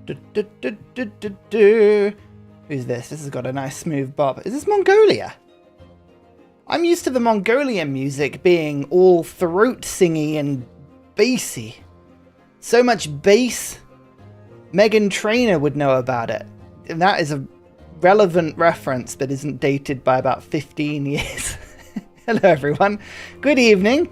Du, du, du, du, du, du. Who's this? This has got a nice smooth bop. Is this Mongolia? I'm used to the Mongolian music being all throat singy and bassy. So much bass. Meghan Trainor would know about it. And that is a relevant reference that isn't dated by about 15 years. Hello everyone. Good evening.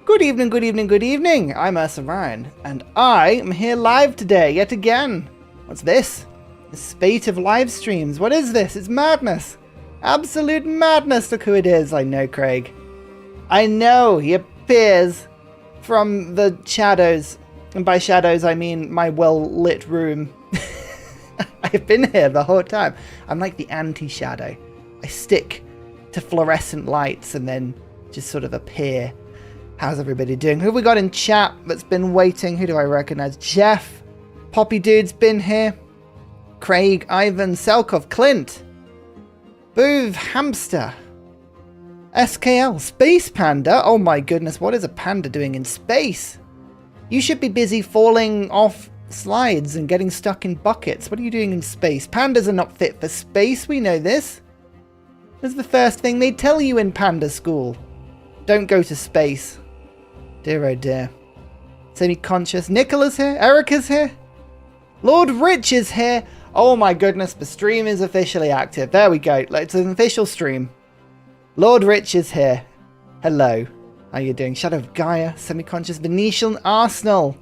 Good evening, good evening, good evening. I'm Ursa Ryan, and I am here live today, yet again. What's this? The spate of live streams. What is this? It's madness. Absolute madness. Look who it is. I know Craig. I know he appears from the shadows. And by shadows, I mean my well-lit room. I've been here the whole time. I'm like the anti-shadow. I stick to fluorescent lights and then just sort of appear. How's everybody doing? Who have we got in chat that's been waiting? Who do I recognize? Jeff. Poppy Dude's been here. Craig, Ivan, Selkov, Clint. Boov, Hamster. SKL, Space Panda. Oh my goodness, what is a panda doing in space? You should be busy falling off slides and getting stuck in buckets. What are you doing in space? Pandas are not fit for space, we know this. That's the first thing they tell you in panda school. Don't go to space. Dear oh dear. Semi-conscious. Nicola's here. Erica's here. Lord Rich is here. Oh my goodness, the stream is officially active. There we go. It's an official stream. Lord Rich is here. Hello. How you doing? Shadow of Gaia. Semi-conscious. Venetian Arsenal.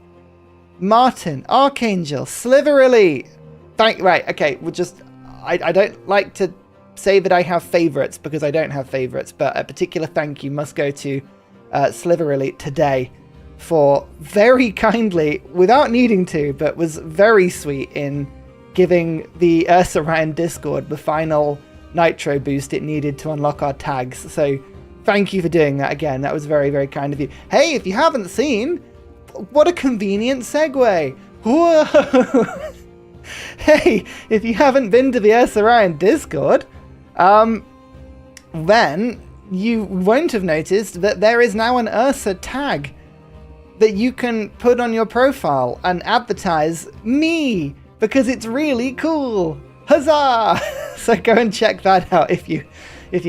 Martin. Archangel. Sliverilly. Right, okay. We'll just... I don't like to say that I have favourites because I don't have favourites, but a particular thank you must go to Sliverilly today for very kindly, without needing to, but was very sweet in giving the Ursa Ryan Discord the final nitro boost it needed to unlock our tags. So thank you for doing that again. That was very, very kind of you. Hey, if you haven't seen, what a convenient segue. Whoa. Hey, if you haven't been to the Ursa Ryan Discord, then you won't have noticed that there is now an Ursa tag that you can put on your profile and advertise me, because it's really cool. Huzzah! So go and check that out if you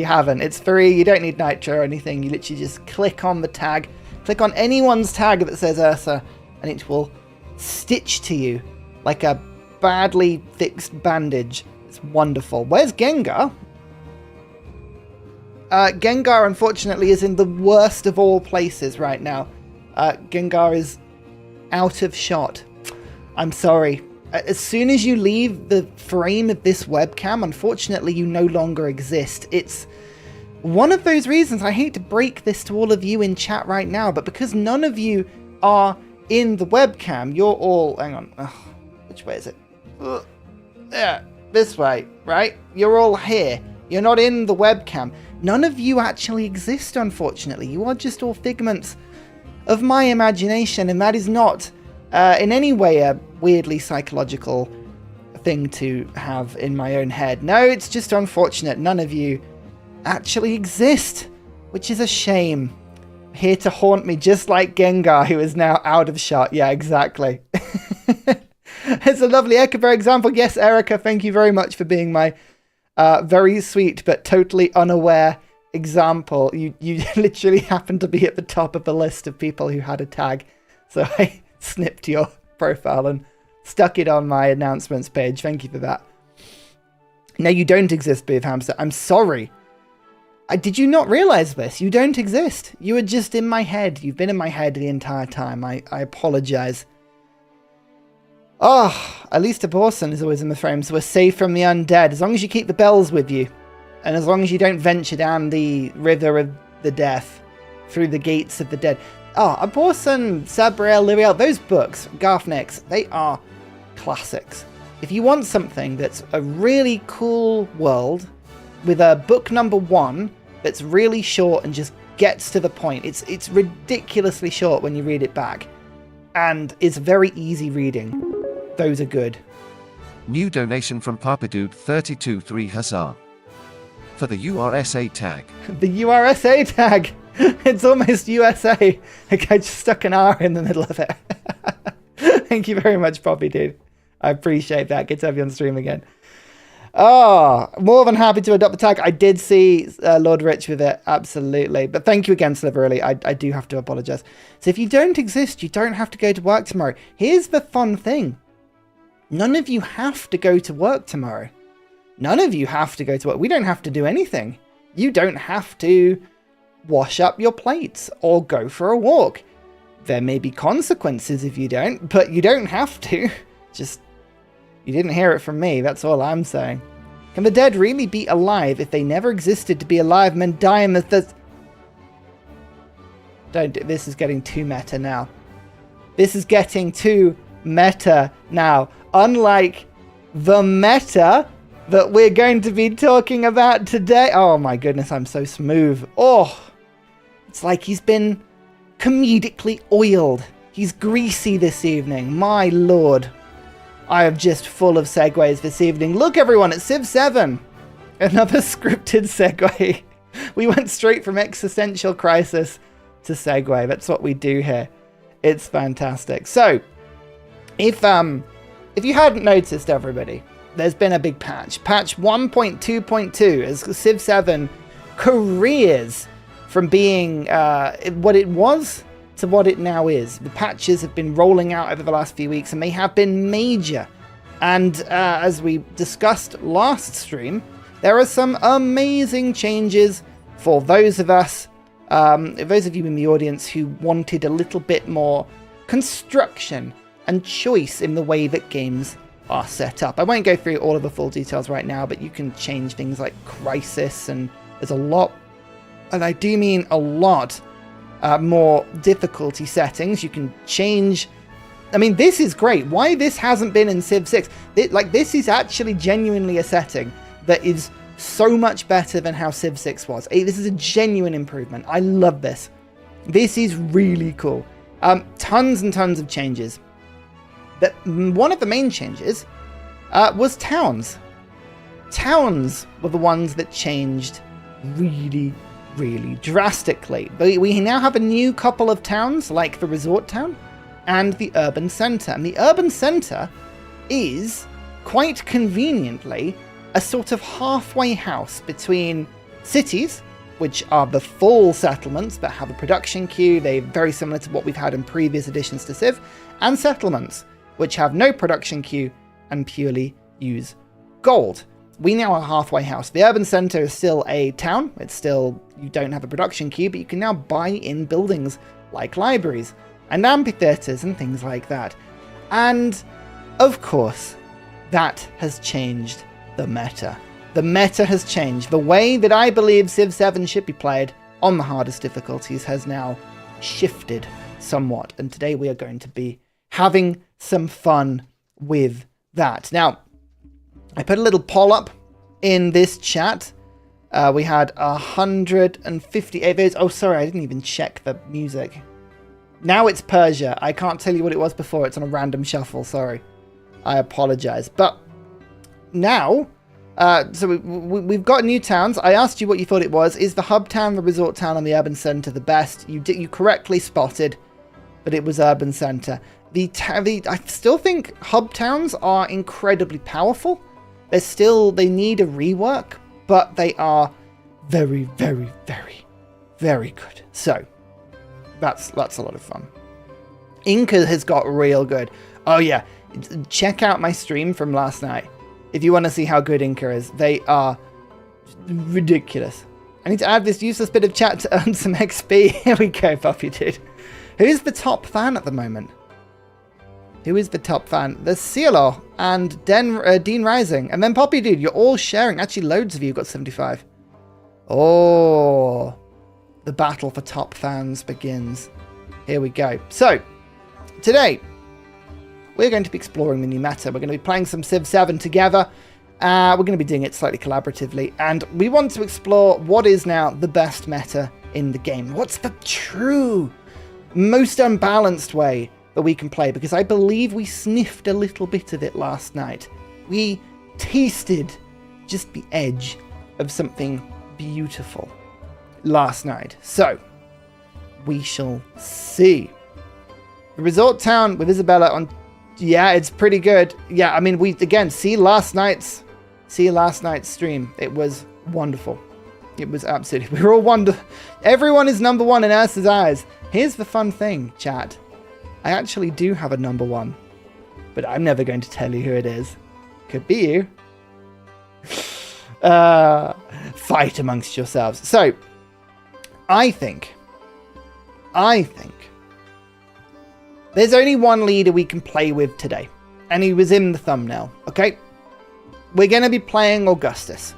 haven't. It's free. You don't need nitro or anything. You literally just click on the tag, click on anyone's tag that says Ursa, and it will stitch to you like a badly fixed bandage. It's wonderful. Where's Gengar? Gengar, unfortunately, is in the worst of all places right now. Gengar is out of shot. I'm sorry. As soon as you leave the frame of this webcam, unfortunately, you no longer exist. It's one of those reasons I hate to break this to all of you in chat right now, but because none of you are in the webcam, you're all... Hang on. Ugh, which way is it? Ugh. Yeah, this way, right? You're all here. You're not in the webcam. None of you actually exist, unfortunately. You are just all figments of my imagination, and that is not in any way a weirdly psychological thing to have in my own head. No, it's just unfortunate. None of you actually exist, which is a shame. Here to haunt me, just like Gengar, who is now out of shot. Yeah, exactly. It's a lovely Ekaber example. Yes, Erica, thank you very much for being my very sweet but totally unaware example. You literally happened to be at the top of the list of people who had a tag, so I snipped your profile and stuck it on my announcements page. Thank you for that. No, you don't exist, Beef Hamster. I'm sorry. Did you not realize this? You don't exist. You are just in my head. You've been in my head the entire time. I apologize. Oh, at least a Borson is always in the frame, so we're safe from the undead. As long as you keep the bells with you. And as long as you don't venture down the river of the death. Through the gates of the dead. Oh, a Borson, Sabriel, Lyriel, those books, Garfnex, they are classics. If you want something that's a really cool world, with a book number 1 that's really short and just gets to the point. It's ridiculously short when you read it back. And it's very easy reading. Those are good. New donation from Papadude 323 Huzzah. For the URSA tag. The URSA tag! It's almost USA. Like I just stuck an R in the middle of it. Thank you very much, Poppy Dude. I appreciate that. Good to have you on stream again. Oh, more than happy to adopt the tag. I did see Lord Rich with it, absolutely. But thank you again, Sliverly. I do have to apologize. So if you don't exist, you don't have to go to work tomorrow. Here's the fun thing. None of you have to go to work tomorrow. None of you have to go to work. We don't have to do anything. You don't have to wash up your plates or go for a walk. There may be consequences if you don't, but you don't have to. Just... You didn't hear it from me, that's all I'm saying. Can the dead really be alive if they never existed to be alive and then die and there's... This is getting too meta now. This is getting too meta now. Unlike the meta that we're going to be talking about today. Oh my goodness, I'm so smooth. Oh, it's like he's been comedically oiled. He's greasy this evening, my lord. I am just full of segues this evening. Look, everyone, it's Civ 7. Another scripted segue. We went straight from existential crisis to segue. That's what we do here. It's fantastic. So, if you hadn't noticed, everybody, there's been a big patch. Patch 1.2.2 as Civ 7 careers from being what it was to what it now is. The patches have been rolling out over the last few weeks and they have been major. And as we discussed last stream, there are some amazing changes for those of us, those of you in the audience who wanted a little bit more construction and choice in the way that games are set up. I won't go through all of the full details right now, but you can change things like crisis, and there's a lot, and I do mean a lot, more difficulty settings. You can change... I mean, this is great. Why this hasn't been in Civ 6? This is actually genuinely a setting that is so much better than how Civ 6 was. This is a genuine improvement. I love this. This is really cool. Tons and tons of changes. But one of the main changes was towns. Towns were the ones that changed really drastically. But we now have a new couple of towns, like the resort town and the urban centre. And the urban centre is, quite conveniently, a sort of halfway house between cities, which are the full settlements that have a production queue. They're very similar to what we've had in previous editions to Civ, and settlements, which have no production queue and purely use gold. We now are a halfway house. The urban centre is still a town. It's still, you don't have a production queue, but you can now buy in buildings like libraries and amphitheatres and things like that. And, of course, that has changed the meta. The meta has changed. The way that I believe Civ 7 should be played on the hardest difficulties has now shifted somewhat. And today we are going to be having some fun with that. Now, I put a little poll up in this chat. We had 158 votes. Oh, sorry, I didn't even check the music. Now it's Persia. I can't tell you what it was before. It's on a random shuffle. Sorry. I apologize. But now, so we've got new towns. I asked you what you thought it was. Is the hub town, the resort town, and the urban centre the best? You correctly spotted that it was urban centre. I still think hub towns are incredibly powerful. They need a rework, but they are very good. So that's a lot of fun. Inca has got real good. Oh yeah, check out my stream from last night if you want to see how good Inca is. They are ridiculous. I need to add this useless bit of chat to earn some XP. Here we go, Puppy Dude. Who's the top fan at the moment? Who is the top fan? There's Cielo and Dean Rising. And then Poppy Dude, you're all sharing. Actually, loads of you got 75. Oh, the battle for top fans begins. Here we go. So, today, we're going to be exploring the new meta. We're going to be playing some Civ 7 together. We're going to be doing it slightly collaboratively. And we want to explore what is now the best meta in the game. What's the true, most unbalanced way that we can play, because I believe we sniffed a little bit of it last night. We tasted just the edge of something beautiful last night. So, we shall see. The resort town with Isabella on Yeah, it's pretty good. Yeah, I mean, we again see last night's stream. It was wonderful. It was absolutely. We were all everyone is number one in Ursa's eyes. Here's the fun thing, chat. I actually do have a number one, but I'm never going to tell you who it is. Could be you. Fight amongst yourselves. So, I think there's only one leader we can play with today, and he was in the thumbnail, okay? We're going to be playing Augustus.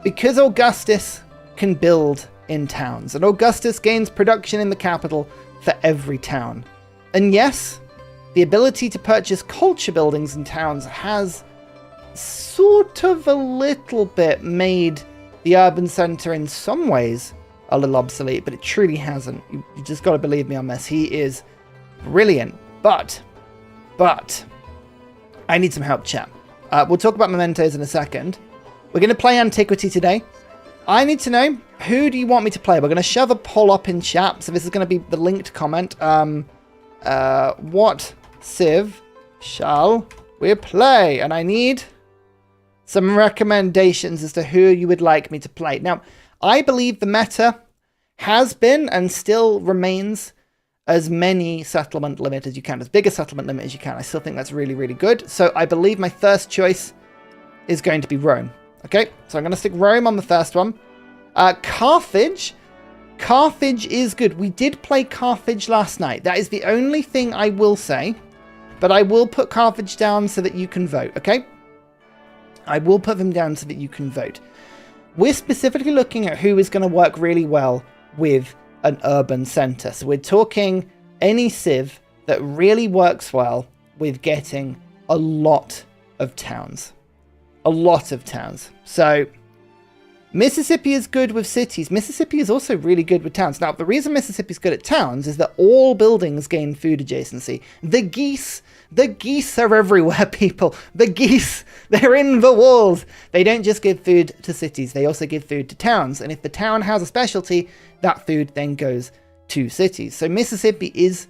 Because Augustus can build in towns, and Augustus gains production in the capital for every town. And yes, the ability to purchase culture buildings in towns has sort of a little bit made the urban centre in some ways a little obsolete, but it truly hasn't. You just got to believe me on this. He is brilliant. But, I need some help, chat. We'll talk about mementos in a second. We're going to play Antiquity today. I need to know, who do you want me to play? We're going to shove a poll up in chat, so this is going to be the linked comment. What civ shall we play? And I need some recommendations as to who you would like me to play. Now, I believe the meta has been and still remains as many settlement limit as you can, as big a settlement limit as you can. I still think that's really, really good. So I believe my first choice is going to be Rome. Okay, so I'm going to stick Rome on the first one. Carthage. Carthage is good. We did play Carthage last night. That is the only thing I will say. But I will put Carthage down so that you can vote, okay? I will put them down so that you can vote. We're specifically looking at who is going to work really well with an urban centre. So we're talking any civ that really works well with getting a lot of towns. A lot of towns. So Mississippi is good with cities. Mississippi is also really good with towns. Now, the reason Mississippi is good at towns is that all buildings gain food adjacency. The geese are everywhere, people. The geese, they're in the walls. They don't just give food to cities. They also give food to towns. And if the town has a specialty, that food then goes to cities. So Mississippi is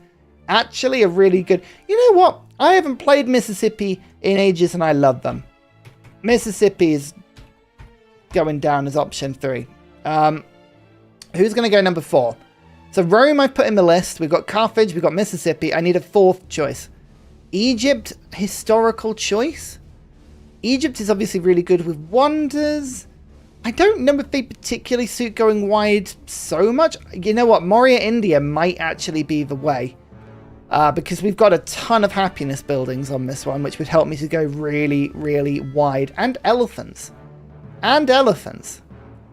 actually a really good... You know what? I haven't played Mississippi in ages and I love them. Mississippi is going down as option 3. Who's going to go number 4? So Rome I've put in the list. We've got Carthage. We've got Mississippi. I need a 4th choice. Egypt, historical choice. Egypt is obviously really good with wonders. I don't know if they particularly suit going wide so much. You know what? Moria, India might actually be the way. Because we've got a ton of happiness buildings on this one, which would help me to go really, really wide. And elephants. And elephants.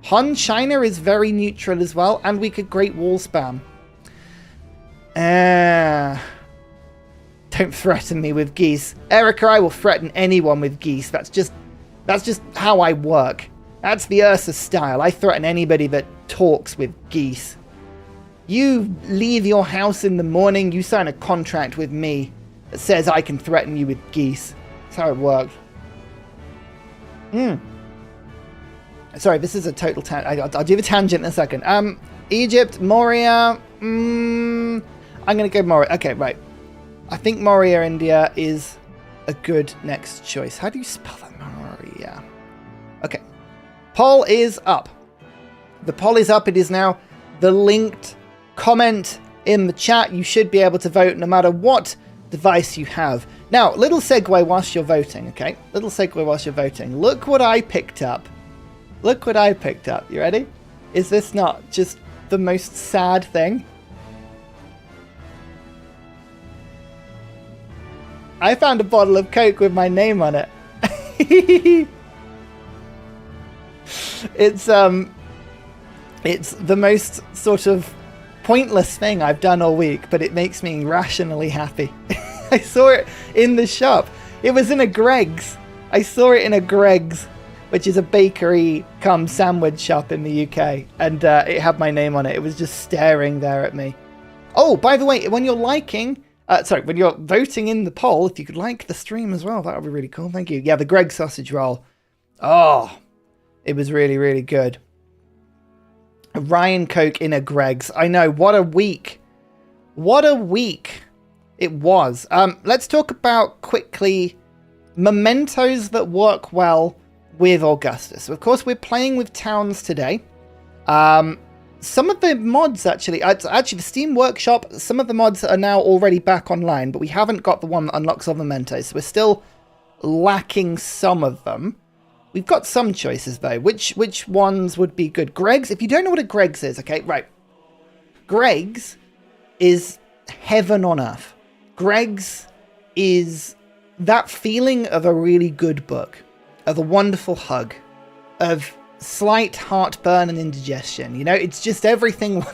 Han China is very neutral as well, and we could Great Wall spam. Don't threaten me with geese. Erica, I will threaten anyone with geese. That's just how I work. That's the Ursa style. I threaten anybody that talks with geese. You leave your house in the morning, you sign a contract with me that says I can threaten you with geese. That's how it works. Sorry, this is a total tangent. I'll do the tangent in a second. Egypt, Moria. I'm going to go Moria. Okay, right. I think Moria, India is a good next choice. How do you spell that? Moria. Okay. Poll is up. The poll is up. It is now the linked comment in the chat. You should be able to vote no matter what device you have. Now, little segue whilst you're voting, okay? Little segue whilst you're voting. Look what I picked up. Look what I picked up. You ready? Is this not just the most sad thing? I found a bottle of Coke with my name on it. It's the most sort of pointless thing I've done all week, but it makes me rationally happy. I saw it in the shop. It was in a Greggs. I saw it in a Greggs, which is a bakery cum sandwich shop in the UK, and it had my name on it. It was just staring there at me. Oh, by the way, when you're liking... when you're voting in the poll, if you could like the stream as well, that would be really cool. Thank you. Yeah, the Greg sausage roll. Oh, it was really, really good. A Ryan Coke in a Greg's. I know. What a week. What a week It was. Let's talk about quickly mementos that work well with Augustus. So of course, we're playing with towns today. Some of the mods, actually the Steam Workshop, some of the mods are now already back online, but we haven't got the one that unlocks all mementos, so we're still lacking some of them. We've got some choices, though. Which ones would be good? Greg's? If you don't know what a Greg's is, okay, right. Greg's is heaven on earth. Greg's is that feeling of a really good book, of a wonderful hug, of slight heartburn and indigestion. You know, it's just everything.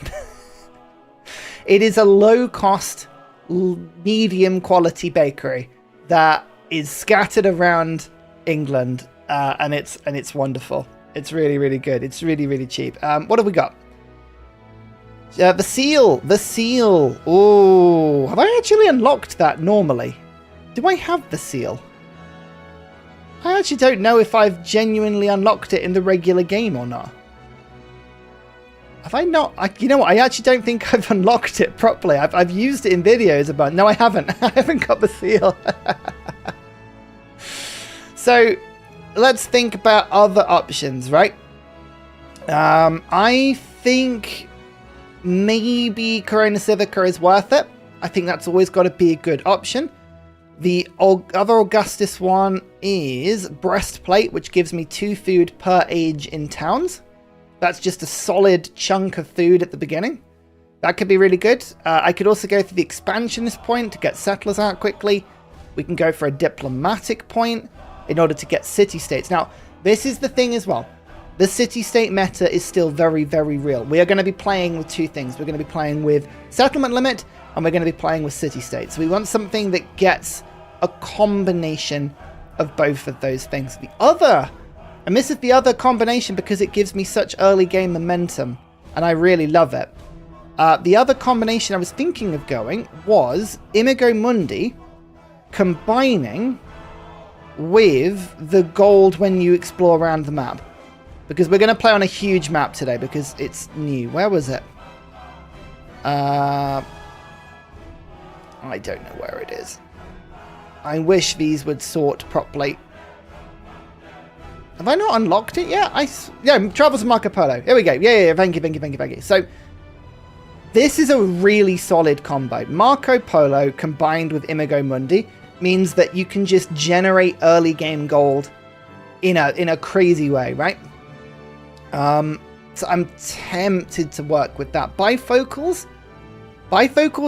It is a low-cost, medium-quality bakery that is scattered around England, and it's wonderful. It's really, really good. It's really, really cheap. What have we got? The seal. The seal. Oh, have I actually unlocked that normally? Do I have the seal? I actually don't know if I've genuinely unlocked it in the regular game or not. Have I not? You know what? I actually don't think I've unlocked it properly. I've used it in videos about... No, I haven't. I haven't got the seal. So, let's think about other options, right? I think maybe Corona Civica is worth it. I think that's always got to be a good option. The other Augustus one is Breastplate, which gives me 2 food per age in towns. That's just a solid chunk of food at the beginning. That could be really good. I could also go for the expansionist point to get settlers out quickly. We can go for a diplomatic point in order to get city-states. Now, this is the thing as well. The city-state meta is still very, very real. We are going to be playing with 2 things. We're going to be playing with settlement limit, and we're going to be playing with city-states. So we want something that gets a combination of both of those things. The other, and this is the other combination because it gives me such early game momentum, and I really love it. The other combination I was thinking of going was Imago Mundi combining with the gold when you explore around the map. Because we're going to play on a huge map today because it's new. Where was it? I don't know where it is. I wish these would sort properly. Have I not unlocked it yet? Yeah, Travels of Marco Polo. Here we go. Yeah. Thank you. So, this is a really solid combo. Marco Polo combined with Imago Mundi means that you can just generate early game gold in a crazy way, right? So I'm tempted to work with that. Bifocals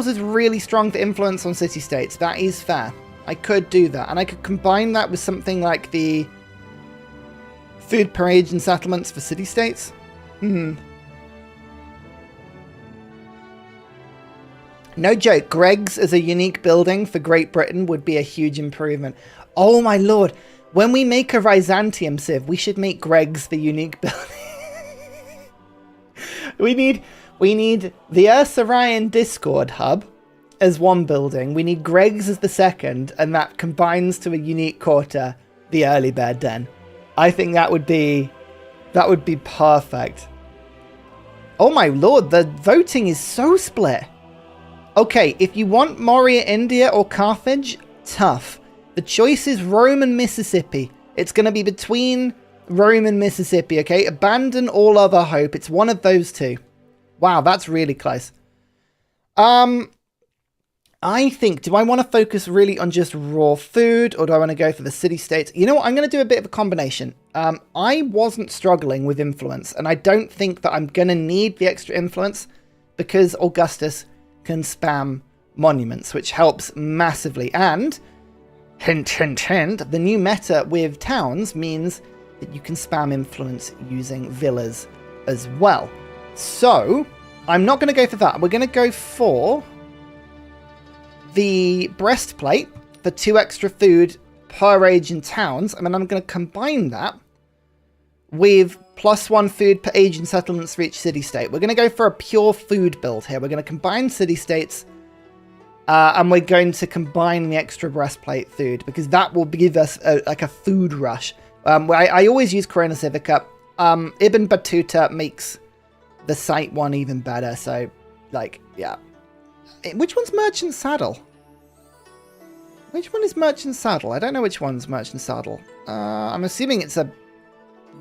is really strong for influence on city-states. That is fair. I could do that. And I could combine that with something like the food per age and settlements for city-states. No joke, Greg's as a unique building for Great Britain would be a huge improvement. Oh my lord. When we make a Byzantium civ, we should make Greg's the unique building. We need the Ursa Ryan Discord hub as one building. We need Greg's as the second, and that combines to a unique quarter, the early bed den. I think that would be perfect. Oh my lord, the voting is so split. Okay, if you want Moria India or Carthage, tough. The choice is Rome and Mississippi. It's going to be between Rome and Mississippi, okay? Abandon all other hope. It's one of those two. Wow, that's really close. I think, do I want to focus really on just raw food, or do I want to go for the city-states? You know what? I'm going to do a bit of a combination. I wasn't struggling with influence, and I don't think that I'm going to need the extra influence because Augustus can spam monuments, which helps massively. And, hint, hint, hint, the new meta with towns means that you can spam influence using villas as well. So, I'm not going to go for that. We're going to go for the breastplate for 2 extra food per age in towns. And then I'm going to combine that with +1 food per age in settlements for each city-state. We're going to go for a pure food build here. We're going to combine city-states and we're going to combine the extra breastplate food because that will give us like a food rush. I always use Corona Civica. Ibn Battuta makes the site one even better. So, like, yeah. Which one's Merchant Saddle? Which one is Merchant Saddle? I don't know which one's Merchant Saddle. I'm assuming it's a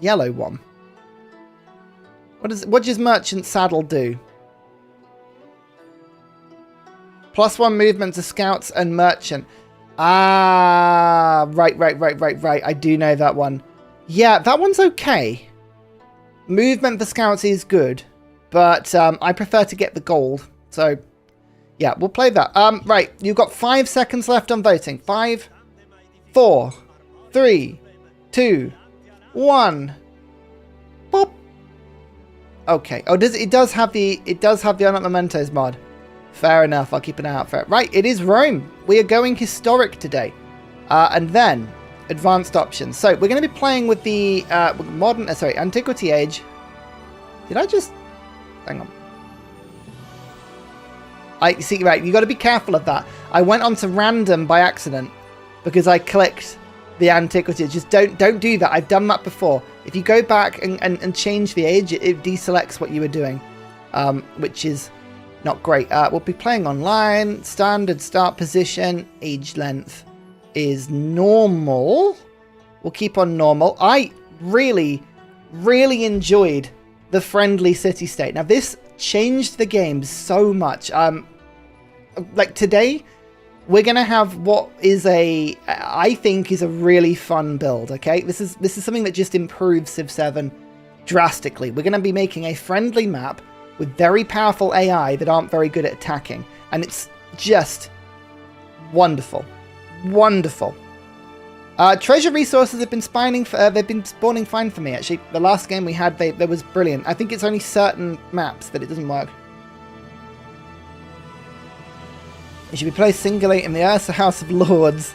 yellow one. What does Merchant Saddle do? +1 movement to scouts and merchant. Ah, right. I do know that one. Yeah, that one's okay. Movement for scouts is good, but I prefer to get the gold. So, yeah, we'll play that. Right, you've got 5 seconds left on voting. 5, 4, 3, 2, 1. Boop. Okay. Oh, it does have the Unlock Mementos mod. Fair enough. I'll keep an eye out for it. Right, it is Rome. We are going historic today, and then advanced options. So we're going to be playing with the antiquity age. Did I just hang on? I see. Right, you got to be careful of that. I went onto random by accident because I clicked the antiquity. Just don't do that. I've done that before. If you go back and change the age, it deselects what you were doing, which is not great. We'll be playing online. Standard start position. Age length is normal. We'll keep on normal. I really enjoyed the friendly city state. Now this changed the game so much. Like today, we're gonna have what is I think is a really fun build. Okay, this is something that just improves Civ 7 drastically. We're gonna be making a friendly map with very powerful AI that aren't very good at attacking, and it's just wonderful. Treasure resources have been spawning fine for me, actually. The last game we had, that was brilliant. I think it's only certain maps that it doesn't work. It should be placed singularly in the Ursa House of Lords,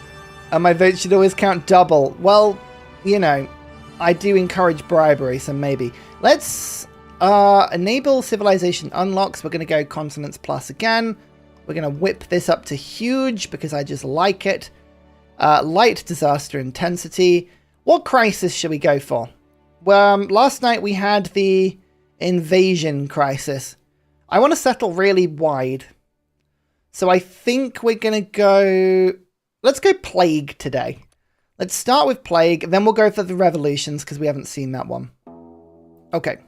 and my vote should always count double. Well, you know, I do encourage bribery, so maybe. Let's enable civilization unlocks. We're going to go consonants plus again. We're going to whip this up to huge because I just like it. Light disaster intensity. What crisis should we go for? Well, last night we had the invasion crisis. I want to settle really wide. So I think we're going to go... Let's go plague today. Let's start with plague, then we'll go for the revolutions because we haven't seen that one. Okay.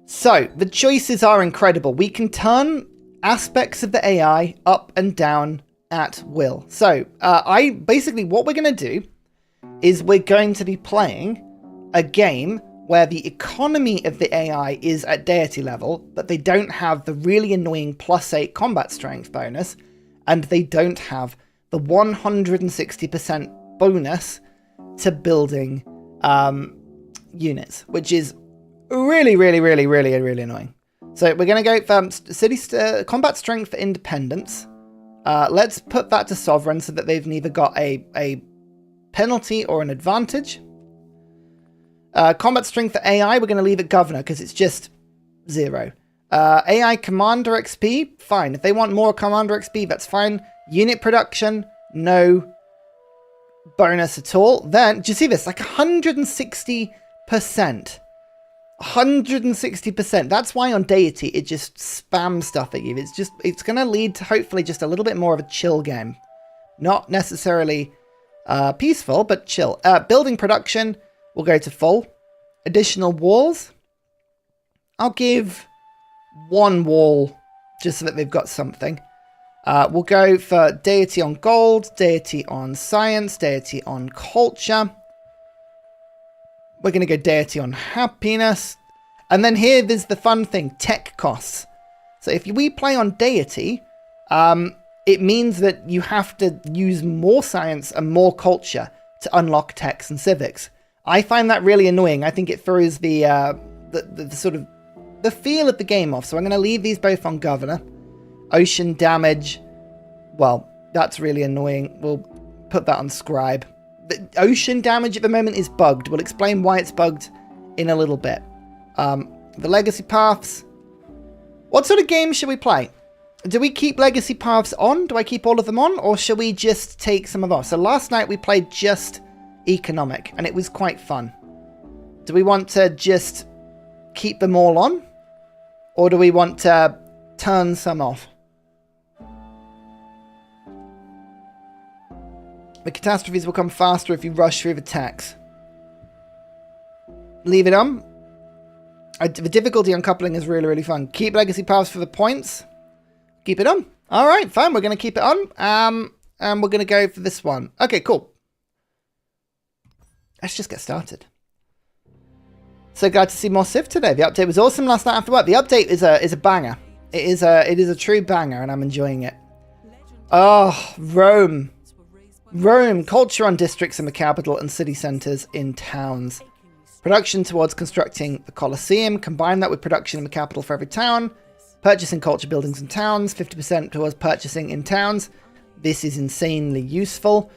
So, the choices are incredible. We can turn aspects of the AI up and down at will. So, what we're going to do is we're going to be playing a game where the economy of the AI is at deity level, but they don't have the really annoying +8 combat strength bonus, and they don't have the 160% bonus to building units, which is really annoying. So we're going to go from combat strength for independence. Let's put that to sovereign so that they've neither got a penalty or an advantage. Combat strength for AI, we're going to leave it governor because it's just 0. AI commander XP, fine. If they want more commander XP, that's fine. Unit production, no bonus at all. Then, do you see this? Like 160%. 160%. That's why on deity it just spams stuff at you. It's going to lead to hopefully just a little bit more of a chill game. Not necessarily peaceful, but chill. Building production, we'll go to full. Additional walls, I'll give 1 wall just so that they've got something. We'll go for deity on gold, deity on science, deity on culture. We're going to go deity on happiness. And then here, there's the fun thing, tech costs. So if we play on deity, it means that you have to use more science and more culture to unlock techs and civics. I find that really annoying. I think it throws the sort of the feel of the game off. So I'm going to leave these both on governor. Ocean damage, well, that's really annoying. We'll put that on scribe. The ocean damage at the moment is bugged. We'll explain why it's bugged in a little bit. The legacy paths. What sort of games should we play? Do we keep legacy paths on? Do I keep all of them on? Or should we just take some of them off? So last night we played just economic and it was quite fun. Do we want to just keep them all on? Or do we want to turn some off? The catastrophes will come faster if you rush through the tax. Leave it on. The difficulty uncoupling is really, really fun. Keep legacy paths for the points. Keep it on. All right, fine. We're going to keep it on. And we're going to go for this one. Okay, cool. Let's just get started. So glad to see more Civ today. The update was awesome last night after work. The update is a banger. It is a true banger, and I'm enjoying it. Oh, Rome. Rome. Culture on districts in the capital and city centres in towns. Production towards constructing the Colosseum. Combine that with production in the capital for every town. Purchasing culture buildings in towns. 50% towards purchasing in towns. This is insanely useful.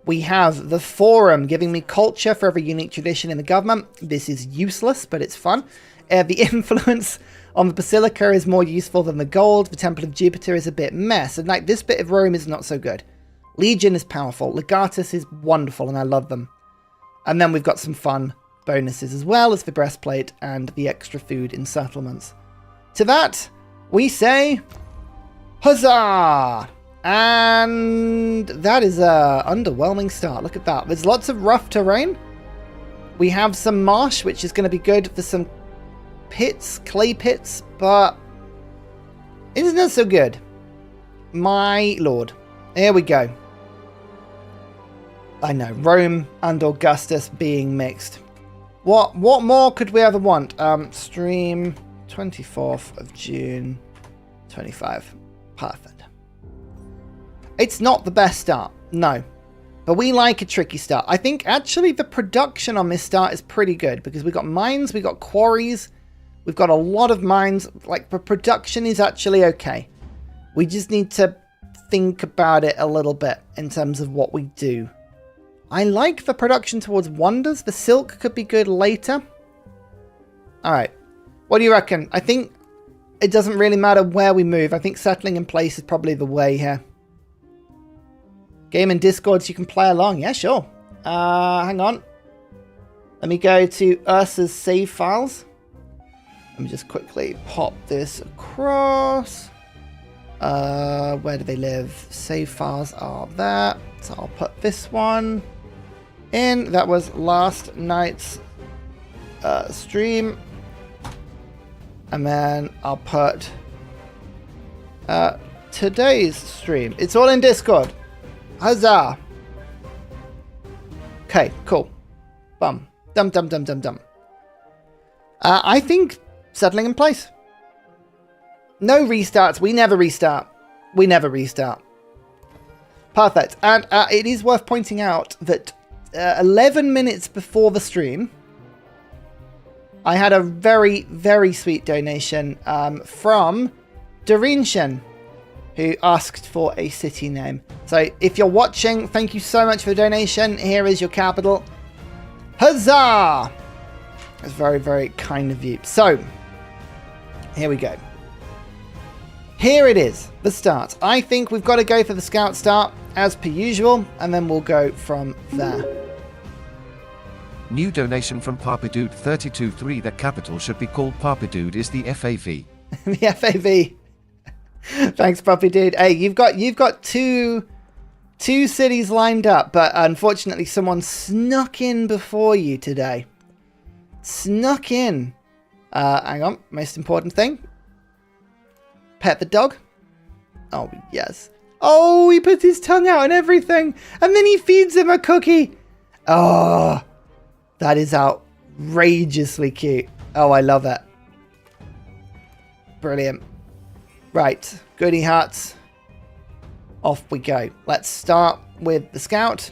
We have the Forum giving me culture for every unique tradition in the government. This is useless, but it's fun. The influence on the Basilica is more useful than the gold. The Temple of Jupiter is a bit mess. And like this bit of Rome is not so good. Legion is powerful. Legatus is wonderful, and I love them. And then we've got some fun bonuses as well as the breastplate and the extra food in settlements. To that, we say, huzzah! And that is a underwhelming start. Look at that. There's lots of rough terrain. We have some marsh, which is going to be good for some pits, clay pits, but it is not so good. My lord. Here we go. I know, Rome and Augustus being mixed. What more could we ever want? Stream 24th of June 25. Perfect. It's not the best start, no. But we like a tricky start. I think actually the production on this start is pretty good because we've got mines, we've got quarries, we've got a lot of mines. Like the production is actually okay. We just need to think about it a little bit in terms of what we do. I like the production towards wonders. The silk could be good later. Alright. What do you reckon? I think it doesn't really matter where we move. I think settling in place is probably the way here. Game in Discord so you can play along. Yeah, sure. Hang on. Let me go to Ursa's save files. Let me just quickly pop this across. Where do they live? Save files are there. So I'll put this one in. That was last night's stream. And then I'll put today's stream. It's all in Discord. Huzzah! Okay, cool. Bum. Dum. I think settling in place. No restarts. We never restart. We never restart. Perfect. And it is worth pointing out that 11 minutes before the stream, I had a very, very sweet donation from Dorinshan, who asked for a city name. So if you're watching, thank you so much for the donation. Here is your capital. Huzzah! That's very, very kind of you. So, here we go. Here it is, the start. I think we've got to go for the scout start, as per usual, and then we'll go from there. New donation from Papadude323. The capital should be called Papadude is the FAV. The FAV. Thanks, Puppy Dude. Hey, you've got two cities lined up, but unfortunately someone snuck in before you today. Snuck in. Hang on, most important thing. Pet the dog. Oh, yes. Oh, he puts his tongue out and everything, and then he feeds him a cookie. Oh, that is outrageously cute. Oh, I love it. Brilliant. Right, goody hearts. Off we go. Let's start with the scout.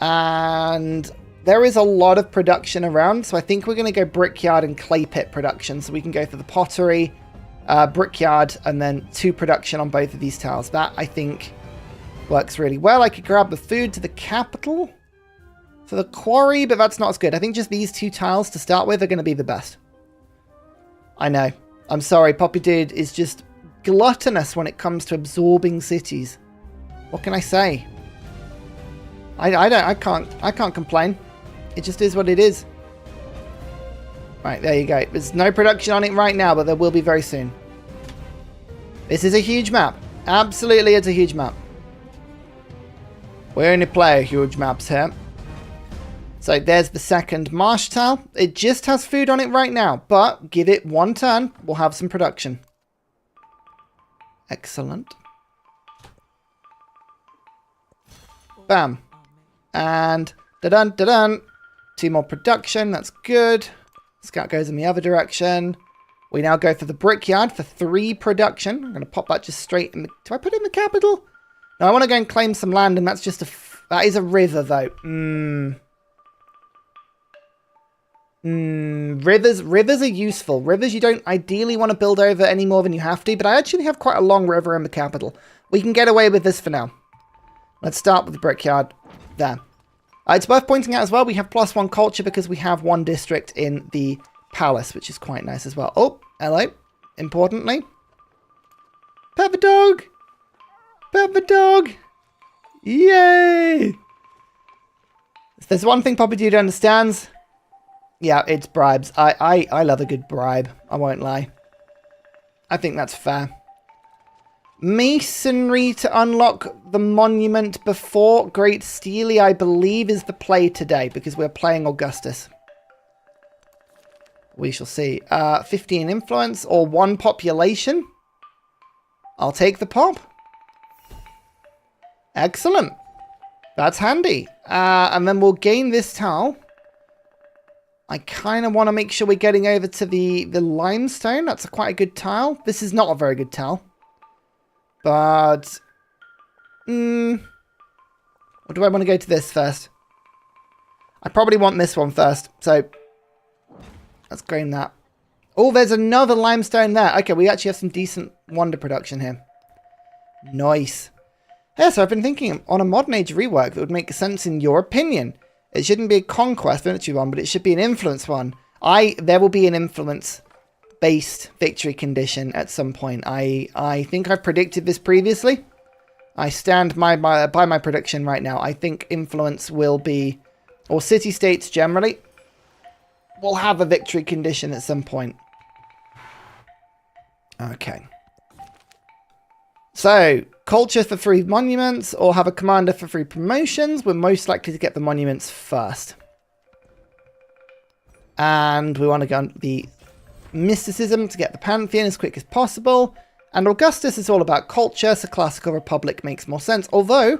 And there is a lot of production around, so I think we're going to go brickyard and clay pit production. So we can go for the pottery, brickyard, and then 2 production on both of these tiles. That, I think, works really well. I could grab the food to the capital for the quarry, but that's not as good. I think just these 2 tiles to start with are going to be the best. I know. I'm sorry. Poppy Dude is just gluttonous when it comes to absorbing cities. What can I say? I can't complain. It just is what it is. Right, there you go. There's no production on it right now, but there will be very soon. This is a huge map. Absolutely, it's a huge map. We only play huge maps here. So there's the second marsh tile. It just has food on it right now, but give it one turn. We'll have some production. Excellent. Bam. And da-dun, da-dun. 2 more production. That's good. Scout goes in the other direction. We now go for the brickyard for 3 production. I'm going to pop that just straight in the... Do I put it in the capital? No, I want to go and claim some land, and that's just a... That is a river, though. Rivers are useful. Rivers you don't ideally want to build over any more than you have to, but I actually have quite a long river in the capital. We can get away with this for now. Let's start with the brickyard. There. It's worth pointing out as well, we have +1 culture because we have 1 district in the palace, which is quite nice as well. Oh, hello. Importantly. Pet the dog! Pet the dog! Yay! If there's one thing Papa Dude understands, yeah, it's bribes. I love a good bribe. I won't lie. I think that's fair. Masonry to unlock the monument before Great Steely, I believe, is the play today, because we're playing Augustus. We shall see. 15 influence or 1 population. I'll take the pop. Excellent. That's handy. And then we'll gain this tile. I kind of want to make sure we're getting over to the limestone. That's quite a good tile. This is not a very good tile. But... or do I want to go to this first? I probably want this one first. So, let's claim that. Oh, there's another limestone there. Okay, we actually have some decent wonder production here. Nice. Yeah, so I've been thinking on a modern age rework that would make sense in your opinion. It shouldn't be a conquest military one, but it should be an influence one. There will be an influence-based victory condition at some point. I think I've predicted this previously. I stand by my prediction right now. I think influence will be, or city-states generally, will have a victory condition at some point. Okay. So, culture for 3 monuments, or have a commander for 3 promotions. We're most likely to get the monuments first. And we want to go on the mysticism to get the pantheon as quick as possible. And Augustus is all about culture, so Classical Republic makes more sense. Although,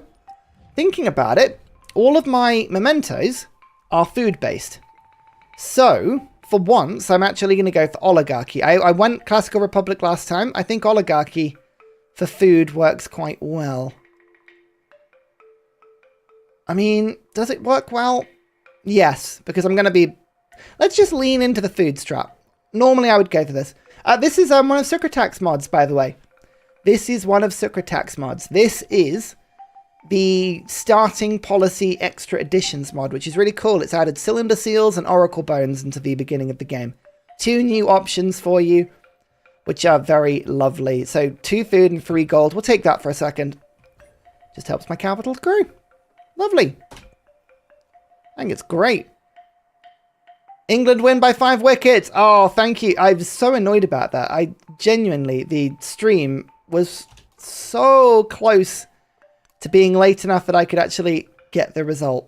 thinking about it, all of my mementos are food-based. So, for once, I'm actually going to go for oligarchy. I went Classical Republic last time. I think oligarchy for food works quite well. I mean, does it work well? Yes, because I'm going to be... Let's just lean into the food strap. Normally I would go for this. This is one of Sucratax's mods, by the way. This is one of Sucratax's mods. This is the starting policy extra editions mod, which is really cool. It's added cylinder seals and oracle bones into the beginning of the game. 2 new options for you, which are very lovely. So 2 food and 3 gold. We'll take that for a second. Just helps my capital grow. Lovely. I think it's great. England win by 5 wickets. Oh, thank you. I was so annoyed about that. I genuinely, the stream was so close to being late enough that I could actually get the result.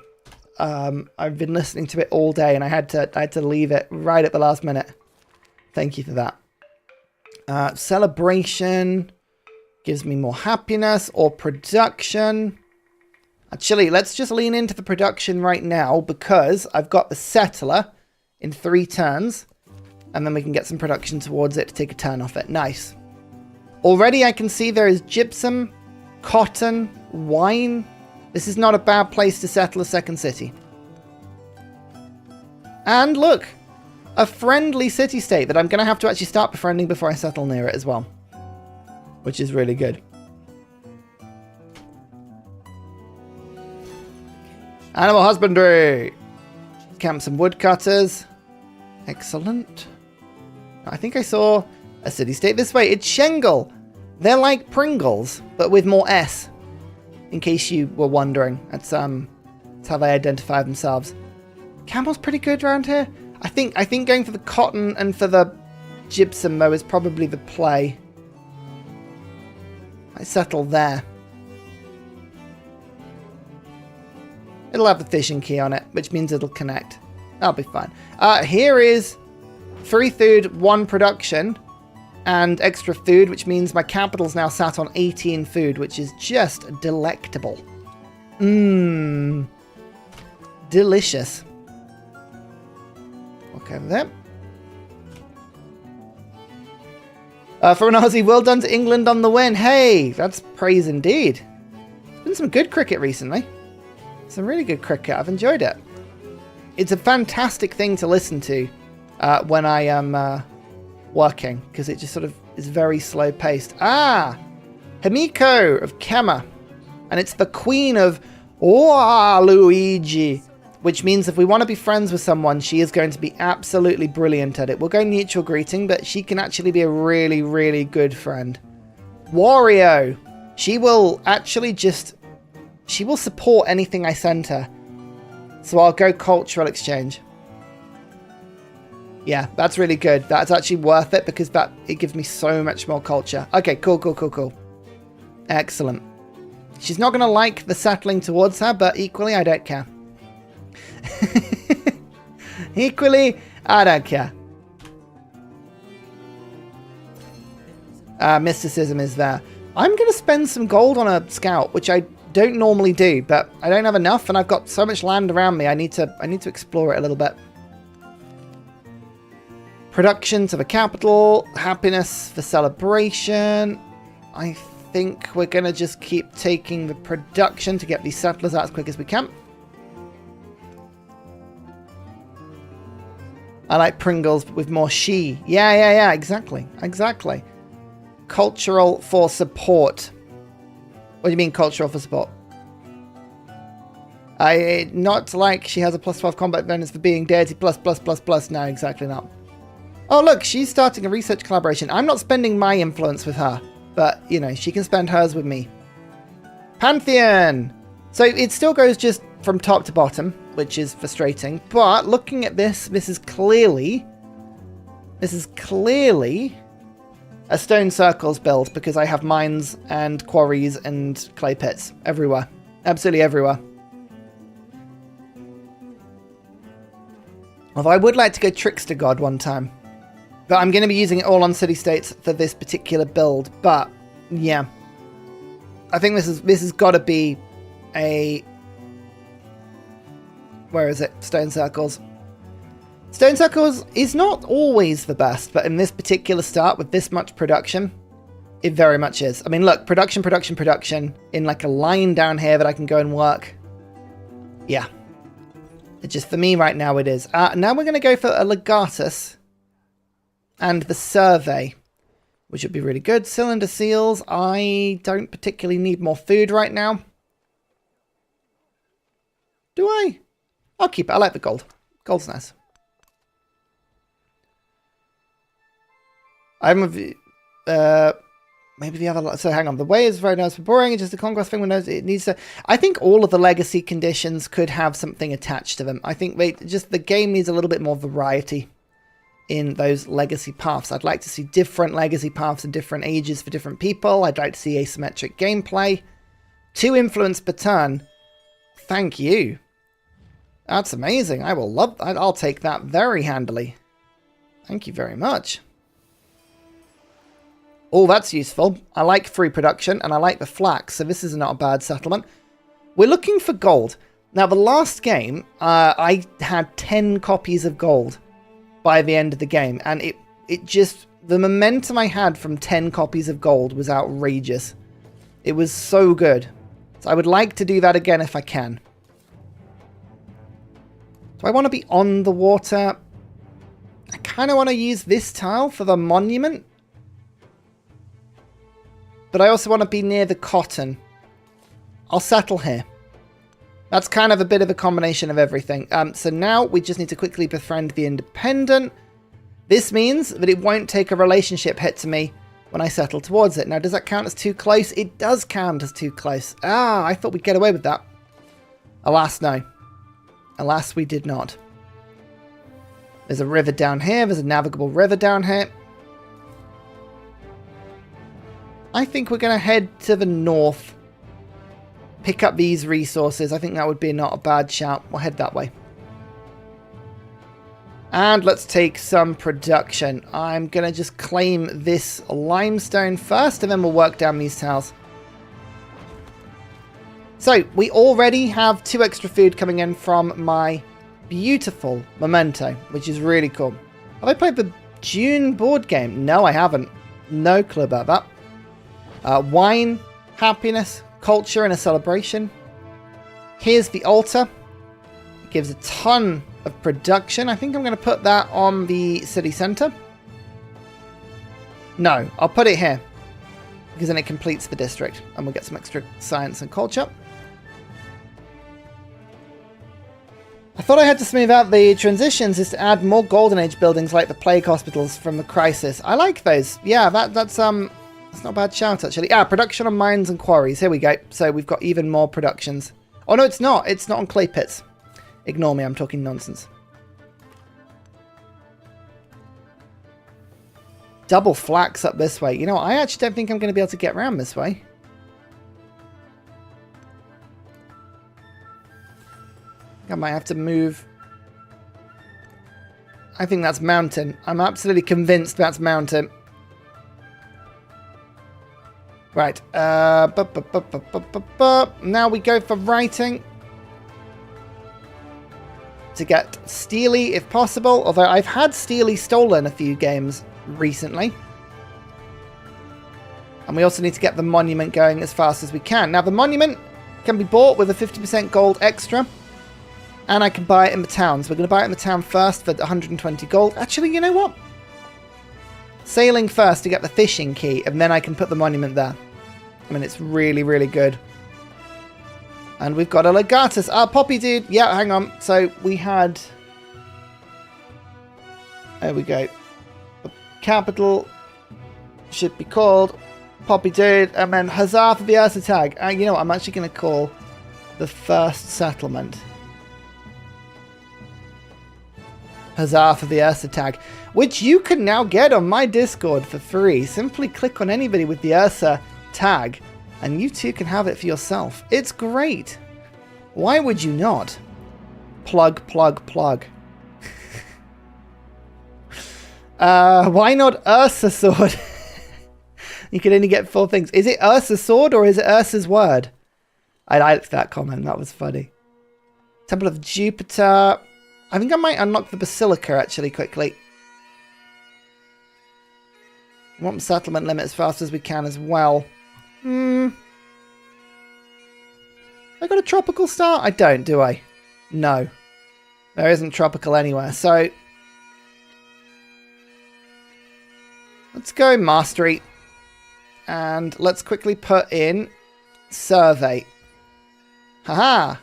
I've been listening to it all day and I had to leave it right at the last minute. Thank you for that. Celebration gives me more happiness or production. Actually, let's just lean into the production right now because I've got the settler in 3 turns and then we can get some production towards it to take a turn off it. Nice. Already I can see there is gypsum, cotton, wine. This is not a bad place to settle a second city. And look, a friendly city-state that I'm going to have to actually start befriending before I settle near it as well. Which is really good. Animal husbandry. Camp some woodcutters. Excellent. I think I saw a city-state this way. It's Shengle. They're like Pringles, but with more S. In case you were wondering. That's how they identify themselves. Campbell's pretty good around here. I think going for the cotton and for the gypsum, though, is probably the play. I settle there. It'll have the fishing key on it, which means it'll connect. That'll be fine. Here is 3 food, 1 production, and extra food, which means my capital's now sat on 18 food, which is just delectable. Mmm. Delicious. Okay, over there. For an Aussie, well done to England on the win. Hey, that's praise indeed. There's been some good cricket recently. Some really good cricket. I've enjoyed it. It's a fantastic thing to listen to when I am working, because it just sort of is very slow paced. Ah, Himiko of Kema, and it's the Queen of Luigi, which means if we want to be friends with someone, she is going to be absolutely brilliant at it. We'll go mutual greeting, but she can actually be a really, really good friend. Wario, she will actually she will support anything I send her. So I'll go cultural exchange. Yeah, that's really good. That's actually worth it because it gives me so much more culture. Okay, cool. Excellent. She's not going to like the settling towards her, but equally, I don't care. Equally, I don't care. Mysticism is there. I'm going to spend some gold on a scout, which I don't normally do, but I don't have enough, and I've got so much land around me. I need to explore it a little bit. Production to the capital, happiness for celebration. I think we're going to just keep taking the production to get these settlers out as quick as we can. I like Pringles with more she. Yeah, exactly. Cultural for support. What do you mean cultural for support? Not like she has a +12 combat bonus for being deity ++++. No, exactly not. Oh, look, she's starting a research collaboration. I'm not spending my influence with her, but, you know, she can spend hers with me. Pantheon! So it still goes just from top to bottom, which is frustrating, but looking at this, this is clearly a stone circles build because I have mines and quarries and clay pits everywhere. Absolutely everywhere. Although I would like to go Trickster God one time. But I'm going to be using it all on city-states for this particular build. But, yeah. I think this has got to be a... Where is it? Stone Circles. Stone Circles is not always the best, but in this particular start with this much production, it very much is. I mean, look, production in like a line down here that I can go and work. Yeah. It just, for me right now, it is. Now we're going to go for a Legatus and the Survey, which would be really good. Cylinder Seals. I don't particularly need more food right now. Do I? I'll keep it. I like the gold. Gold's nice. Maybe the other... So hang on. The way is very nice for boring. It's just a conquest thing. It needs to... I think all of the legacy conditions could have something attached to them. I think the game needs a little bit more variety in those legacy paths. I'd like to see different legacy paths in different ages for different people. I'd like to see asymmetric gameplay. 2 influence per turn. Thank you. That's amazing. I'll take that very handily. Thank you very much. Oh, that's useful. I like free production and I like the flax, so this is not a bad settlement. We're looking for gold. Now, the last game, I had 10 copies of gold by the end of the game, and it just... The momentum I had from 10 copies of gold was outrageous. It was so good. So I would like to do that again if I can. Do I want to be on the water? I kind of want to use this tile for the monument. But I also want to be near the cotton. I'll settle here. That's kind of a bit of a combination of everything. So now we just need to quickly befriend the independent. This means that it won't take a relationship hit to me when I settle towards it. Now, does that count as too close? It does count as too close. Ah, I thought we'd get away with that. Alas, no. Alas, we did not. There's a river down here. There's a navigable river down here. I think we're going to head to the north. pick up these resources. I think that would be not a bad shout. We'll head that way. And let's take some production. I'm going to just claim this limestone first, and then we'll work down these tiles. So, we already have 2 extra food coming in from my beautiful memento, which is really cool. Have I played the June board game? No, I haven't. No clue about that. Wine, happiness, culture, and a celebration. Here's the altar. It gives a ton of production. I think I'm going to put that on the city centre. No, I'll put it here, because then it completes the district, and we'll get some extra science and culture. I thought I had to smooth out the transitions is to add more Golden Age buildings like the plague hospitals from the Crisis. I like those. Yeah, that's not a bad shout, actually. Production on mines and quarries. Here we go. So we've got even more productions. Oh, no, it's not. It's not on clay pits. Ignore me, I'm talking nonsense. Double flax up this way. You know, I actually don't think I'm going to be able to get around this way. I might have to move. I think that's mountain. I'm absolutely convinced that's mountain. Right. Now we go for writing. To get Steely if possible, although I've had Steely stolen a few games recently. And we also need to get the monument going as fast as we can. Now the monument can be bought with a 50% gold extra, and I can buy it in the town. So we're going to buy it in the town first for 120 gold. Actually, you know what? Sailing first to get the fishing key, and then I can put the monument there. I mean, it's really, really good. And we've got a Legatus. Poppy dude. Yeah, hang on. So we had... There we go. The capital should be called Poppy dude. And then Huzzah for the Ursa tag. You know what? I'm actually going to call the first settlement Huzzah for the Ursa tag, which you can now get on my Discord for free. Simply click on anybody with the Ursa tag, and you too can have it for yourself. It's great. Why would you not? Plug, plug, plug. Why not Ursa sword? You can only get 4 things. Is it Ursa sword or is it Ursa's word? I liked that comment. That was funny. Temple of Jupiter. I think I might unlock the Basilica actually quickly. I want the settlement limit as fast as we can as well. I got a tropical star? I don't, do I? No. There isn't tropical anywhere, so... Let's go Mastery. And let's quickly put in Survey. Haha!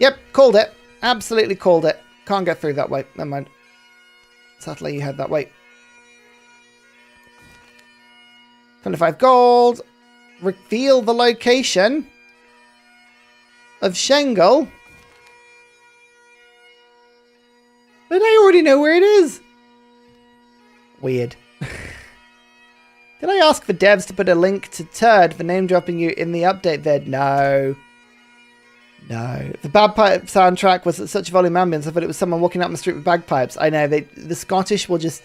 Yep, called it. Absolutely called it. Can't get through that way. Never mind. Sadly, you head that way. 25 gold. Reveal the location of Shengle. But I already know where it is. Weird. Did I ask for devs to put a link to Turd for name dropping you in the update vid? No. No. The bagpipe soundtrack was at such volume ambience, I thought it was someone walking up the street with bagpipes. I know, the Scottish will just...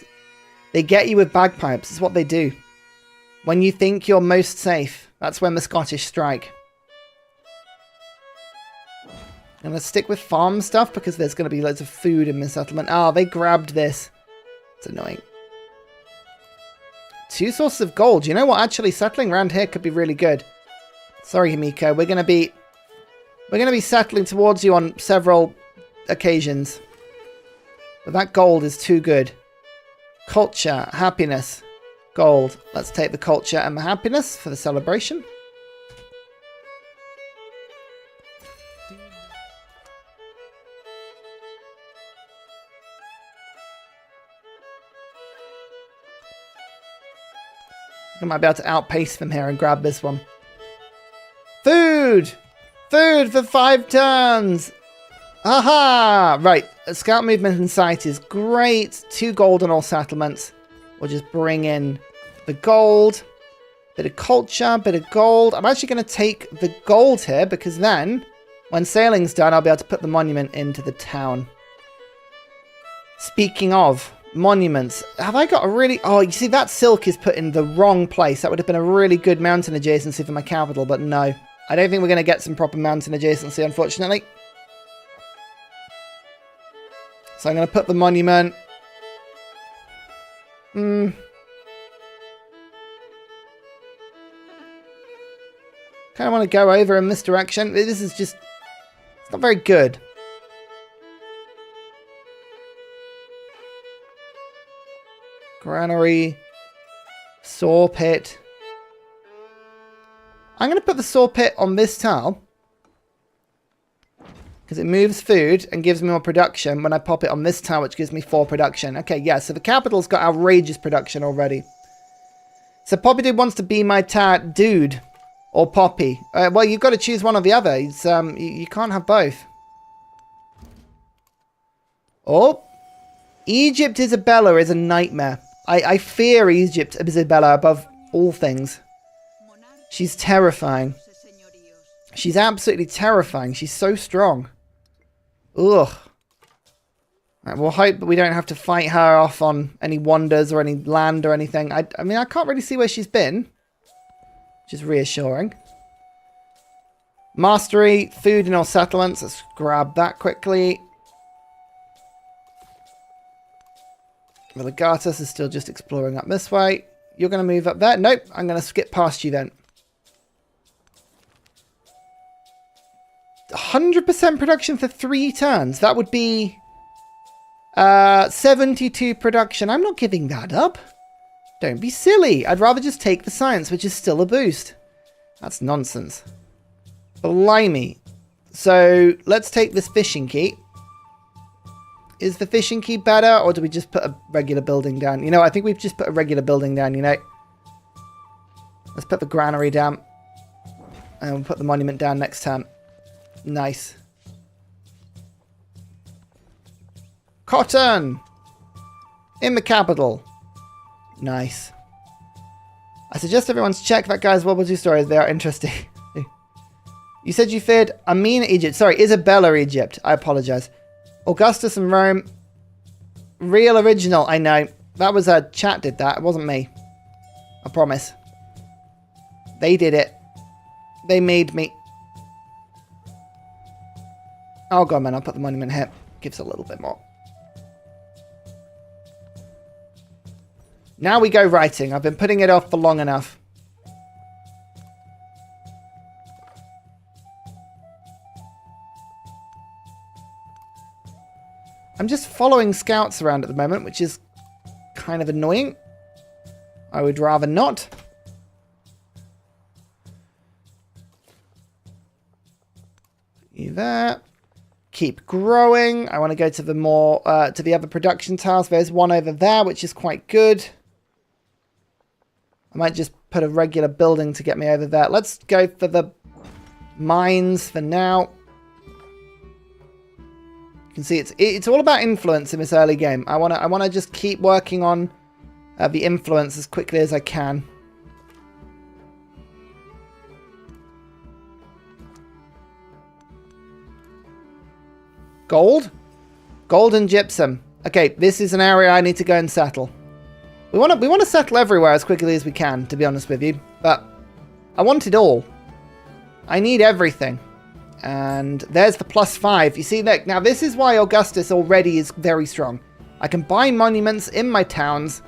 They get you with bagpipes. It's what they do. When you think you're most safe, that's when the Scottish strike. And let's stick with farm stuff because there's going to be loads of food in this settlement. Oh, they grabbed this. It's annoying. 2 sources of gold. You know what? Actually, settling around here could be really good. Sorry, Himiko. We're going to be settling towards you on several occasions. But that gold is too good. Culture, happiness, gold. Let's take the culture and the happiness for the celebration. I might be able to outpace them here and grab this one. Food! Food for 5 turns! Aha! Right, scout movement and sight is great. 2 gold on all settlements. We'll just bring in the gold. Bit of culture, bit of gold. I'm actually going to take the gold here because then, when sailing's done, I'll be able to put the monument into the town. Speaking of monuments, have I got a really... Oh, you see, that silk is put in the wrong place. That would have been a really good mountain adjacency for my capital, but no. I don't think we're going to get some proper mountain adjacency, unfortunately. So I'm going to put the monument... Kind of want to go over in this direction. This is just... It's not very good. Granary. Saw pit. I'm going to put the saw pit on this tile. Because it moves food and gives me more production when I pop it on this tile, which gives me 4 production. Okay, yeah, so the capital's got outrageous production already. So Poppy Dude wants to be my dude. Or Poppy. Well, you've got to choose one or the other. It's, you can't have both. Oh. Egypt Isabella is a nightmare. I fear Egypt Isabella above all things. She's terrifying. She's absolutely terrifying. She's so strong. Ugh. Right, we'll hope that we don't have to fight her off on any wonders or any land or anything. I mean, I can't really see where she's been. Which is reassuring. Mastery, food in all settlements. Let's grab that quickly. Augustus is still just exploring up this way. You're going to move up there. Nope, I'm going to skip past you then. 100% production for 3 turns. That would be 72 production. I'm not giving that up. Don't be silly. I'd rather just take the science, which is still a boost. That's nonsense. Blimey. So, let's take this fishing key. Is the fishing key better, or do we just put a regular building down? You know, I think we've just put a regular building down, you know. Let's put the granary down. And we'll put the monument down next time. Nice. Cotton! In the capital. Nice. I suggest everyone check that guy's World War II stories. They are interesting. You said you feared Amin Egypt. Sorry, Isabella Egypt. I apologize. Augustus and Rome. Real original. I know. That was a chat did that. It wasn't me. I promise. They did it. They made me. Oh god, man. I'll put the monument here. Gives a little bit more. Now we go writing. I've been putting it off for long enough. I'm just following scouts around at the moment, which is kind of annoying. I would rather not. You there. Keep growing. I want to go to the more, to the other production tiles. There's one over there, which is quite good. I might just put a regular building to get me over there. Let's go for the mines for now. You can see it's all about influence in this early game. I wanna just keep working on the influence as quickly as I can. Gold? Gold and gypsum. Okay, this is an area I need to go and settle. We want to settle everywhere as quickly as we can, to be honest with you. But I want it all. I need everything. And there's the +5. You see, look, now this is why Augustus already is very strong. I can buy monuments in my towns,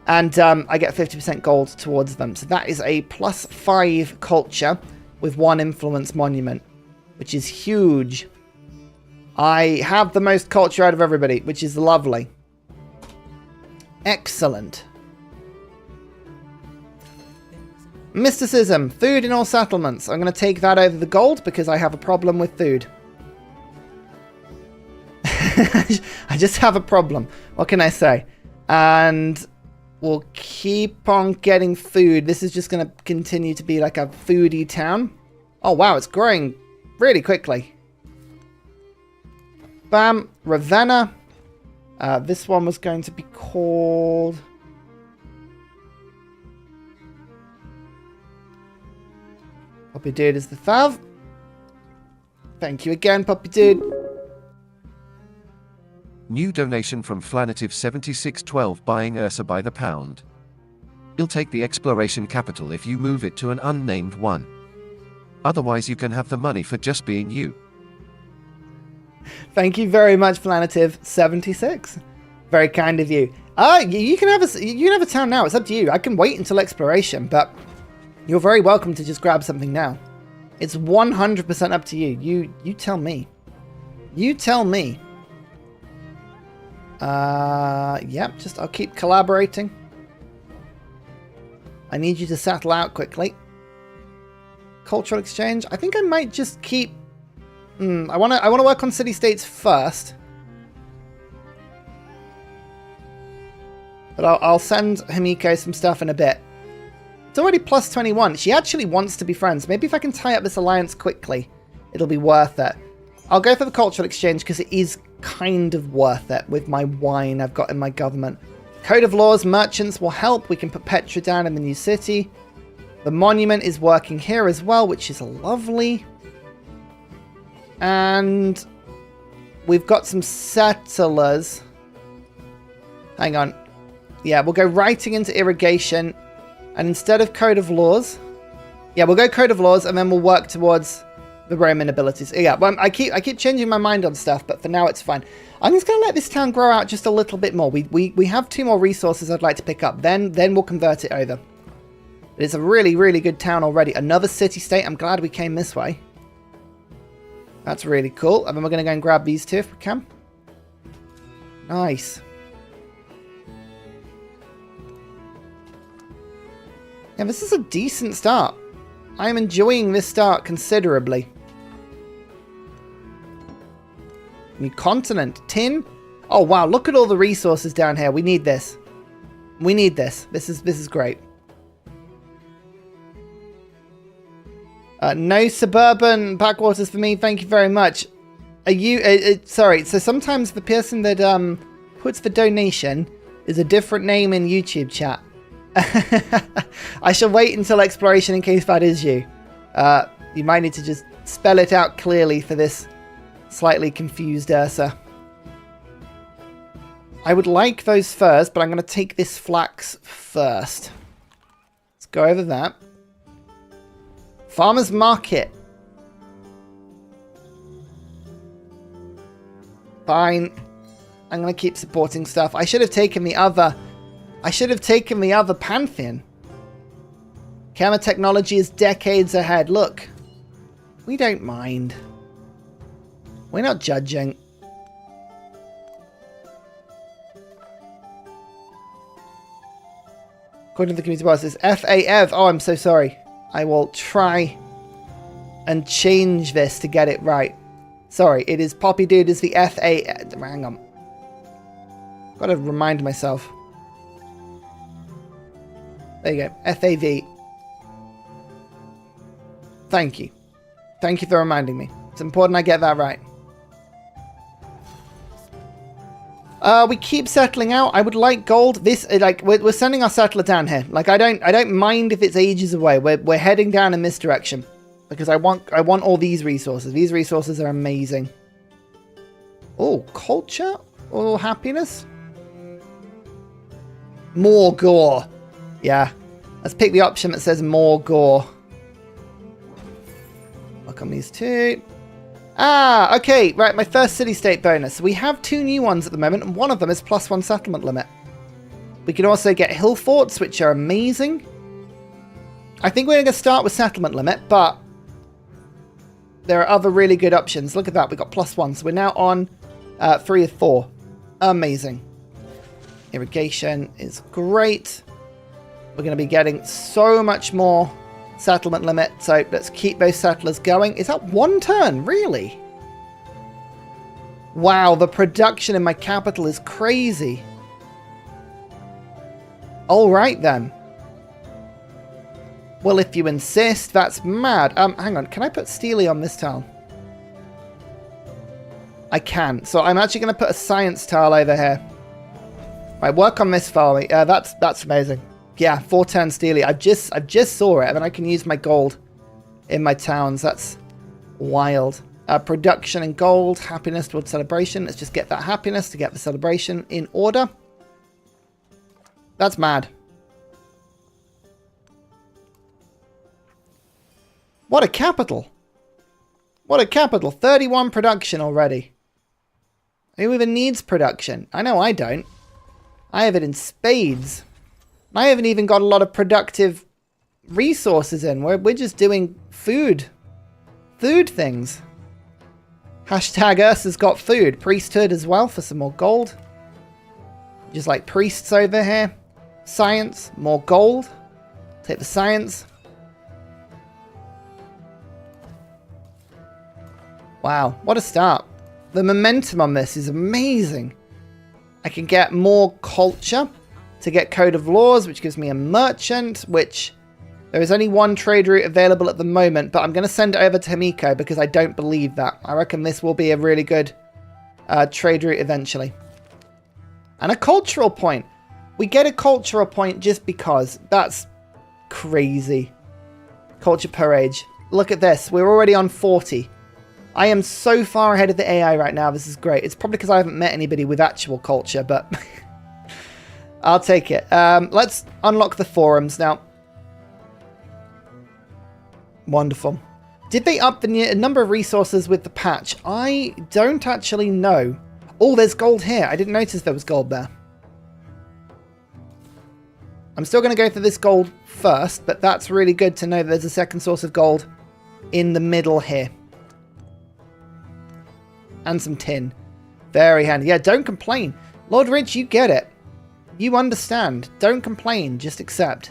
and I get 50% gold towards them. So that is a +5 culture with 1 influence monument, which is huge. I have the most culture out of everybody, which is lovely. Excellent. Mysticism. Food in all settlements. I'm going to take that over the gold because I have a problem with food. I just have a problem. What can I say? And we'll keep on getting food. This is just going to continue to be like a foodie town. Oh, wow. It's growing really quickly. Bam. Ravenna. This one was going to be called... Poppy Dude is the fav. Thank you again, Poppy Dude. New donation from Flanative7612 buying Ursa by the pound. You'll take the exploration capital if you move it to an unnamed one. Otherwise you can have the money for just being you. Thank you very much, Flanative76. Very kind of you. You can have a town now. It's up to you. I can wait until exploration, but you're very welcome to just grab something now. It's 100% up to you. You tell me. You tell me. Yep, just I'll keep collaborating. I need you to settle out quickly. Cultural exchange. I think I might just keep. I wanna work on city-states first. But I'll send Himiko some stuff in a bit. It's already plus 21. She actually wants to be friends. Maybe if I can tie up this alliance quickly, it'll be worth it. I'll go for the cultural exchange because it is kind of worth it with my wine I've got in my government. Code of laws, merchants will help. We can put Petra down in the new city. The monument is working here as well, which is lovely. And we've got some settlers. Hang on. Yeah, we'll go writing into irrigation. And instead of Code of Laws, yeah, we'll go Code of Laws and then we'll work towards the Roman abilities. Yeah, well, I keep changing my mind on stuff, but for now it's fine. I'm just going to let this town grow out just a little bit more. We have 2 more resources I'd like to pick up. Then we'll convert it over. It's a really, really good town already. Another city-state. I'm glad we came this way. That's really cool. And then we're going to go and grab these 2 if we can. Nice. Yeah, this is a decent start. I am enjoying this start considerably. New continent. Tin. Oh, wow. Look at all the resources down here. We need this. We need this. This is great. No suburban backwaters for me. Thank you very much. Are you... sorry. So sometimes the person that puts the donation is a different name in YouTube chat. I shall wait until exploration in case that is you. You might need to just spell it out clearly for this slightly confused Ursa. I would like those first, but I'm going to take this flax first. Let's go over that. Farmer's Market. Fine. I'm going to keep supporting stuff. I should have taken the other... pantheon. Camera technology is decades ahead. Look, we don't mind. We're not judging. According to the community boss, it's FAF. Oh, I'm so sorry. I will try and change this to get it right. Sorry, it is Poppy Dude is the FA. Hang on. Gotta remind myself. There you go. FAV. Thank you. Thank you for reminding me. It's important I get that right. We keep settling out. I would like gold. This, like, we're sending our settler down here. Like, I don't mind if it's ages away. We're heading down in this direction because I want all these resources. These resources are amazing. Oh, culture or happiness. More gore. Yeah. Let's pick the option that says more gore. Look on these 2. Ah, okay. Right, my first city-state bonus. We have 2 new ones at the moment, and one of them is +1 settlement limit. We can also get hill forts, which are amazing. I think we're going to start with settlement limit, but there are other really good options. Look at that. We got +1, so we're now on 3 of 4. Amazing. Irrigation is great. We're going to be getting so much more settlement limit, so let's keep those settlers going. Is that 1 turn? Really? Wow, the production in my capital is crazy. Alright then. Well, if you insist, that's mad. Hang on, can I put Steely on this tile? I can. So I'm actually going to put a science tile over here. Right, work on this for me. That's amazing. Yeah, 4 turn Steely. I just saw it, and then I can use my gold in my towns. That's wild. Production and gold, happiness towards celebration. Let's just get that happiness to get the celebration in order. That's mad. What a capital. What a capital. 31 production already. Who even needs production? I know I don't. I have it in spades. I haven't even got a lot of productive resources in. We're just doing food. Food things. Hashtag Ursa's got food. Priesthood as well for some more gold. Just like priests over here. Science. More gold. Take the science. Wow. What a start. The momentum on this is amazing. I can get more culture to get code of laws, which gives me a merchant, which there is only one trade route available at the moment, but I'm going to send it over to Himiko because I don't believe that. I reckon this will be a really good trade route eventually. And a cultural point. We get a cultural point just because. That's crazy. Culture per age. Look at this. We're already on 40. I am so far ahead of the AI right now. This is great. It's probably because I haven't met anybody with actual culture, but I'll take it. Let's unlock the forums now. Wonderful. Did they up the number of resources with the patch? I don't actually know. Oh, there's gold here. I didn't notice there was gold there. I'm still going to go for this gold first, but that's really good to know that there's a second source of gold in the middle here. And some tin. Very handy. Yeah, don't complain. Lord Rich, you get it. You understand. Don't complain. Just accept.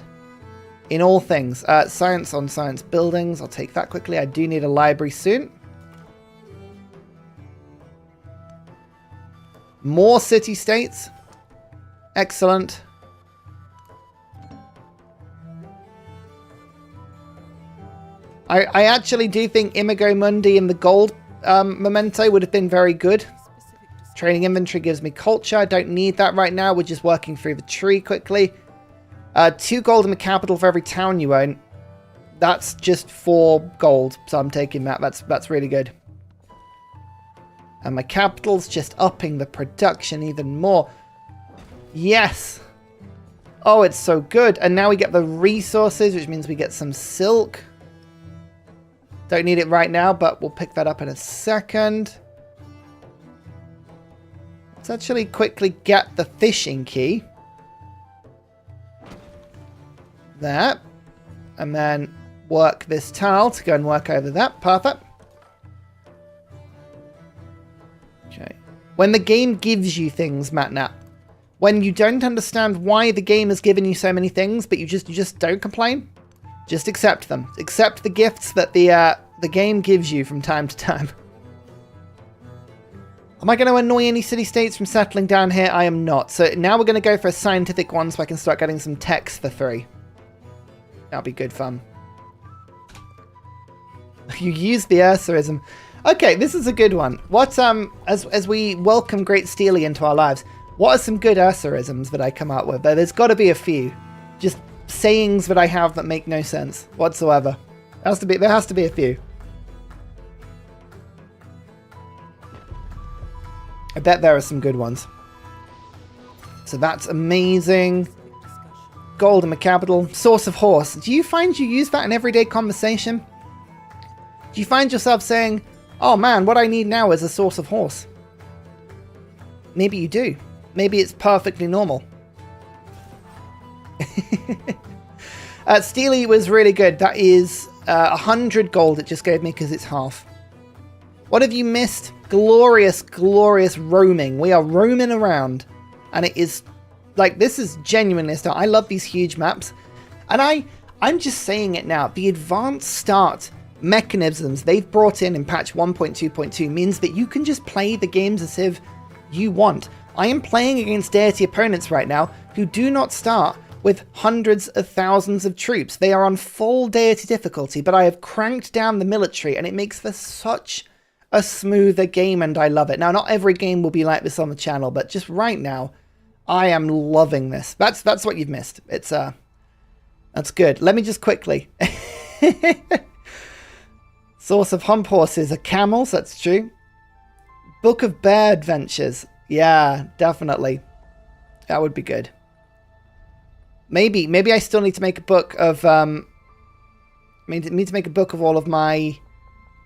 In all things. Science on science buildings. I'll take that quickly. I do need a library soon. More city-states. Excellent. I actually do think Imago Mundi and the gold memento would have been very good. Training inventory gives me culture. I don't need that right now. We're just working through the tree quickly. 2 gold in the capital for every town you own. That's just 4 gold. So I'm taking that. That's really good. And my capital's just upping the production even more. Yes. Oh, it's so good. And now we get the resources, which means we get some silk. Don't need it right now, but we'll pick that up in a second. Let's actually quickly get the fishing key. There. And then work this tile to go and work over that. Perfect. Okay. When the game gives you things, MatNat, when you don't understand why the game has given you so many things, but you just don't complain, just accept them. Accept the gifts that the game gives you from time to time. Am I going to annoy any city-states from settling down here? I am not. So now we're going to go for a scientific one so I can start getting some techs for free. That'll be good fun. You use the Ursaism. Okay, this is a good one. What, as we welcome Great Steely into our lives, what are some good Ursaisms that I come out with? There's got to be a few. Just sayings that I have that make no sense whatsoever. There has to be a few. I bet there are some good ones. So that's amazing. Gold in the capital. Source of horse. Do you find you use that in everyday conversation? Do you find yourself saying, oh man, what I need now is a source of horse? Maybe you do. Maybe it's perfectly normal. Steely was really good. That is 100 gold it just gave me because it's half. What have you missed? Glorious, glorious roaming. We are roaming around. And it is, like, this is genuinely stuff. I love these huge maps. And I'm just saying it now. The advanced start mechanisms they've brought in patch 1.2.2 means that you can just play the games as if you want. I am playing against deity opponents right now who do not start with hundreds of thousands of troops. They are on full deity difficulty, but I have cranked down the military and it makes for such a smoother game and I love it. Now, not every game will be like this on the channel, but just right now, I am loving this. That's what you've missed. It's that's good. Let me just quickly Source of hump horses are camels, that's true. Book of Bear Adventures. Yeah, definitely. That would be good. Maybe I still need to make a book of need to make a book of all of my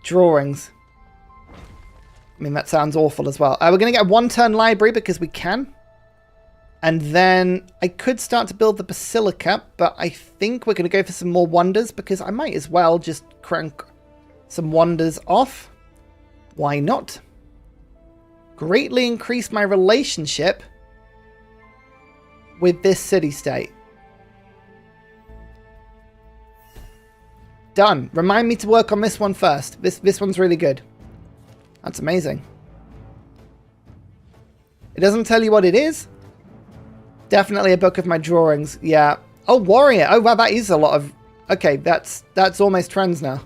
drawings. I mean, that sounds awful as well. We're going to get a 1-turn library because we can. And then I could start to build the basilica, but I think we're going to go for some more wonders because I might as well just crank some wonders off. Why not? Greatly increase my relationship with this city-state. Done. Remind me to work on this one first. This one's really good. That's amazing. It doesn't tell you what it is. Definitely a book of my drawings. Yeah. Oh, warrior. Oh, wow, that is a lot of... Okay, that's almost trends now.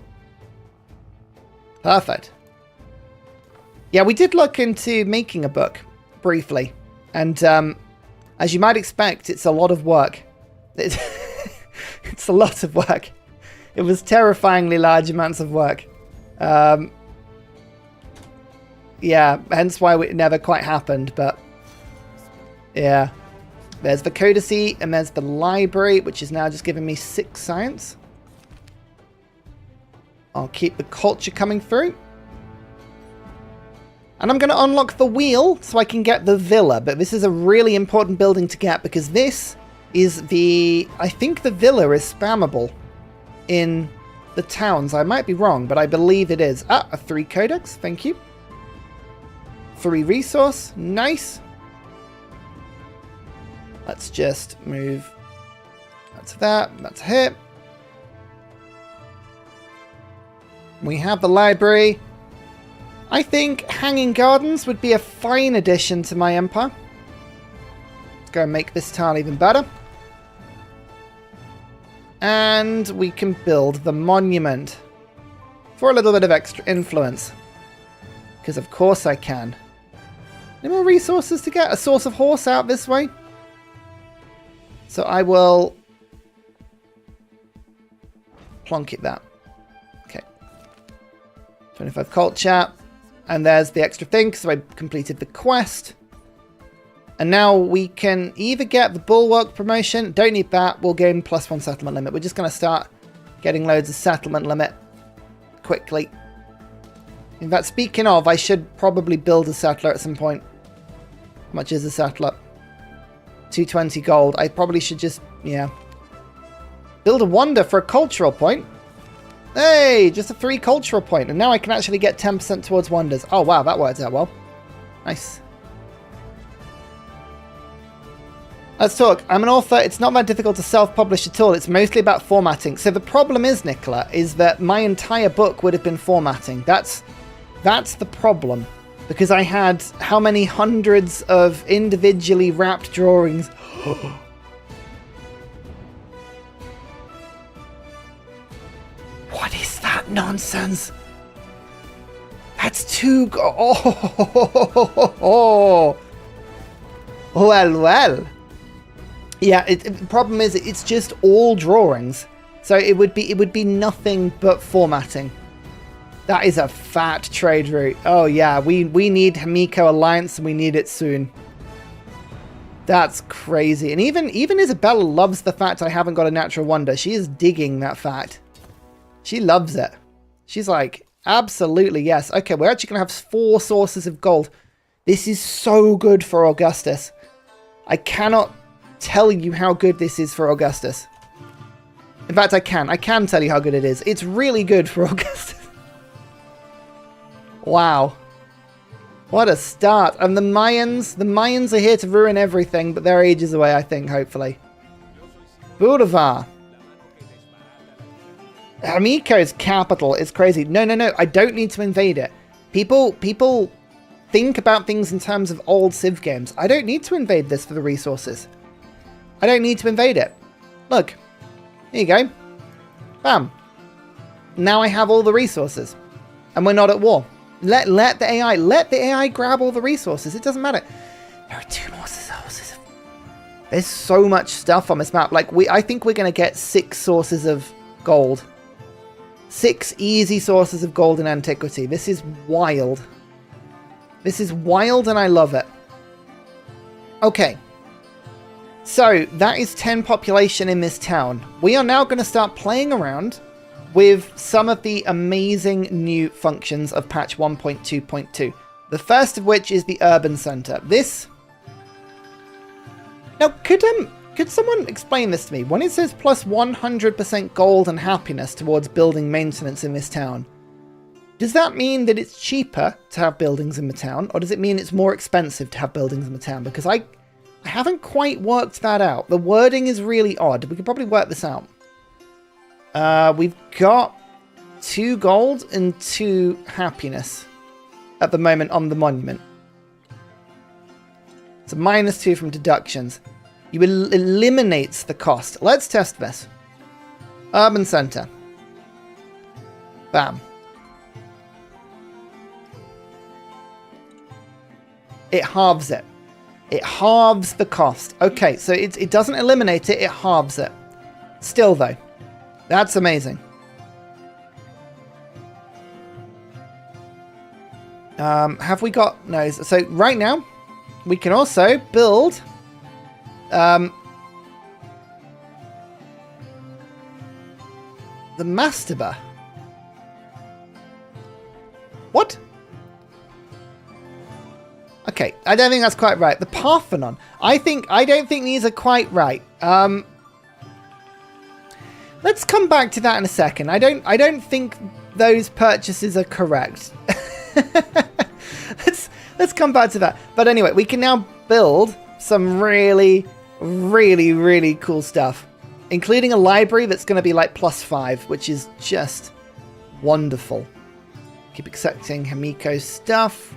Perfect. Yeah, we did look into making a book briefly. And as you might expect, it's a lot of work. It's a lot of work. It was terrifyingly large amounts of work. Yeah, hence why it never quite happened, but yeah. There's the codicy, and there's the library, which is now just giving me 6 science. I'll keep the culture coming through. And I'm going to unlock the wheel so I can get the villa, but this is a really important building to get because this is the... I think the villa is spammable in the towns. I might be wrong, but I believe it is. Ah, a 3 codex, thank you. 3 resource, nice. Let's just move that's that's a hit. We have the library. I think Hanging Gardens would be a fine addition to my empire. Let's go and make this tile even better. And we can build the monument for a little bit of extra influence. Because of course I can. Any more resources to get? A source of horse out this way. So I will plonk it that. Okay. 25 culture. And there's the extra thing, so I completed the quest. And now we can either get the bulwark promotion. Don't need that. We'll gain +1 settlement limit. We're just going to start getting loads of settlement limit quickly. In fact, speaking of, I should probably build a settler at some point. How much is a settler? 220 gold. I probably should just, yeah. Build a wonder for a cultural point. Hey, just a 3 cultural point. And now I can actually get 10% towards wonders. Oh, wow, that worked out well. Nice. Let's talk. I'm an author. It's not that difficult to self-publish at all. It's mostly about formatting. So the problem is, Nicola, is that my entire book would have been formatting. That's the problem. Because I had how many hundreds of individually wrapped drawings. What is that nonsense? That's too... Oh. Well. Yeah, the problem is it's just all drawings. So it would be nothing but formatting. That is a fat trade route. Oh yeah, we need Hamiko Alliance and we need it soon. That's crazy. And even Isabella loves the fact I haven't got a natural wonder. She is digging that fact. She loves it. She's like, absolutely yes. Okay, we're actually going to have 4 sources of gold. This is so good for Augustus. I cannot tell you how good this is for Augustus. In fact, I can tell you how good it is. It's really good for Augustus. Wow. What a start. And the Mayans are here to ruin everything, but they're ages away, I think, hopefully. Boulevard. Hamiko's capital is crazy. No, I don't need to invade it. People think about things in terms of old Civ games. I don't need to invade this for the resources. I don't need to invade it. Look. Here you go. Bam. Now I have all the resources. And we're not at war. Let the AI grab all the resources. It doesn't matter. There are 2 more sources. There's so much stuff on this map. Like I think we're going to get 6 sources of gold. 6 easy sources of gold in antiquity. This is wild. This is wild and I love it. Okay. So, that is 10 population in this town. We are now going to start playing around with some of the amazing new functions of patch 1.2.2. The first of which is the urban center. This... Now, could someone explain this to me? When it says plus 100% gold and happiness towards building maintenance in this town, does that mean that it's cheaper to have buildings in the town? Or does it mean it's more expensive to have buildings in the town? Because I haven't quite worked that out. The wording is really odd. We could probably work this out. We've got 2 gold and 2 happiness at the moment on the monument. So -2 from deductions. You eliminates the cost. Let's test this. Urban center. Bam. It halves it. It halves the cost. Okay, so it doesn't eliminate it, it halves it. Still though, that's amazing. Have we got... No, so right now, we can also build... the mastaba. What? Okay, I don't think that's quite right. The Parthenon. I don't think these are quite right. Let's come back to that in a second. I don't think those purchases are correct. Let's come back to that. But anyway, we can now build some really, really, really cool stuff, including a library that's going to be like +5, which is just wonderful. Keep accepting Himiko's stuff.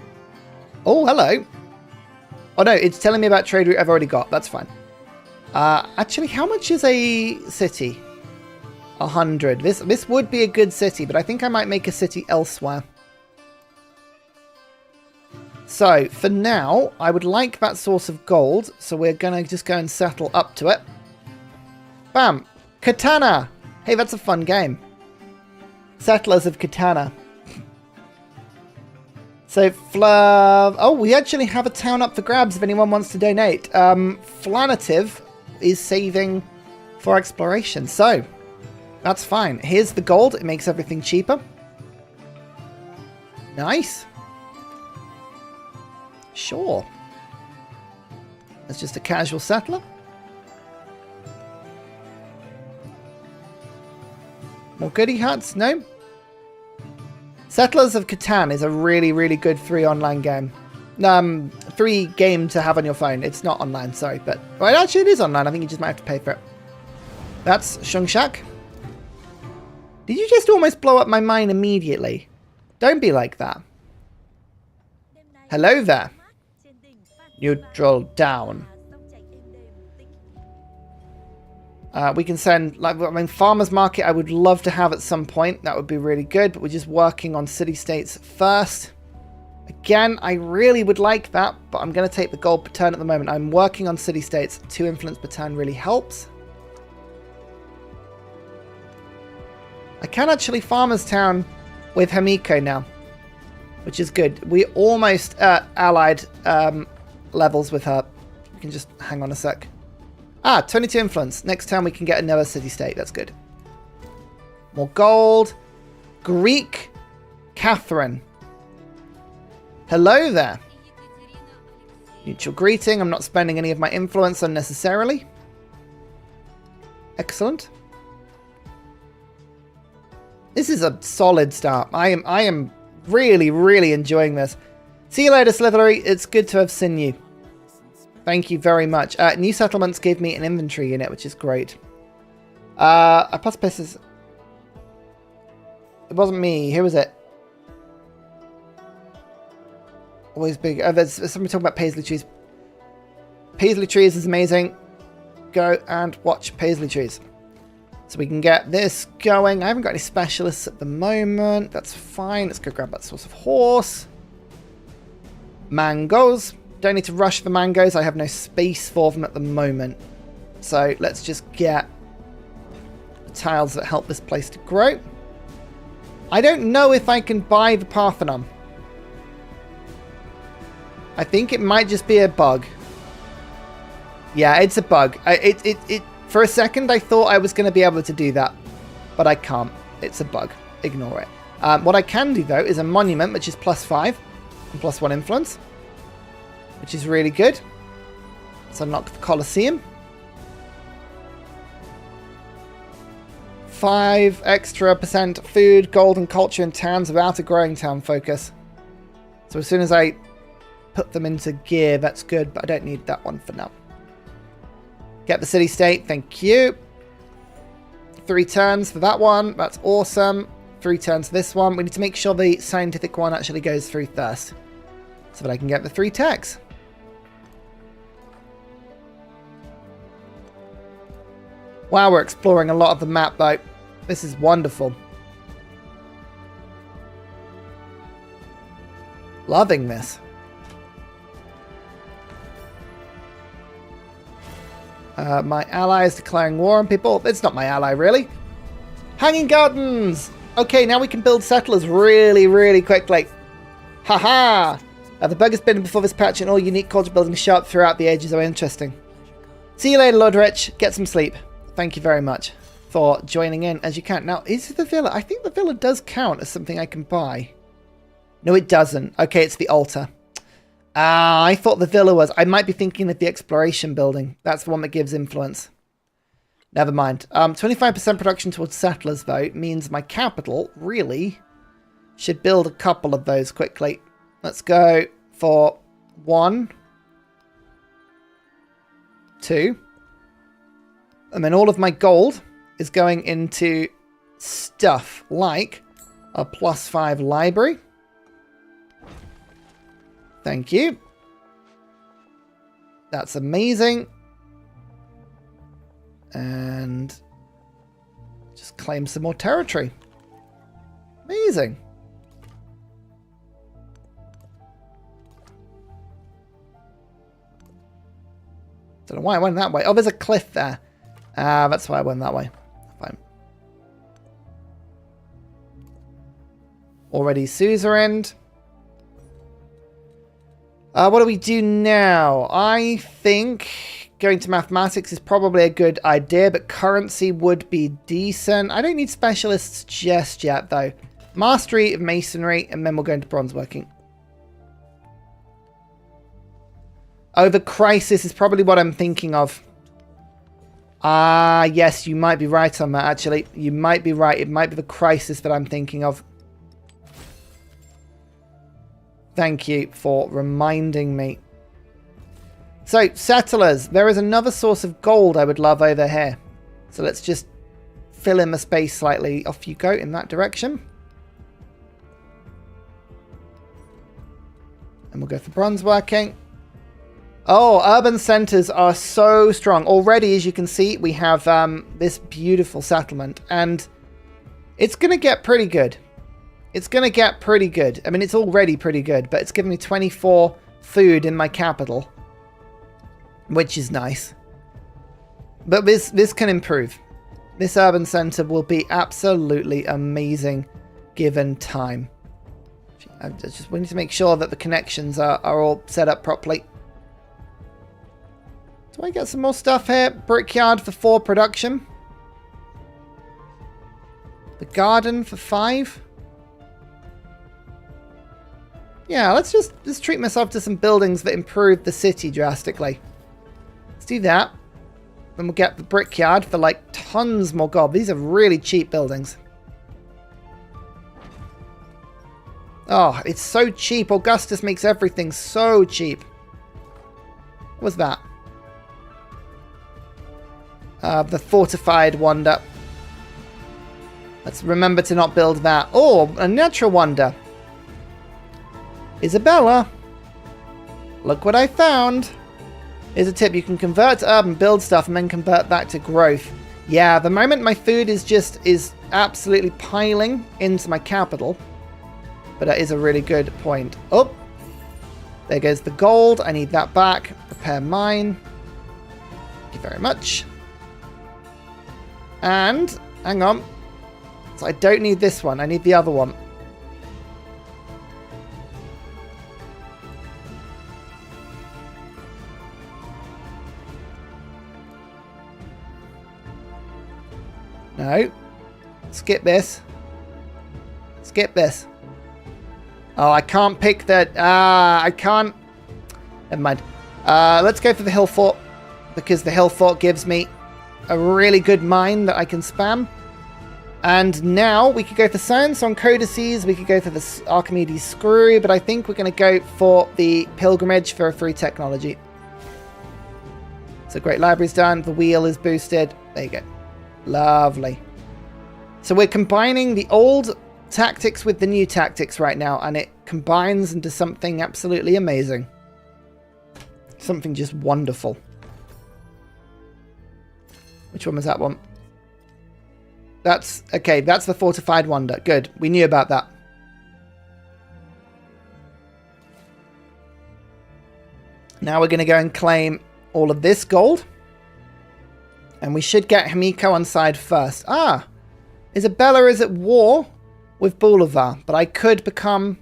Oh, hello. Oh no, it's telling me about trade route I've already got. That's fine. Actually, how much is a city? 100. This would be a good city, but I think I might make a city elsewhere. So, for now, I would like that source of gold, so we're going to just go and settle up to it. Bam! Katana! Hey, that's a fun game. Settlers of Katana. So, oh, we actually have a town up for grabs if anyone wants to donate. Flanative is saving for exploration, so that's fine. Here's the gold. It makes everything cheaper. Nice. Sure. That's just a casual settler. More goodie huts? No? Settlers of Catan is a really, really good 3 online game. 3 game to have on your phone. It's not online, sorry, but... Well, actually it is online. I think you just might have to pay for it. That's Shungshak. Did you just almost blow up my mine immediately? Don't be like that. Hello there. Neutral down. We can send, like, I mean, Farmer's Market I would love to have at some point. That would be really good, but we're just working on city-states first. Again, I really would like that, but I'm going to take the gold per turn at the moment. I'm working on city-states. 2 influence per turn really helps. I can actually Farmer's Town with Himiko now, which is good. We almost allied levels with her. We can just hang on a sec. 22 influence. Next time we can get another city-state. That's good. More gold. Greek Catherine. Hello there. Mutual greeting. I'm not spending any of my influence unnecessarily. Excellent. This is a solid start. I am really, really enjoying this. See you later, Slithery. It's good to have seen you. Thank you very much. New settlements give me an inventory unit, which is great. It wasn't me. Who was it? Always big. There's somebody talking about Paisley trees. Paisley trees is amazing. Go and watch Paisley trees. So we can get this going. I haven't got any specialists at the moment. That's fine. Let's go grab that source of horse. Mangoes. Don't need to rush the mangoes. I have no space for them at the moment. So let's just get the tiles that help this place to grow. I don't know if I can buy the Parthenon. I think it might just be a bug. Yeah, it's a bug. For a second, I thought I was going to be able to do that, but I can't. It's a bug. Ignore it. What I can do, though, is a monument, which is +5 and +1 influence, which is really good. Let's unlock the Colosseum. 5 extra % food, gold, and culture in towns without a growing town focus. So as soon as I put them into gear, that's good, but I don't need that one for now. Get the city state, thank you. 3 turns for that one, that's awesome. 3 turns for this one. We need to make sure the scientific one actually goes through first, so that I can get the 3 techs. Wow, we're exploring a lot of the map though. This is wonderful. Loving this. My ally is declaring war on people. It's not my ally, really. Hanging Gardens! Okay, now we can build settlers really, really quickly. Haha! The bug has been before this patch and all unique culture buildings show up throughout the ages are interesting. See you later, Lord Rich. Get some sleep. Thank you very much for joining in as you can. Now, is the villa? I think the villa does count as something I can buy. No, it doesn't. Okay, it's the altar. I thought the villa was. I might be thinking of the exploration building. That's the one that gives influence. Never mind. 25% production towards settlers, though, means my capital really should build a couple of those quickly. Let's go for 1, 2. And then all of my gold is going into stuff like a +5 library. Thank you. That's amazing. And just claim some more territory. Amazing. Don't know why I went that way. Oh, there's a cliff there. That's why I went that way. Fine. Already suzerained. What do we do now? I think going to mathematics is probably a good idea, but currency would be decent. I don't need specialists just yet, though. Mastery of masonry, and then we'll go into bronze working. Oh, the crisis is probably what I'm thinking of. Ah, yes, you might be right on that, actually. You might be right. It might be the crisis that I'm thinking of. Thank you for reminding me. So, settlers. There is another source of gold I would love over here. So let's just fill in the space slightly. Off you go in that direction. And we'll go for bronze working. Oh, urban centers are so strong. Already, as you can see, we have this beautiful settlement. And it's going to get pretty good. It's going to get pretty good. I mean, it's already pretty good, but it's giving me 24 food in my capital, which is nice. But this can improve. This urban center will be absolutely amazing given time. We need to make sure that the connections are all set up properly. Do I get some more stuff here? Brickyard for 4 production. The garden for 5. Yeah, let's treat myself to some buildings that improve the city drastically. Let's do that. Then we'll get the brickyard for like tons more gold. These are really cheap buildings. Oh, it's so cheap. Augustus makes everything so cheap. What was that? The fortified wonder. Let's remember to not build that. Oh, a natural wonder. Isabella, look what I found. Here's a tip. You can convert to urban, build stuff, and then convert that to growth. Yeah, the moment my food is absolutely piling into my capital. But that is a really good point. Oh, there goes the gold. I need that back. Repair mine. Thank you very much. And, hang on. So I don't need this one. I need the other one. No. Skip this. Skip this. Oh, I can't pick that. I can't. Never mind. Let's go for the hill fort, because the hill fort gives me a really good mine that I can spam. And now we could go for science on codices. We could go for the Archimedes screw, but I think we're going to go for the pilgrimage for a free technology. So great library's done. The wheel is boosted. There you go. Lovely. So we're combining the old tactics with the new tactics right now, and it combines into something absolutely amazing. Something just wonderful. Which one was that one? That's okay. That's the fortified wonder. Good. We knew about that. Now we're going to go and claim all of this gold. And we should get Himiko on side first. Ah! Isabella is at war with Bolivar, but I could become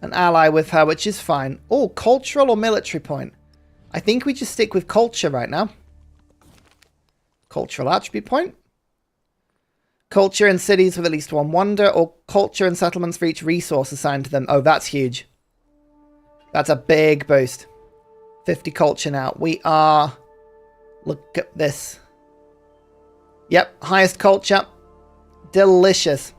an ally with her, which is fine. Oh, cultural or military point? I think we just stick with culture right now. Cultural attribute point. Culture in cities with at least one wonder, or culture in settlements for each resource assigned to them. Oh, that's huge. That's a big boost. 50 culture now. We are... Look at this. Yep, highest culture. Delicious.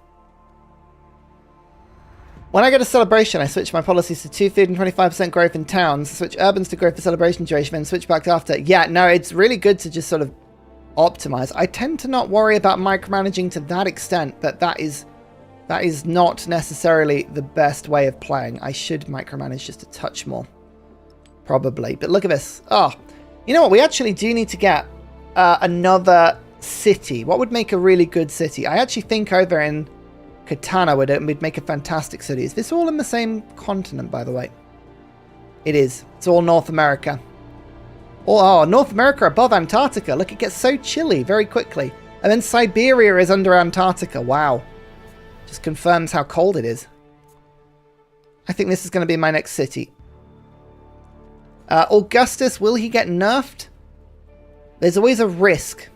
When I go to celebration, I switch my policies to 2 food and 25% growth in towns, switch urbans to growth for celebration duration, then switch back to after. Yeah, no, it's really good to just sort of optimize. I tend to not worry about micromanaging to that extent, but that is not necessarily the best way of playing. I should micromanage just a touch more. Probably. But look at this. Oh, you know what? We actually do need to get another city. What would make a really good city? I actually think over in Katana we'd make a fantastic city. Is this all in the same continent, by the way? It is. It's all North America. Oh, North America above Antarctica. Look, it gets so chilly very quickly. And then Siberia is under Antarctica. Wow. Just confirms how cold it is. I think this is going to be my next city. Augustus, will he get nerfed? There's always a risk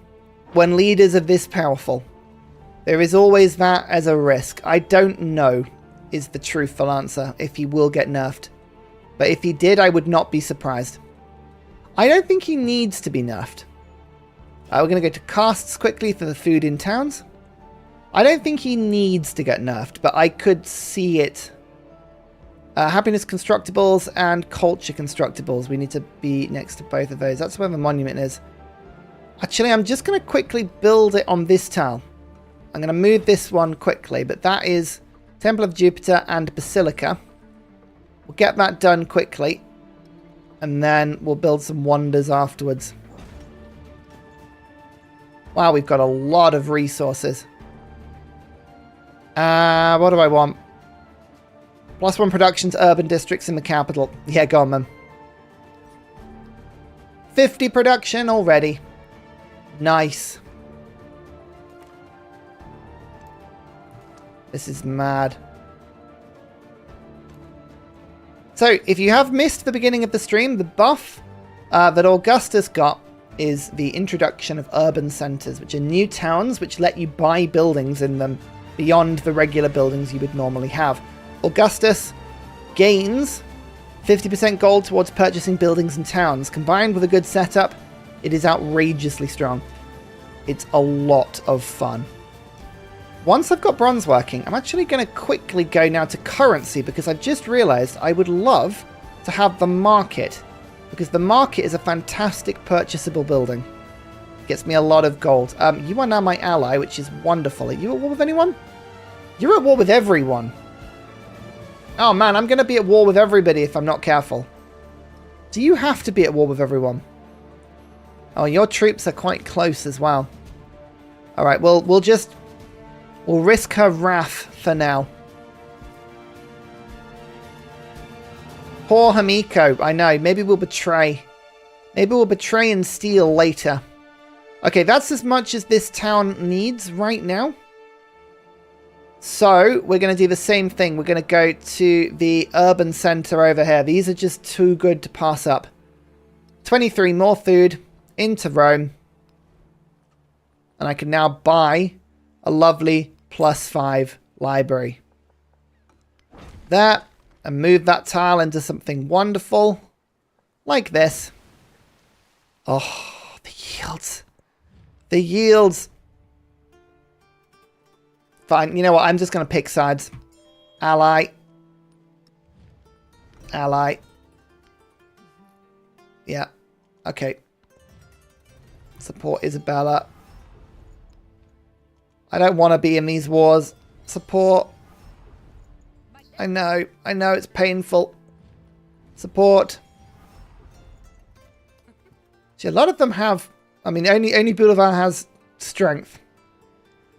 when leaders are this powerful. There is always that as a risk. I don't know is the truthful answer if he will get nerfed. But if he did, I would not be surprised. I don't think he needs to be nerfed. We're going to go to casts quickly for the food in towns. I don't think he needs to get nerfed, but I could see it. Happiness constructibles and culture constructibles. We need to be next to both of those. That's where the monument is. Actually, I'm just going to quickly build it on this tile. I'm going to move this one quickly, but that is Temple of Jupiter and Basilica. We'll get that done quickly, and then we'll build some wonders afterwards. Wow, we've got a lot of resources. What do I want? +1 production to urban districts in the capital. Yeah, go on, man. 50 production already. Nice. This is mad. So, if you have missed the beginning of the stream, the buff that Augustus got is the introduction of urban centers, which are new towns which let you buy buildings in them beyond the regular buildings you would normally have. Augustus gains 50% gold towards purchasing buildings and towns. Combined with a good setup, it is outrageously strong. It's a lot of fun. Once I've got bronze working, I'm actually going to quickly go now to currency, because I've just realized I would love to have the market, because the market is a fantastic purchasable building. It gets me a lot of gold. You are now my ally, which is wonderful. Are you at war with anyone? You're at war with everyone. Oh man, I'm going to be at war with everybody if I'm not careful. Do you have to be at war with everyone? Oh, your troops are quite close as well. Alright, we'll risk her wrath for now. Poor Himiko. I know. Maybe we'll betray. Maybe we'll betray and steal later. Okay, that's as much as this town needs right now. So we're going to do the same thing. We're going to go to the urban centre over here. These are just too good to pass up. 23 more food into Rome. And I can now buy a lovely +5 library. There. And move that tile into something wonderful. Like this. Oh, the yields. The yields. Fine. You know what? I'm just going to pick sides. Ally. Ally. Yeah. Okay. Support Isabella. I don't want to be in these wars. Support. I know it's painful. Support. See, a lot of them have, I mean, only Boulevard has strength.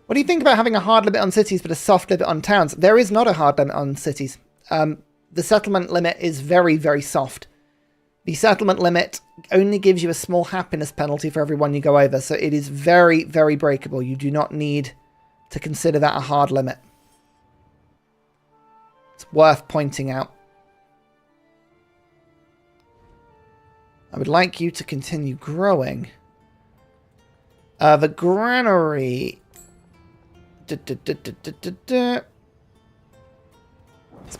What do you think about having a hard limit on cities but a soft limit on towns? There is not a hard limit on cities. The settlement limit is very, very soft. The settlement limit only gives you a small happiness penalty for every one you go over, so it is very, very breakable. You do not need to consider that a hard limit. It's worth pointing out. I would like you to continue growing. The granary. Let's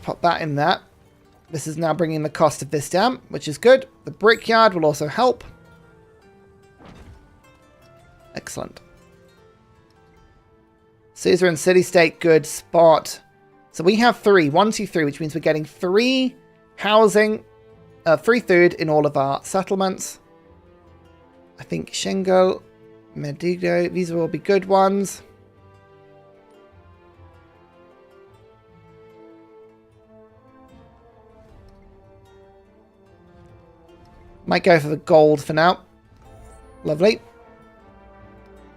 pop that in there. This is now bringing the cost of this down, which is good. The brickyard will also help. Excellent. Caesar and city-state, good spot. So we have 3. 1, 2, 3, which means we're getting 3 housing, 3 food in all of our settlements. I think Shingle, Medigo, these will all be good ones. Might go for the gold for now. Lovely.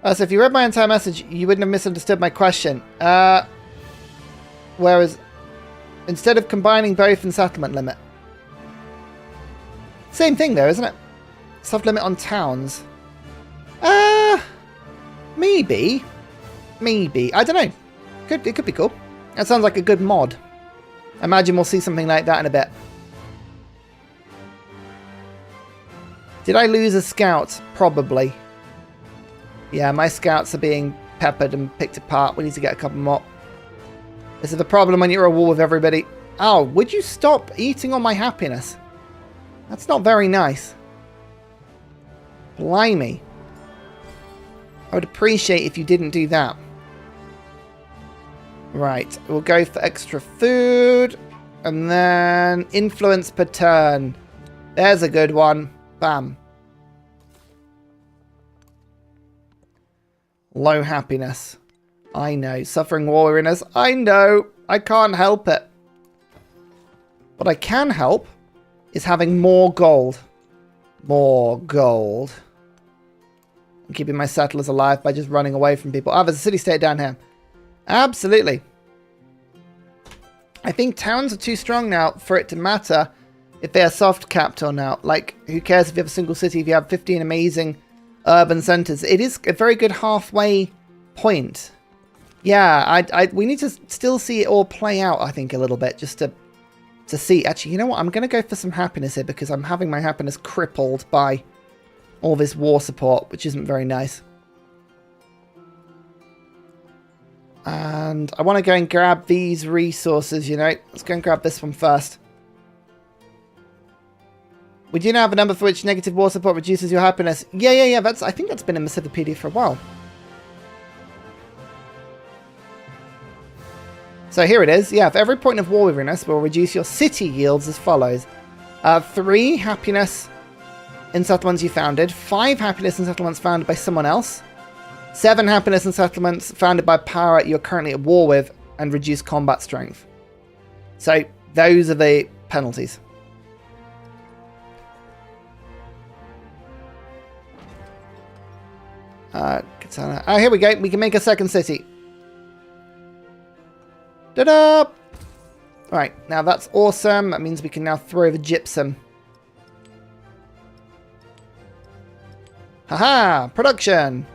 So if you read my entire message, you wouldn't have misunderstood my question. Whereas, instead of combining both and settlement limit. Same thing though, isn't it? Soft limit on towns. Maybe. Maybe. I don't know. It could be cool. That sounds like a good mod. I imagine we'll see something like that in a bit. Did I lose a scout? Probably. Yeah, my scouts are being peppered and picked apart. We need to get a couple more. This is the problem when you're at war with everybody. Oh, would you stop eating on my happiness? That's not very nice. Blimey. I would appreciate if you didn't do that. Right, we'll go for extra food. And then influence per turn. There's a good one. Bam. Low happiness. I know. Suffering war weariness. I know. I can't help it. What I can help is having more gold. More gold. And keeping my settlers alive by just running away from people. Ah, there's a city-state down here. Absolutely. I think towns are too strong now for it to matter if they are soft capped or not. Like, who cares if you have a single city, if you have 15 amazing urban centers. It is a very good halfway point. Yeah, we need to still see it all play out, I think, a little bit, just to see. Actually, you know what? I'm going to go for some happiness here, because I'm having my happiness crippled by all this war support, which isn't very nice. And I want to go and grab these resources, you know. Let's go and grab this one first. We do now have a number for which negative war support reduces your happiness. Yeah. I think that's been in Mythopedia for a while. So here it is. Yeah, for every point of war weariness, we'll reduce your city yields as follows. 3 happiness in settlements you founded. 5 happiness in settlements founded by someone else. 7 happiness in settlements founded by power you're currently at war with, and reduce combat strength. So those are the penalties. Katana. Oh, here we go. We can make a second city. Ta-da! Right, now that's awesome. That means we can now throw the gypsum. Haha! Production!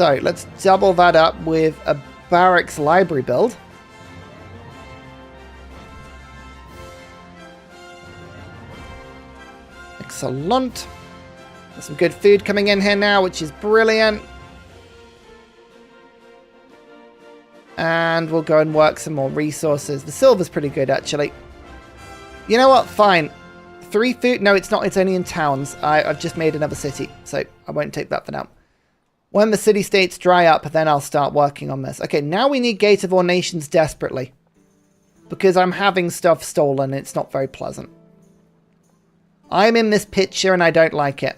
So let's double that up with a barracks library build. Excellent. There's some good food coming in here now, which is brilliant. And we'll go and work some more resources. The silver's pretty good, actually. You know what? Fine. 3 food. No, it's not. It's only in towns. I've just made another city, so I won't take that for now. When the city-states dry up, then I'll start working on this. Okay, now we need Gate of All Nations desperately. Because I'm having stuff stolen. It's not very pleasant. I'm in this picture and I don't like it.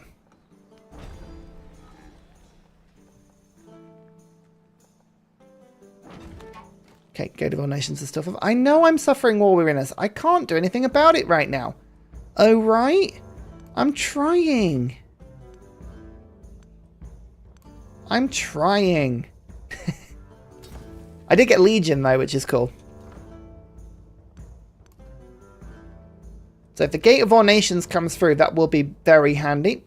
Okay, Gate of All Nations and stuff. I know I'm suffering war weariness. I can't do anything about it right now. Oh, right? I'm trying. I'm trying. I did get Legion, though, which is cool. So if the Gate of All Nations comes through, that will be very handy.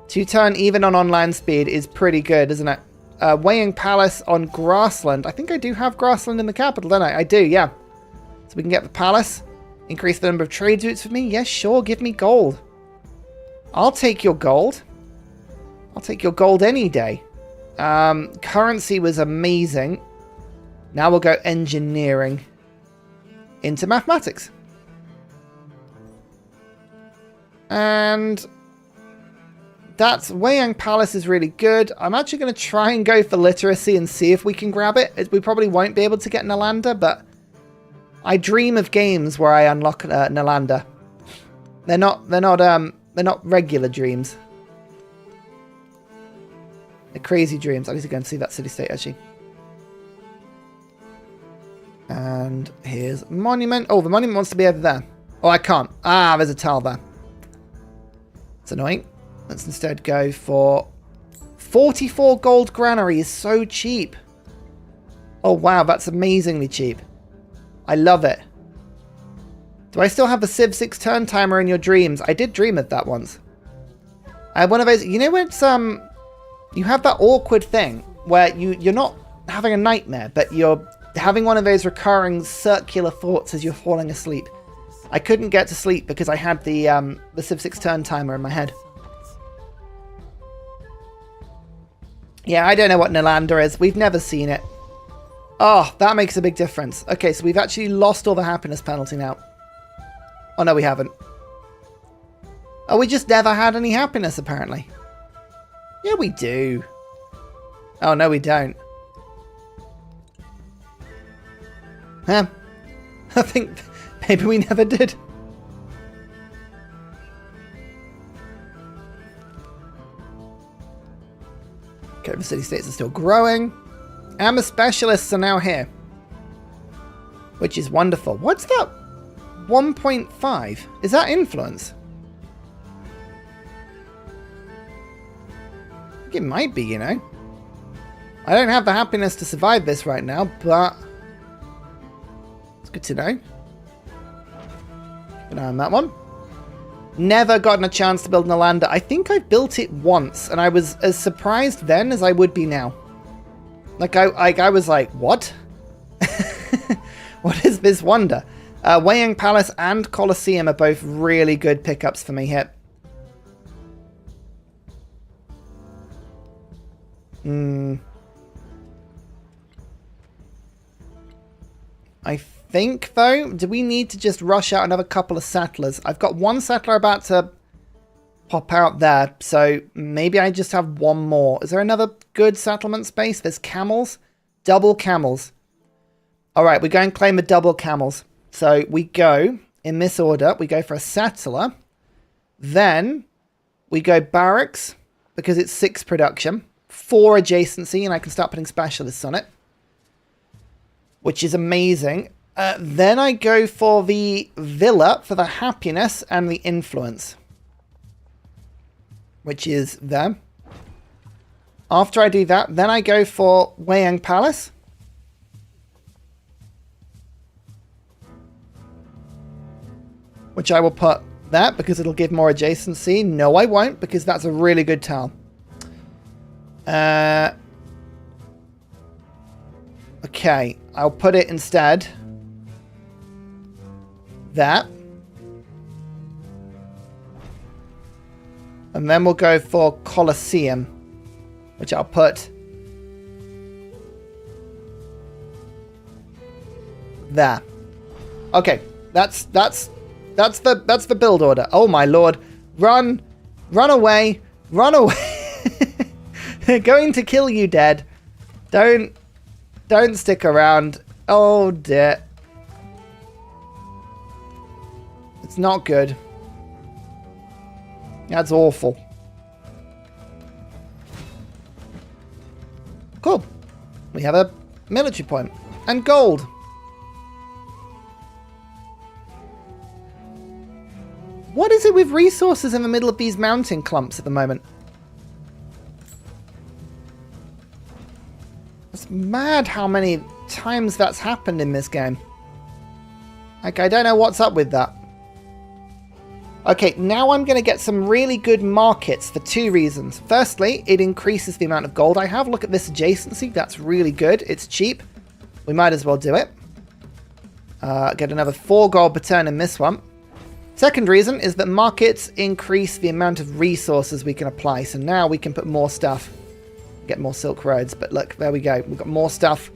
2-turn even on land speed is pretty good, isn't it? Weighing Palace on Grassland. I think I do have Grassland in the capital, don't I? I do, yeah. So we can get the palace. Increase the number of trade routes for me. Yes, sure. Give me gold. I'll take your gold. I'll take your gold any day. Currency was amazing. Now we'll go engineering into mathematics. And that's Weiyang Palace is really good. I'm actually going to try and go for literacy and see if we can grab it. We probably won't be able to get Nalanda, but I dream of games where I unlock Nalanda. They're not regular dreams. They're crazy dreams. I need to go and see that city-state, actually. And here's Monument. Oh, the Monument wants to be over there. Oh, I can't. Ah, there's a tile there. It's annoying. Let's instead go for 44 gold granary is so cheap. Oh, wow, that's amazingly cheap. I love it. Do I still have the Civ 6 turn timer in your dreams? I did dream of that once. I have one of those, you know when it's, you have that awkward thing where you're not having a nightmare, but you're having one of those recurring circular thoughts as you're falling asleep. I couldn't get to sleep because I had the Civ 6 turn timer in my head. Yeah, I don't know what Nalanda is. We've never seen it. Oh, that makes a big difference. Okay, so we've actually lost all the happiness penalty now. Oh, no, we haven't. Oh, we just never had any happiness, apparently. Yeah, we do. Oh, no, we don't. Huh? I think maybe we never did. Okay, the city-states are still growing. And the specialists are now here. Which is wonderful. What's that? 1.5? Is that influence? I think it might be, you know. I don't have the happiness to survive this right now, but it's good to know. Keep an eye on that one. Never gotten a chance to build Nalanda. I think I built it once, and I was as surprised then as I would be now. Like, I was like, what? What is this wonder? Weiyang Palace and Colosseum are both really good pickups for me here. I think, though, do we need to just rush out another couple of settlers? I've got one settler about to pop out there, so maybe I just have one more. Is there another good settlement space? There's camels. Double camels. Alright, we go and claim the double camels. So we go, in this order, we go for a settler. Then we go barracks, because it's 6 production. 4 adjacency, and I can start putting specialists on it. Which is amazing. Then I go for the villa for the happiness and the influence. Which is there. After I do that, then I go for Weiyang Palace. Which I will put that because it'll give more adjacency. No, I won't, because that's a really good tile. Okay, I'll put it instead. That. And then we'll go for Colosseum, which I'll put there. Okay, that's the build order. Oh my lord. Run away. Run away. They're going to kill you dead. Don't stick around. Oh dear. It's not good. That's awful. Cool. We have a military point. And gold. What is it with resources in the middle of these mountain clumps at the moment? It's mad how many times that's happened in this game. Like, I don't know what's up with that. Okay, now I'm going to get some really good markets for two reasons. Firstly, it increases the amount of gold I have. Look at this adjacency. That's really good. It's cheap. We might as well do it. Get another 4 gold per turn in this one. Second reason is that markets increase the amount of resources we can apply. So now we can put more stuff. Get more Silk Roads. But look, there we go. We've got more stuff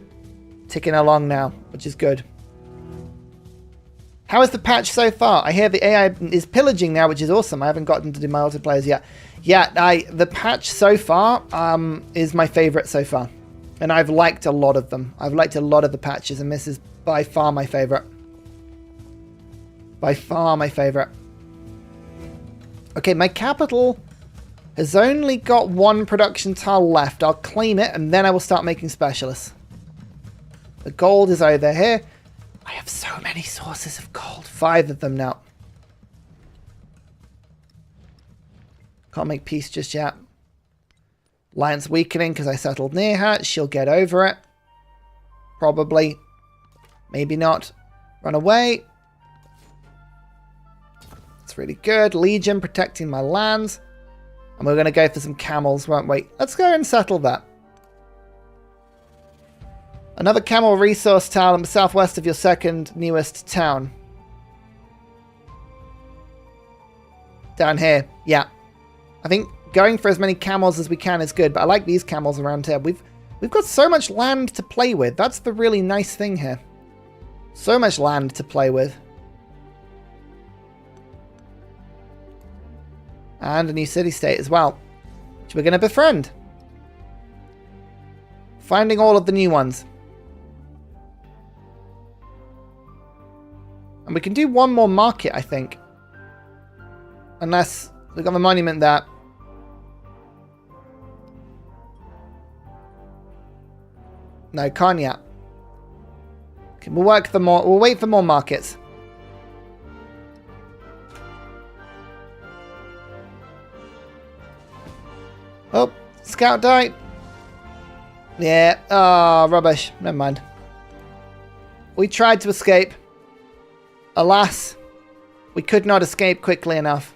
ticking along now, which is good. How is the patch so far? I hear the AI is pillaging now, which is awesome. I haven't gotten to do my multiplayers yet. Yeah, the patch so far is my favorite so far. And I've liked a lot of them. I've liked a lot of the patches, and this is by far my favorite. By far my favorite. Okay, my capital has only got 1 production tile left. I'll claim it, and then I will start making specialists. The gold is over here. I have so many sources of gold. 5 of them now. Can't make peace just yet. Alliance weakening because I settled near her. She'll get over it. Probably. Maybe not. Run away. That's really good. Legion protecting my lands. And we're going to go for some camels, won't we? Let's go and settle that. Another camel resource tile in the southwest of your second newest town. Down here. Yeah. I think going for as many camels as we can is good, but I like these camels around here. We've got so much land to play with. That's the really nice thing here. So much land to play with. And a new city-state as well, which we're going to befriend. Finding all of the new ones. And we can do one more market, I think. Unless we've got the monument there. No, can't yet. Okay, we'll work for more. We'll wait for more markets. Oh, scout die. Yeah. Oh, rubbish. Never mind. We tried to escape. Alas, we could not escape quickly enough.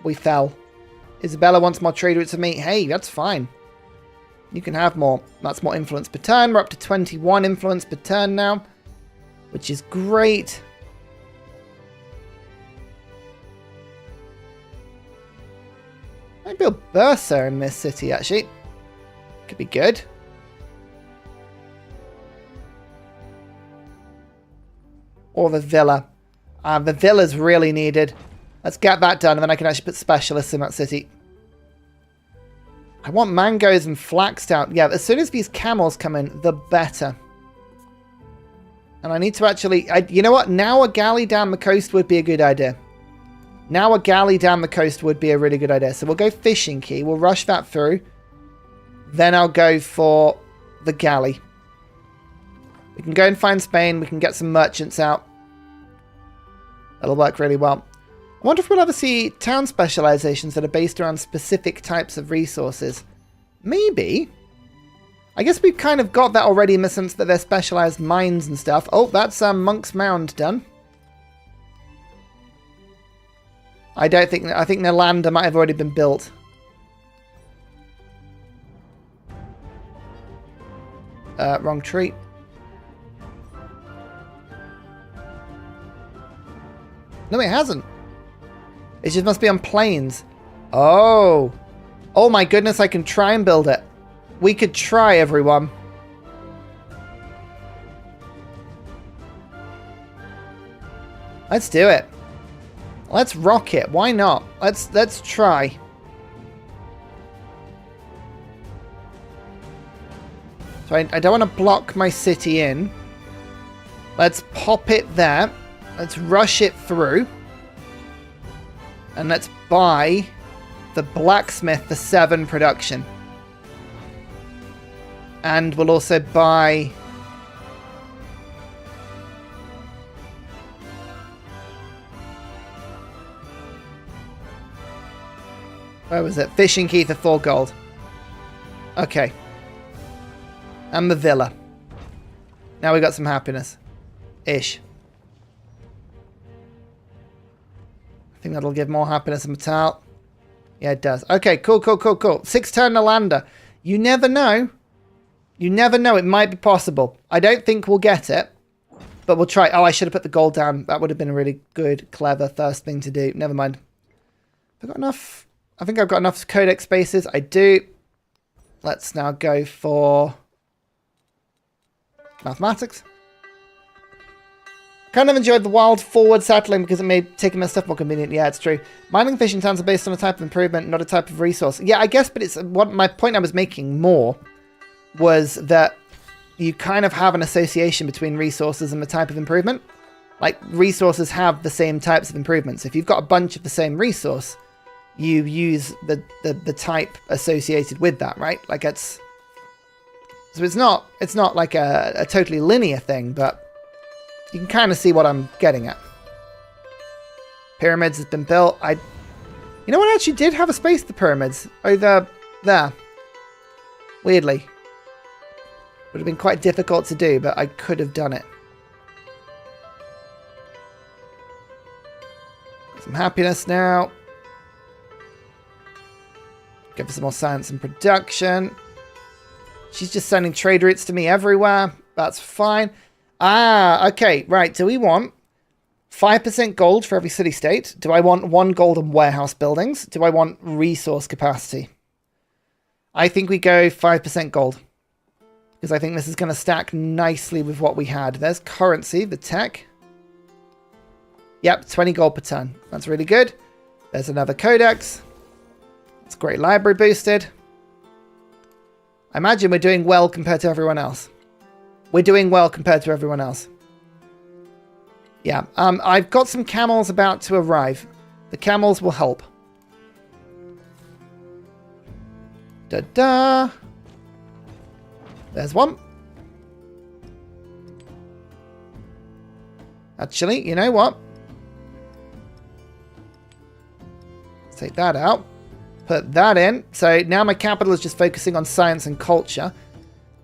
We fell. Isabella wants more trade routes of me. Hey, that's fine. You can have more. That's more influence per turn. We're up to 21 influence per turn now, which is great. I build Ursa in this city, actually. Could be good. Or the villa. The villa's really needed. Let's get that done, and then I can actually put specialists in that city. I want mangoes and flax down. Yeah, as soon as these camels come in, the better. And I need to actually... you know what? Now a galley down the coast would be a good idea. Now a galley down the coast would be a really good idea. So we'll go fishing key. We'll rush that through. Then I'll go for the galley. We can go and find Spain. We can get some merchants out. That'll work really well. I wonder if we'll ever see town specializations that are based around specific types of resources. Maybe. I guess we've kind of got that already in the sense that they're specialized mines and stuff. Oh, that's Monk's Mound done. I think Nalanda might have already been built. Wrong tree. No, it hasn't. It just must be on plains. Oh. Oh my goodness, I can try and build it. We could try, everyone. Let's do it. Let's rock it. Why not? Let's try. So I don't want to block my city in. Let's pop it there. Let's rush it through. And let's buy the blacksmith for 7 production. And we'll also buy... Where was it? Fishing key for 4 gold. Okay. And the villa. Now we got some happiness. Ish. I think that'll give more happiness in Metal. Yeah, it does. Okay, cool. 6-turn Nalanda. You never know. You never know. It might be possible. I don't think we'll get it. But we'll try. Oh, I should have put the gold down. That would have been a really good, clever first thing to do. Never mind. I've got enough... I think I've got enough codex spaces. I do. Let's now go for mathematics. Kind of enjoyed the wild forward settling because it made taking my stuff more convenient. Yeah, it's true. Mining and fishing towns are based on a type of improvement, not a type of resource. Yeah, I guess, but it's what my point I was making more was that you kind of have an association between resources and the type of improvement. Like, resources have the same types of improvements. If you've got a bunch of the same resource, you use the type associated with that, right? Like so it's not like a totally linear thing, but you can kind of see what I'm getting at. Pyramids has been built. You know what? I actually did have a space for the pyramids over there. Weirdly. Would have been quite difficult to do, but I could have done it. Some happiness now. Go for some more science and production. She's just sending trade routes to me everywhere. That's fine. Ah, okay. Right. Do we want 5% gold for every city-state? Do I want 1 gold on warehouse buildings? Do I want resource capacity? I think we go 5% gold. Because I think this is going to stack nicely with what we had. There's currency, the tech. Yep, 20 gold per ton. That's really good. There's another codex. It's great library boosted. I imagine we're doing well compared to everyone else. We're doing well compared to everyone else. Yeah, I've got some camels about to arrive. The camels will help. Da-da! There's one. Actually, you know what? Let's take that out. Put that in. So now my capital is just focusing on science and culture.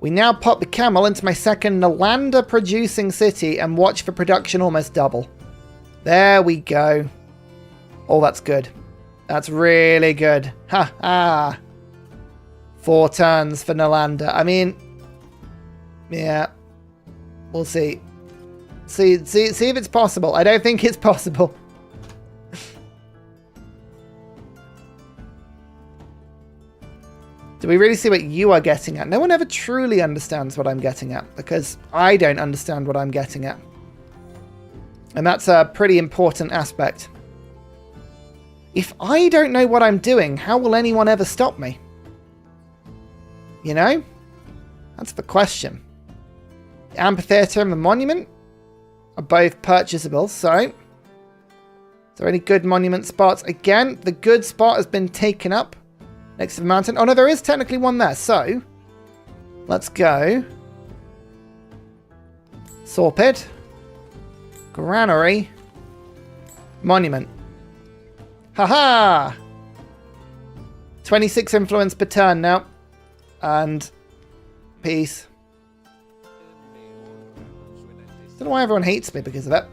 We now pop the camel into my second Nalanda producing city and watch for production almost double. There we go. Oh, that's good. That's really good. Ha ha. 4 turns for Nalanda. I mean, yeah. We'll see. See if it's possible. I don't think it's possible. Do we really see what you are getting at? No one ever truly understands what I'm getting at, because I don't understand what I'm getting at. And that's a pretty important aspect. If I don't know what I'm doing, how will anyone ever stop me? You know? That's the question. The amphitheater and the monument are both purchasable, so... Is there any good monument spots? Again, the good spot has been taken up. Next to the mountain. Oh no, there is technically one there. So, let's go. Saw pit. Granary. Monument. Haha! 26 influence per turn now. And peace. Don't know why everyone hates me because of it.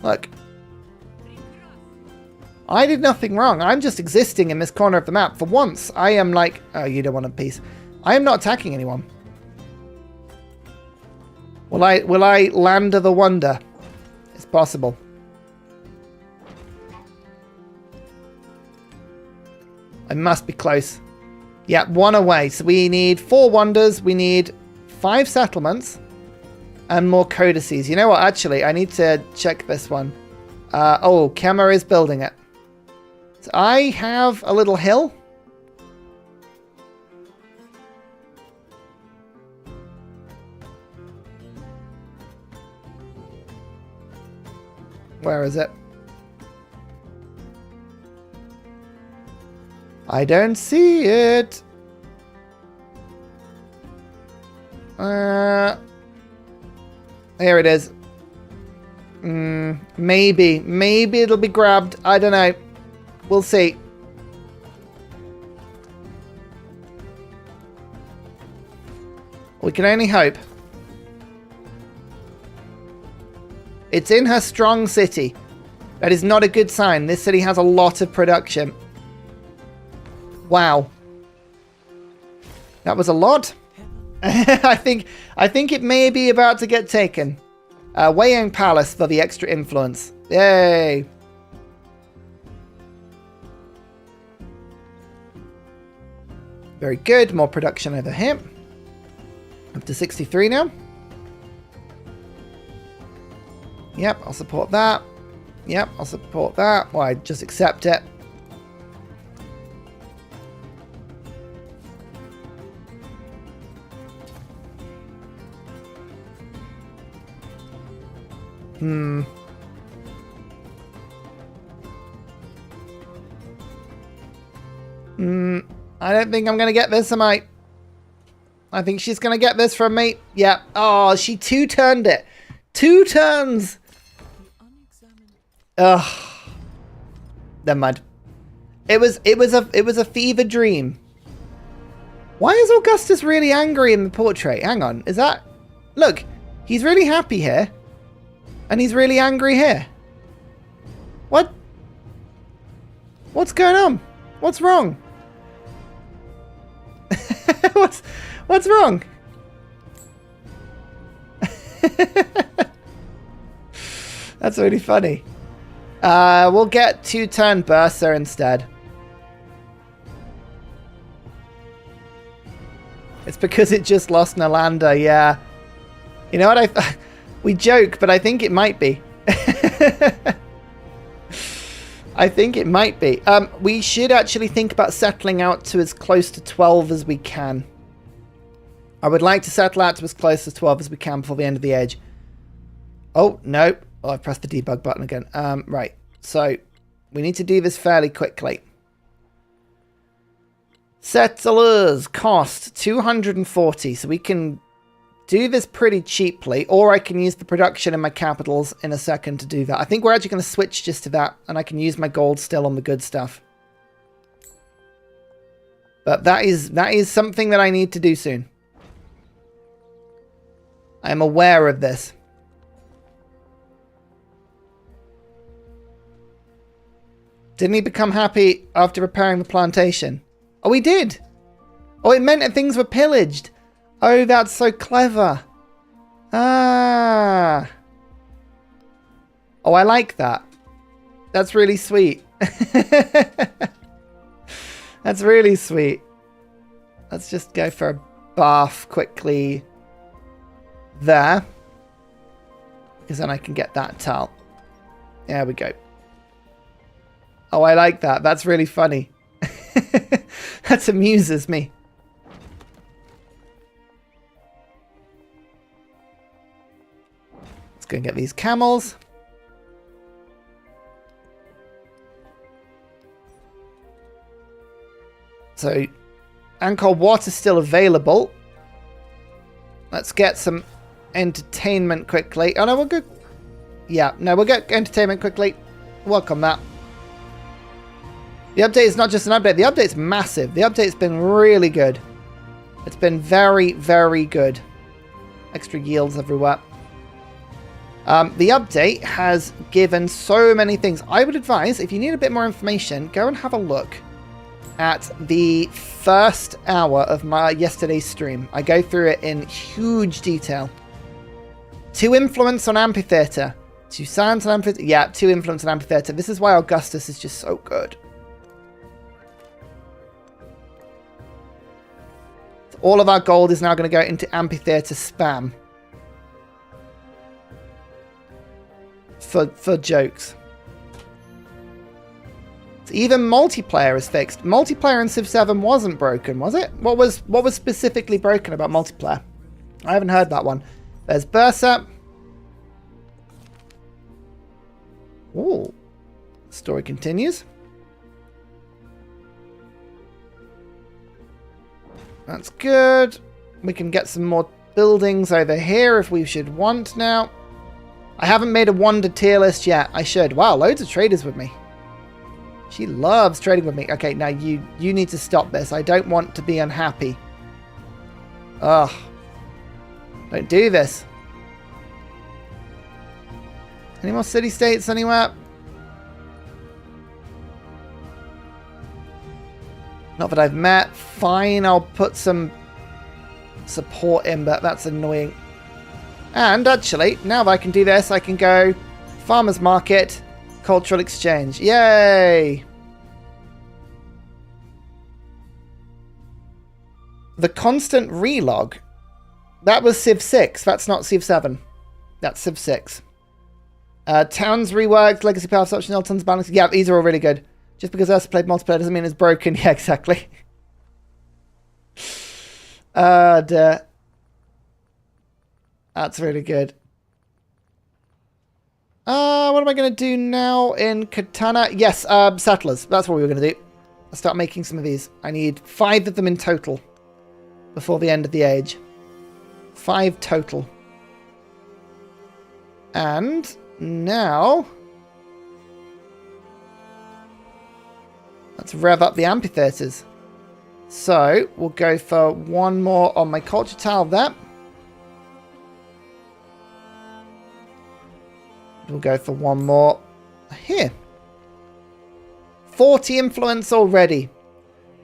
Look. I did nothing wrong. I'm just existing in this corner of the map. For once, I am like... Oh, you don't want a piece. I am not attacking anyone. Will I land of the wonder? It's possible. I must be close. Yeah, 1 away. So we need 4 wonders. We need 5 settlements. And more codices. You know what? Actually, I need to check this one. Oh, Kema is building it. So I have a little hill. Where is it? I don't see it. Here it is. Maybe it'll be grabbed. I don't know. We'll see. We can only hope. It's in her strong city. That is not a good sign. This city has a lot of production. Wow. That was a lot. I think it may be about to get taken. Wei Yang Palace for the extra influence. Yay. Very good. More production over here. Up to 63 now. Yep, I'll support that. Yep, I'll support that. Well, I just accept it. I don't think I'm going to get this, am I? I think she's going to get this from me. Yeah. Oh, she 2-turned it. 2 turns. Ugh. Never mind. It was a fever dream. Why is Augustus really angry in the portrait? Hang on. Is that... Look. He's really happy here. And he's really angry here. What? What's going on? What's wrong? What's wrong? That's really funny. We'll get 2-turn Ursa instead. It's because it just lost Nalanda, yeah. You know what, we joke, but I think it might be. I think it might be. We should actually think about settling out to as close to 12 as we can. I would like to settle out to as close to 12 as we can before the end of the age. Oh, no. Oh, I pressed the debug button again. Right. So, we need to do this fairly quickly. Settlers cost 240. So we can do this pretty cheaply. Or I can use the production in my capitals in a second to do that. I think we're actually going to switch just to that. And I can use my gold still on the good stuff. But that is something that I need to do soon. I am aware of this. Didn't he become happy after repairing the plantation? Oh, he did. Oh, it meant that things were pillaged. Oh, that's so clever. Ah. Oh, I like that. That's really sweet. That's really sweet. Let's just go for a bath quickly there. Because then I can get that tile. There we go. Oh, I like that. That's really funny. That amuses me. Let's go and get these camels. So, Angkor Wat is still available. Let's get some entertainment quickly. Oh, no, we'll go... Yeah, no, we'll get entertainment quickly. Welcome that. The update is not just an update. The update's massive. The update's been really good. It's been very, very good. Extra yields everywhere. The update has given so many things. I would advise, if you need a bit more information, go and have a look at the first hour of my yesterday's stream. I go through it in huge detail. 2 influence on amphitheater. 2 science on amphitheater. Yeah, 2 influence on amphitheater. This is why Augustus is just so good. All of our gold is now going to go into amphitheater spam. For jokes. So even multiplayer is fixed. Multiplayer in Civ 7 wasn't broken, was it? What was specifically broken about multiplayer? I haven't heard that one. There's Ursa. Ooh. Story continues. That's good. We can get some more buildings over here if we should want now. I haven't made a wonder tier list yet. I should. Wow, loads of traders with me. She loves trading with me. Okay, now you need to stop this. I don't want to be unhappy. Ugh. Don't do this. Any more city-states anywhere? Not that I've met. Fine, I'll put some support in, but that's annoying. And actually, now that I can do this, I can go farmer's market, cultural exchange. Yay! The constant relog. That was Civ 6. That's not Civ 7. That's Civ 6. Towns reworked, legacy paths, optional tons balance. Yeah, these are all really good. Just because Ursa played multiplayer doesn't mean it's broken. Yeah, exactly. Duh. That's really good. What am I going to do now in Katana? Yes, settlers. That's what we were going to do. I'll start making some of these. I need 5 of them in total before the end of the age. 5 total. And now let's rev up the amphitheaters. So we'll go for 1 more on my culture tile there. We'll go for 1 more here. 40 influence already.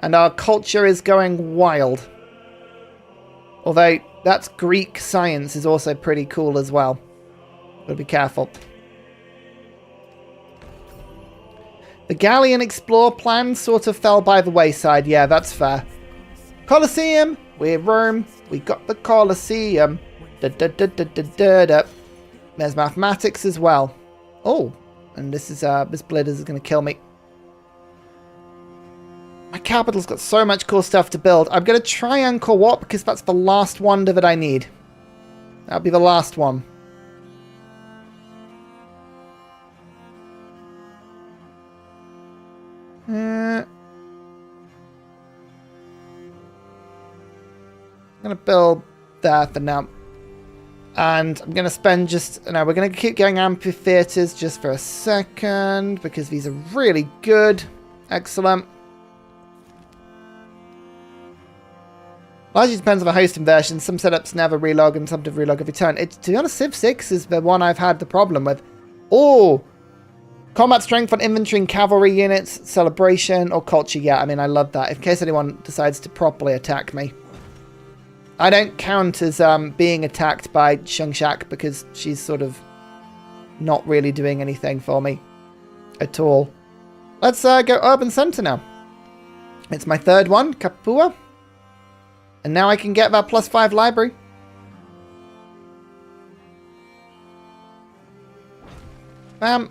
And our culture is going wild. Although, that's Greek science is also pretty cool as well. Gotta be careful. The Galleon Explore plan sort of fell by the wayside. Yeah, that's fair. Colosseum! We're Rome. We got the Colosseum. Da da da da da da da. There's mathematics as well. Oh, and this is this Blitters is going to kill me. My capital's got so much cool stuff to build. I'm going to try Angkor Wat because that's the last wonder that I need. That'll be the last one. I'm going to build there for now. And I'm going to spend just... No, we're going to keep going amphitheaters just for a second. Because these are really good. Excellent. Largely depends on the hosting version. Some setups never relog and some do relog every turn. To be honest, Civ 6 is the one I've had the problem with. Oh! Combat strength on infantry and cavalry units. Celebration or culture. Yeah, I mean, I love that. In case anyone decides to properly attack me. I don't count as being attacked by Shungshak because she's sort of not really doing anything for me at all. Let's go Urban Center now. It's my 3rd one, Kapua. And now I can get that +5 library. Bam.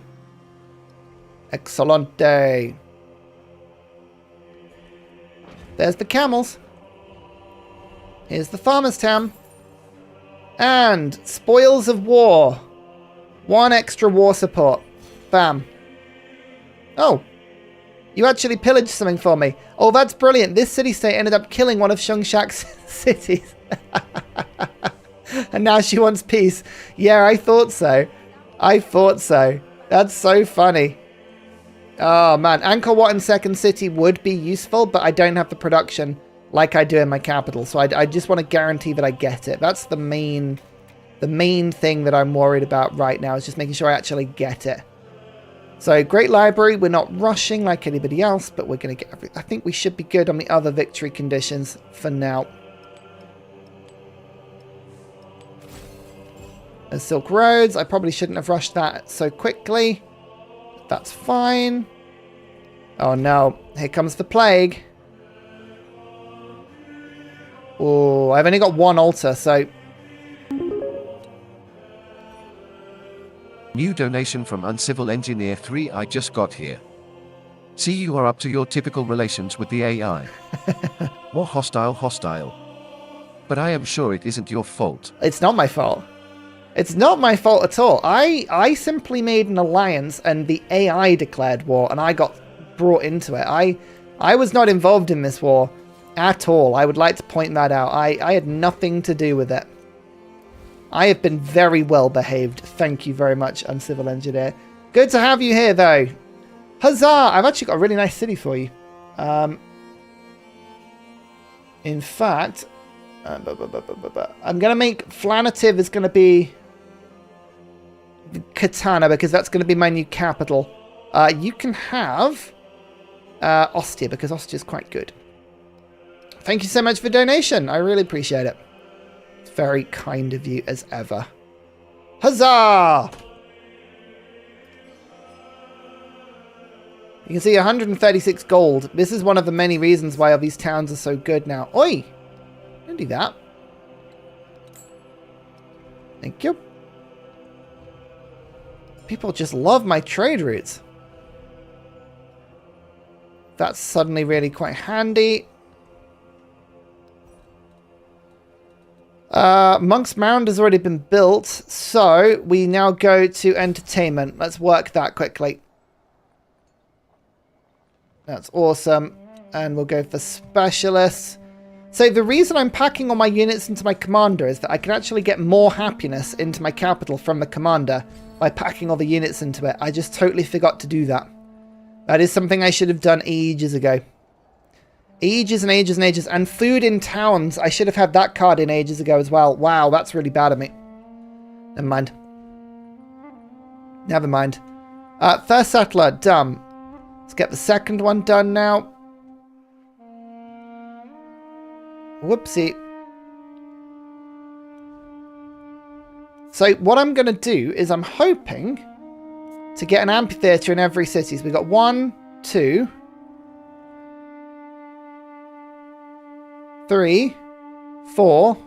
Excelente. There's the camels. Here's the farmer's town. And spoils of war. 1 extra war support. Bam. Oh. You actually pillaged something for me. Oh, that's brilliant. This city-state ended up killing one of Shungshak's cities. And now she wants peace. Yeah, I thought so. I thought so. That's so funny. Oh, man. Angkor Wat and Second City would be useful, but I don't have the production like I do in my capital. So I just want to guarantee that I get it. That's the main The main thing that I'm worried about right now is just making sure I actually get it. So, Great Library, we're not rushing like anybody else, but we're going to get I think we should be good on the other victory conditions for now. And Silk Roads, I probably shouldn't have rushed that so quickly. That's fine. Oh no, here comes the plague. Oh, I've only got one altar, so... New donation from Uncivil Engineer 3 I just got here. See, you are up to your typical relations with the AI. More hostile. But I am sure it isn't your fault. It's not my fault. It's not my fault at all. I simply made an alliance and the AI declared war and I got brought into it. I was not involved in this war at all. I would like to point that out. I had nothing to do with it. I have been very well behaved. Thank you very much, Uncivil Engineer. Good to have you here, though. Huzzah! I've actually got a really nice city for you. In fact, I'm going to make Flanative is going to be Katana, because that's going to be my new capital. You can have Ostia, because Ostia is quite good. Thank you so much for donation. I really appreciate it. It's very kind of you as ever. Huzzah! You can see 136 gold. This is one of the many reasons why all these towns are so good now. Oi! Don't do that. Thank you. People just love my trade routes. That's suddenly really quite handy. Monk's Mound has already been built, so we now go to entertainment. Let's work that quickly. That's awesome. And we'll go for specialists. So the reason I'm packing all my units into my commander is that I can actually get more happiness into my capital from the commander by packing all the units into it. I just totally forgot to do that. That is something I should have done ages ago. Ages and ages and ages. And food in towns. I should have had that card in ages ago as well. Wow, that's really bad of me. Never mind. Never mind. First settler, done. Let's get the second one done now. Whoopsie. So what I'm going to do is I'm hoping to get an amphitheatre in every city. So we've got 1, 2... 3, 4.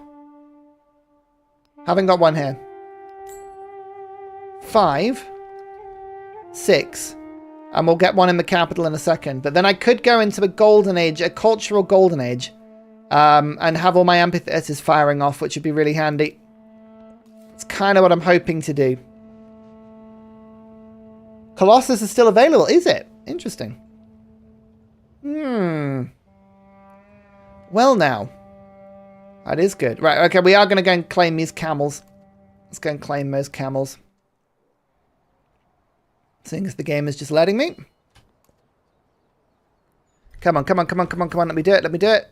Haven't got one here. 5, 6. And we'll get one in the capital in a second. But then I could go into a golden age, a cultural golden age. And have all my amphitheatres firing off, which would be really handy. It's kind of what I'm hoping to do. Colossus is still available, is it? Interesting. Well now. That is good. Right, okay, we are going to go and claim these camels. Let's go and claim those camels. Seeing as the game is just letting me. Come on, come on, come on, come on, come on. Let me do it, let me do it.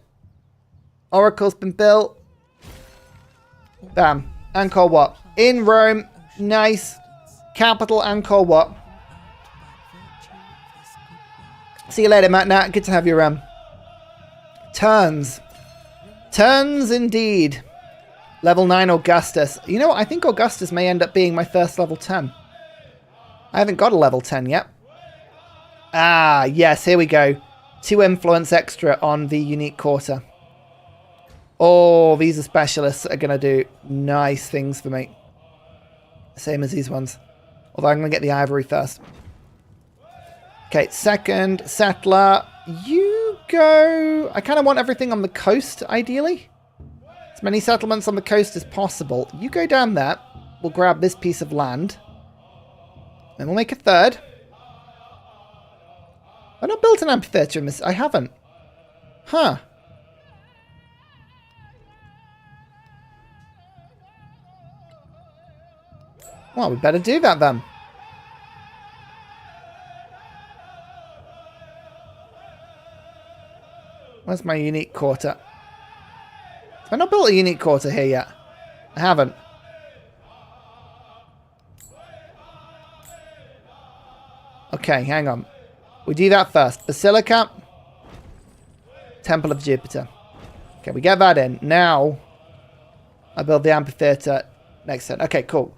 Oracle's been built. Bam. Angkor Wat. In Rome. Nice. Capital Angkor Wat. See you later, Matt Nat. Good to have you around. Turns. Turns indeed. Level 9 Augustus. You know what? I think Augustus may end up being my first level 10. I haven't got a level 10 yet. Ah, yes. Here we go. 2 influence extra on the unique quarter. Oh, these are specialists that are going to do nice things for me. Same as these ones. Although I'm going to get the ivory first. Okay, second settler. You go... I kind of want everything on the coast, ideally. As many settlements on the coast as possible. You go down there. We'll grab this piece of land. And we'll make a third. I've not built an amphitheatre in this. I haven't. Huh. Well, we better do that then. Where's my unique quarter? Have I not built a unique quarter here yet? I haven't. Okay, hang on. We do that first. Basilica. Temple of Jupiter. Okay, we get that in. Now, I build the amphitheater next turn. Okay, cool.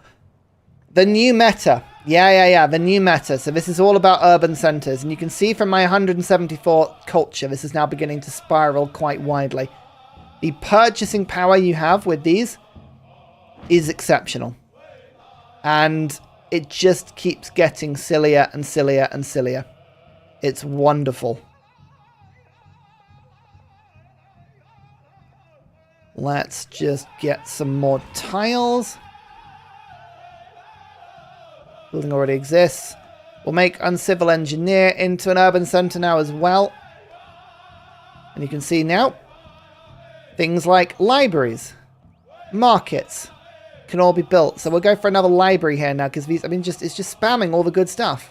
The new meta. Yeah. The new meta. So this is all about urban centers. And you can see from my 174 culture, this is now beginning to spiral quite widely. The purchasing power you have with these is exceptional. And it just keeps getting sillier and sillier and sillier. It's wonderful. Let's just get some more tiles. Building already exists. We'll make Uncivil Engineer into an urban centre now as well. And you can see now, things like libraries, markets can all be built. So we'll go for another library here now because these, I mean, it's just spamming all the good stuff.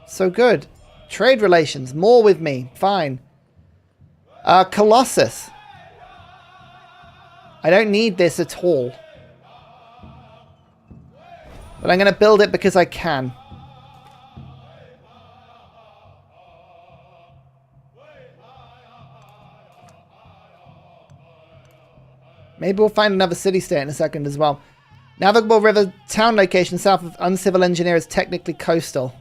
So good. Trade relations, more with me, fine. Colossus. I don't need this at all. But I'm going to build it because I can. Maybe we'll find another city-state in a second as well. Navigable River town location south of Uncivil Engineer is technically coastal.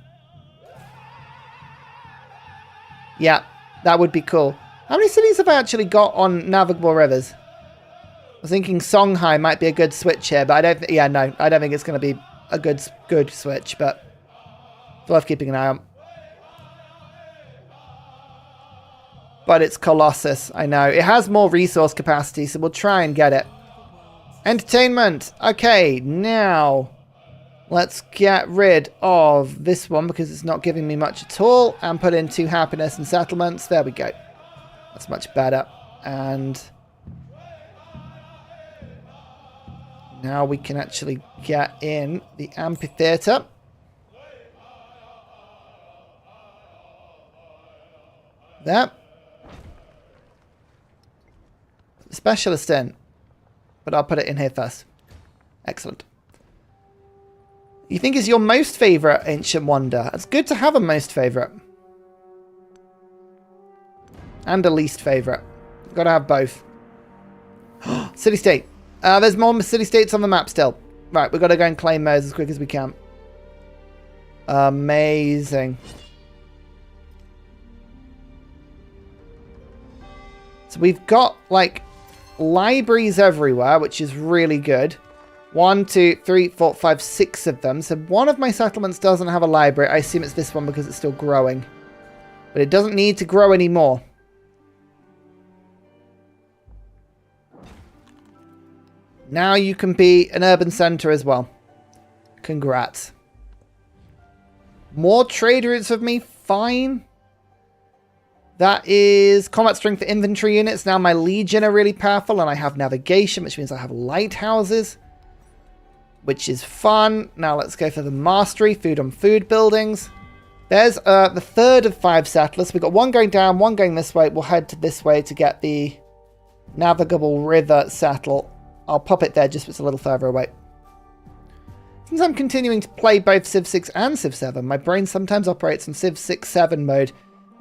Yeah, that would be cool. How many cities have I actually got on navigable rivers? I was thinking Songhai might be a good switch here, but I don't. I don't think it's going to be a good switch, but it's worth keeping an eye on. But it's Colossus, I know. It has more resource capacity, so we'll try and get it. Entertainment. Okay, now let's get rid of this one because it's not giving me much at all, and put in 2 happiness and settlements. There we go. That's much better. And now we can actually get in the amphitheater. There. Specialist in. But I'll put it in here first. Excellent. You think is your most favourite ancient wonder? It's good to have a most favourite. And a least favourite. Got to have both. City-state. There's more city-states on the map still. Right, we've got to go and claim those as quick as we can. Amazing. So we've got, like, libraries everywhere, which is really good. 1, 2, 3, 4, 5, 6 of them. So one of my settlements doesn't have a library. I assume it's this one because it's still growing. But it doesn't need to grow anymore. Now you can be an urban centre as well. Congrats. More trade routes with me? Fine. That is combat strength for infantry units. Now my legion are really powerful and I have navigation, which means I have lighthouses, which is fun. Now let's go for the mastery, food on food buildings. There's the third of 5 settlers. We've got 1 going down, 1 going this way. We'll head to this way to get the navigable river settle. I'll pop it there just so it's a little further away. Since I'm continuing to play both Civ 6 and Civ 7, my brain sometimes operates in Civ 6-7 mode.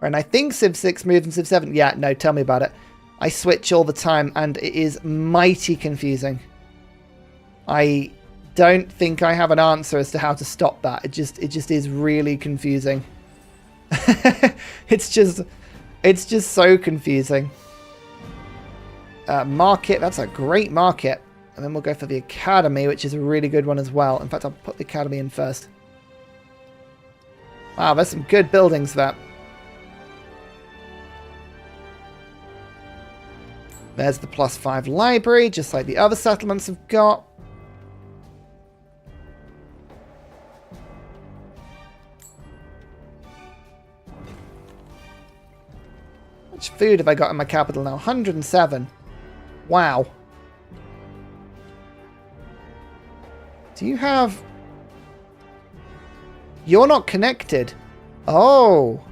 And I think Civ 6 moves in Civ 7. Yeah, no, tell me about it. I switch all the time and it is mighty confusing. I don't think I have an answer as to how to stop that. It just is really confusing. It's just so confusing. Market, that's a great market. And then we'll go for the academy, which is a really good one as well. In fact, I'll put the academy in first. Wow, there's some good buildings there. There's the +5 library, just like the other settlements have got. How much food have I got in my capital now? 107. Wow. Do you have... You're not connected. Oh.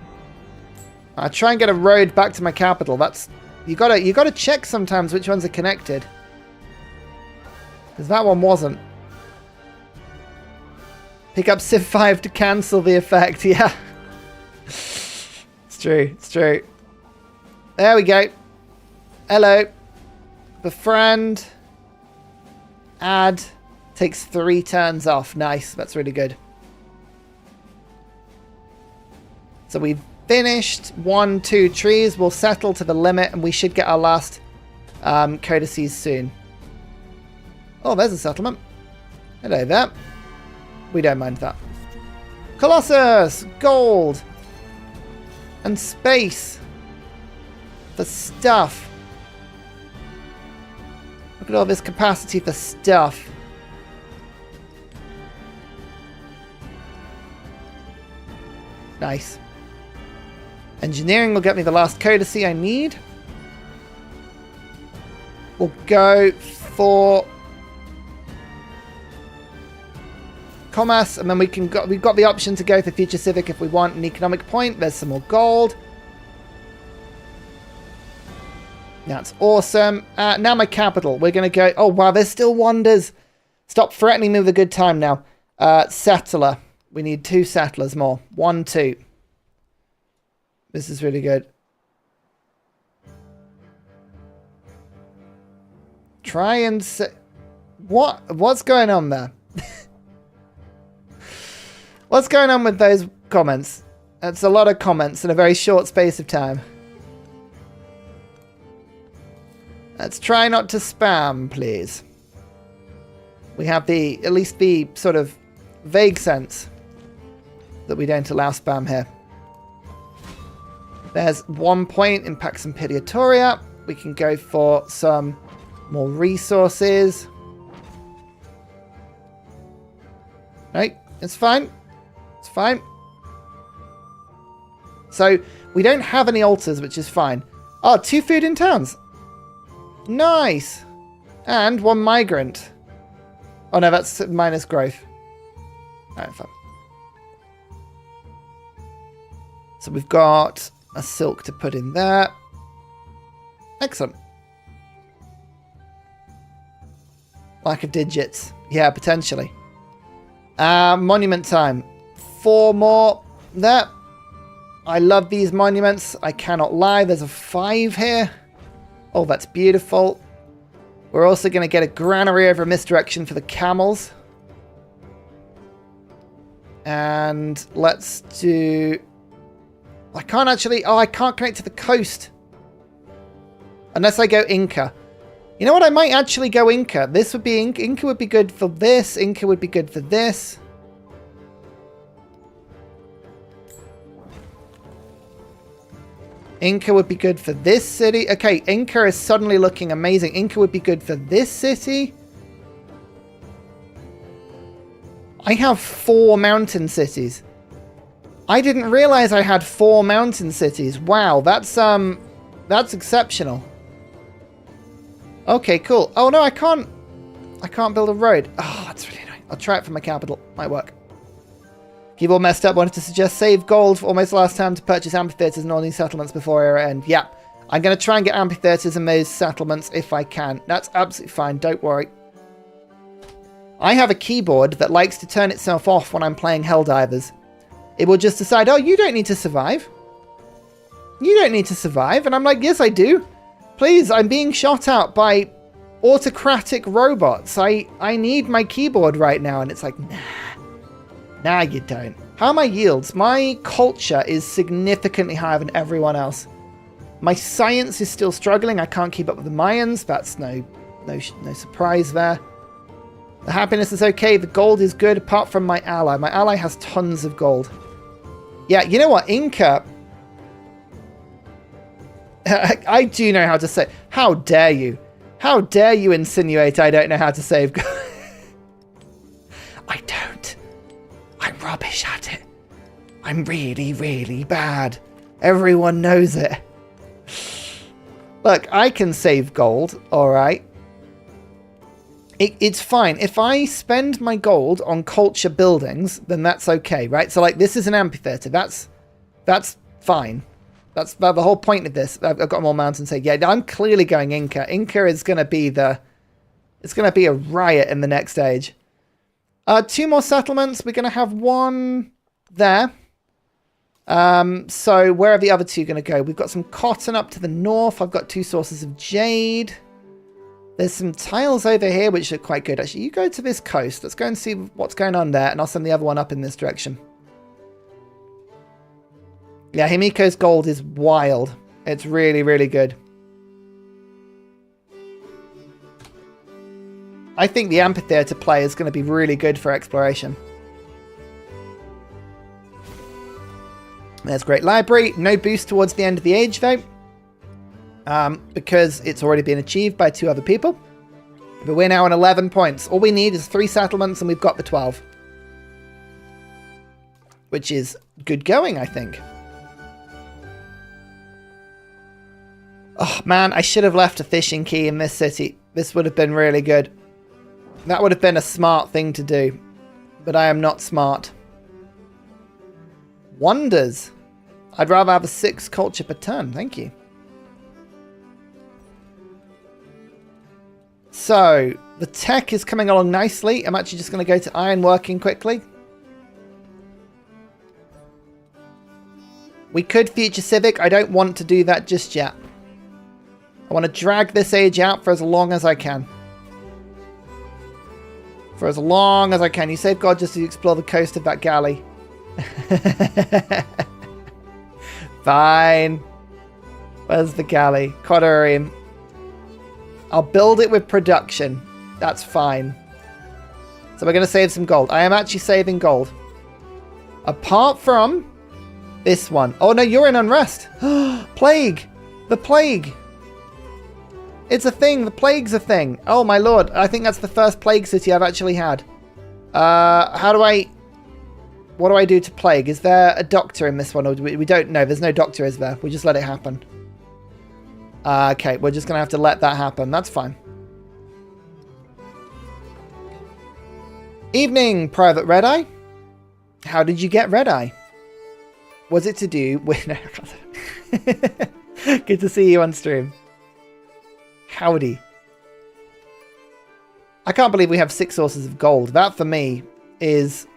I'll try and get a road back to my capital. That's... You gotta check sometimes which ones are connected. Because that one wasn't. Pick up Civ 5 to cancel the effect. Yeah. It's true. It's true. There we go. Hello. Befriend. Add. Takes 3 turns off. Nice. That's really good. So we've finished 1, 2 trees. We'll settle to the limit and we should get our last codices soon. Oh, there's a settlement. Hello there. We don't mind that. Colossus! Gold! And space! For stuff. Look at all this capacity for stuff. Nice. Engineering will get me the last codice I need. We'll go for commerce, and then we've got the option to go for future civic if we want an economic point. There's some more gold. That's awesome. Now my capital. We're going to go... Oh, wow, there's still wonders. Stop threatening me with a good time now. Settler. We need 2 settlers more. 1, 2. This is really good. Try and say... What's going on there? What's going on with those comments? That's a lot of comments in a very short space of time. Let's try not to spam, please. We have at least the sort of vague sense that we don't allow spam here. There's 1 point in Pax Impediatoria. We can go for some more resources. Right, it's fine. It's fine. So, we don't have any altars, which is fine. Oh, 2 food in towns. Nice. And 1 migrant. Oh no, that's minus growth. Alright, fine. So we've got a silk to put in there. Excellent. Lack of digits. Yeah, potentially. Monument time. 4 more there. I love these monuments. I cannot lie. There's a 5 here. Oh, that's beautiful. We're also going to get a granary over misdirection for the camels. And let's do... I can't actually... Oh, I can't connect to the coast. Unless I go Inca. You know what? I might actually go Inca. This would be... Inca would be good for this. Inca would be good for this. Inca would be good for this city. Okay, Inca is suddenly looking amazing. Inca would be good for this city. I have 4 mountain cities. I didn't realize I had 4 mountain cities. Wow, that's exceptional. Okay, cool. Oh no, I can't build a road. Oh, that's really annoying. I'll try it for my capital. Might work. Keyboard messed up. Wanted to suggest save gold for almost last time to purchase amphitheaters and all these settlements before era end. Yeah, I'm going to try and get amphitheaters and those settlements if I can. That's absolutely fine. Don't worry. I have a keyboard that likes to turn itself off when I'm playing Helldivers. It will just decide, oh, you don't need to survive. You don't need to survive. And I'm like, yes, I do. Please, I'm being shot out by autocratic robots. I need my keyboard right now. And it's like, nah. Nah, you don't. How are my yields? My culture is significantly higher than everyone else. My science is still struggling. I can't keep up with the Mayans. That's no surprise there. The happiness is okay. The gold is good apart from my ally. My ally has tons of gold. Yeah, you know what? Inca... I do know how to say... How dare you? How dare you insinuate I don't know how to save gold? I don't. I'm rubbish at it. I'm really, really bad. Everyone knows it. Look, I can save gold, alright? It's fine. If I spend my gold on culture buildings, then that's okay, right? So, like, this is an amphitheater. That's fine. That's the whole point of this. I've got more mountains saying, yeah, I'm clearly going Inca. Inca is going to be the... It's going to be a riot in the next age. 2 more settlements. We're going to have one there. So where are the other 2 going to go? We've got some cotton up to the north. I've got 2 sources of jade. There's some tiles over here which are quite good. Actually, you go to this coast. Let's go and see what's going on there, and I'll send the other one up in this direction. Yeah, Himiko's gold is wild. It's really, really good. I think the amphitheater play is going to be really good for exploration. There's a great library. No boost towards the end of the age, though. Because it's already been achieved by 2 other people. But we're now on 11 points. All we need is 3 settlements and we've got the 12. Which is good going, I think. Oh, man, I should have left a fishing key in this city. This would have been really good. That would have been a smart thing to do. But I am not smart. Wonders. I'd rather have a 6 culture per turn. Thank you. So, the tech is coming along nicely. I'm actually just going to go to ironworking quickly. We could future civic. I don't want to do that just yet. I want to drag this age out for as long as I can. For as long as I can. You saved God just to explore the coast of that galley. Fine. Where's the galley? Codarium. I'll build it with production. That's fine. So we're going to save some gold. I am actually saving gold. Apart from this one. Oh no, you're in unrest. Plague. The plague. It's a thing. The plague's a thing. Oh my lord. I think that's the first plague city I've actually had. How do I... What do I do to plague? Is there a doctor in this one? Or we don't know. There's no doctor, is there? We just let it happen. Okay, we're just going to have to let that happen. That's fine. Evening, Private Red Eye. How did you get Red Eye? Was it to do with... Good to see you on stream. Howdy. I can't believe we have 6 sources of gold. That, for me, is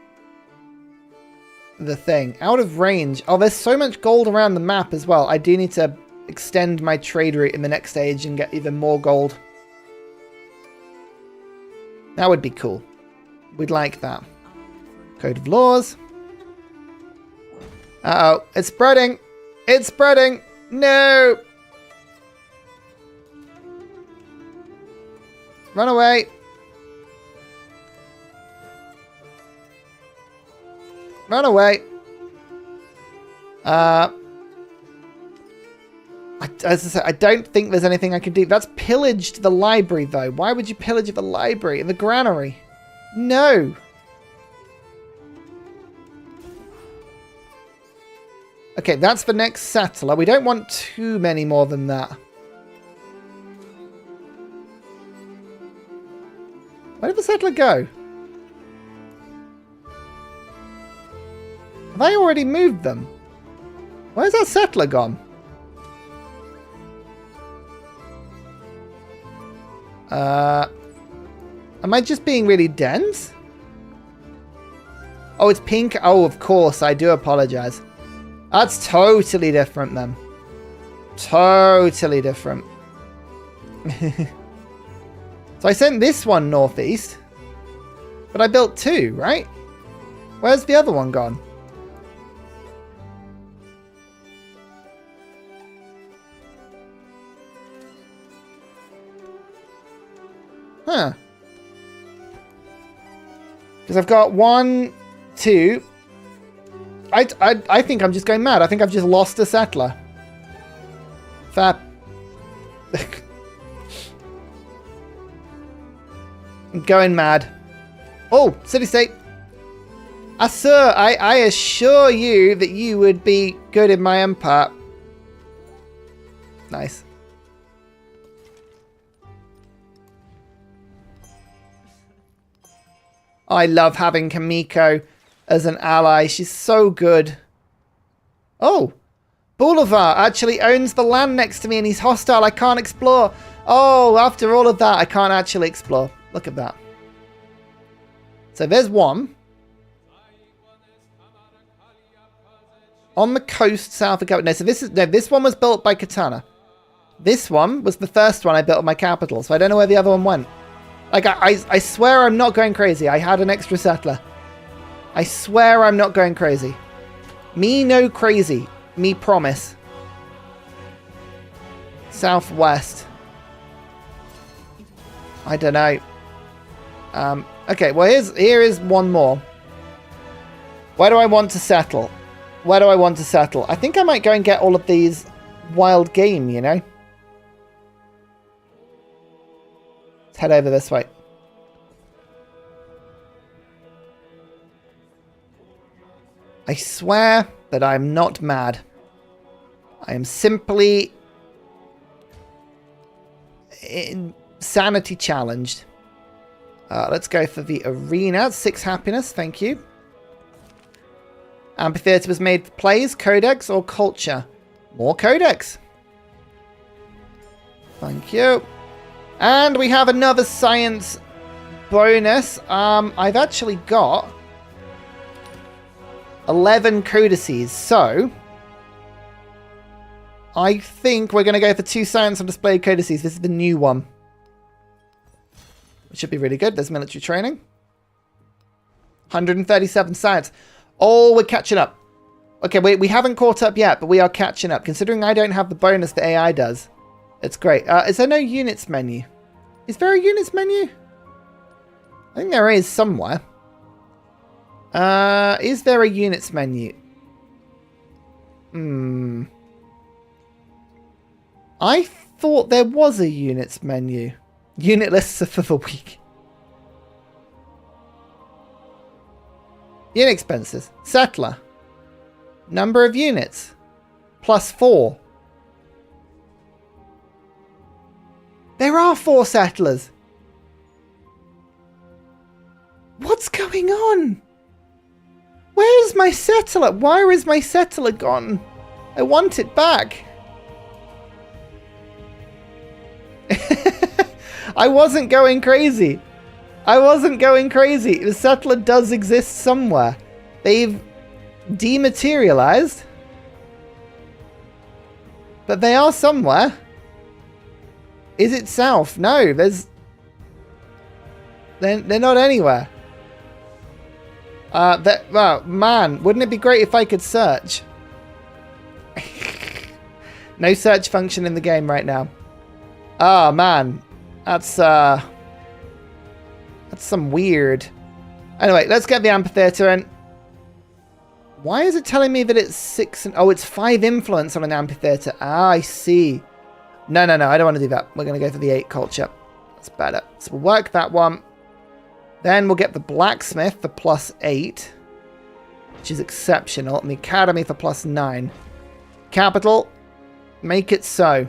the thing. Out of range. Oh, there's so much gold around the map as well. I do need to extend my trade route in the next stage and get even more gold. That would be cool. We'd like that. Code of laws. Uh-oh. It's spreading. It's spreading. No. Run away. Run away. As I said, I don't think there's anything I can do. That's pillaged the library, though. Why would you pillage the library and the granary? No. Okay, that's the next settler. We don't want too many more than that. Where did the settler go? Have I already moved them? Where's that settler gone? Am I just being really dense? Oh, it's pink. Oh, of course. I do apologize. That's totally different then. Totally different. So I sent this one northeast. But I built 2, right? Where's the other one gone? Huh. Because I've got 1, 2. I think I'm just going mad. I think I've just lost a settler. Fab. I'm going mad. Oh, city-state. Ah, sir, I assure you that you would be good in my empire. Nice. I love having Kamiko as an ally. She's so good. Oh, Boulevard actually owns the land next to me and he's hostile. I can't explore. Oh, after all of that, I can't actually explore. Look at that. So there's one. On the coast south of... No, so this one was built by Katana. This one was the first one I built on my capital, so I don't know where the other one went. Like, I swear I'm not going crazy. I had an extra settler. I swear I'm not going crazy. Me no crazy. Me promise. Southwest. I don't know. Okay, well, here is one more. Where do I want to settle? Where do I want to settle? I think I might go and get all of these wild game, you know? Let's head over this way. I swear that I'm not mad. I am simply sanity challenged. Let's go for the arena. 6 happiness, thank you. Amphitheater was made for plays, codex, or culture. More codex. Thank you. And we have another science bonus. I've actually got 11 codices, so I think we're going to go for 2 science on display codices. This is the new one. It should be really good. There's military training. 137 science. Oh, we're catching up. Okay, we haven't caught up yet, but we are catching up. Considering I don't have the bonus the AI does. It's great. Is there no units menu? Is there a units menu? I think there is somewhere. Is there a units menu? I thought there was a units menu. Unit lists are for the week. Unit expenses. Settler. Number of units. +4. There are 4 settlers. What's going on? Where is my settler? Why is my settler gone? I want it back. I wasn't going crazy. I wasn't going crazy. The settler does exist somewhere. They've dematerialized. But they are somewhere. Is it south? No, there's... They're not anywhere. Well, man, wouldn't it be great if I could search? No search function in the game right now. Oh, man. That's some weird... Anyway, let's get the amphitheater in. Why is it telling me that it's 6 and... Oh, it's 5 influence on an amphitheater. Ah, I see. No, I don't want to do that. We're going to go for the 8 culture. That's better. So we'll work that one. Then we'll get the blacksmith for +8, which is exceptional. And the academy for +9. Capital, make it so.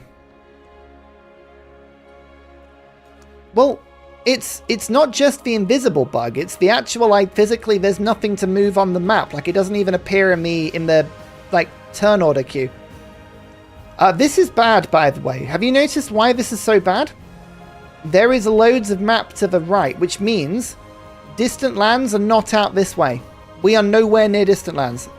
Well, it's not just the invisible bug. It's the actual, like, physically there's nothing to move on the map. Like, it doesn't even appear in the like, turn order queue. This is bad, by the way. Have you noticed why this is so bad? There is loads of map to the right, which means distant lands are not out this way. We are nowhere near distant lands.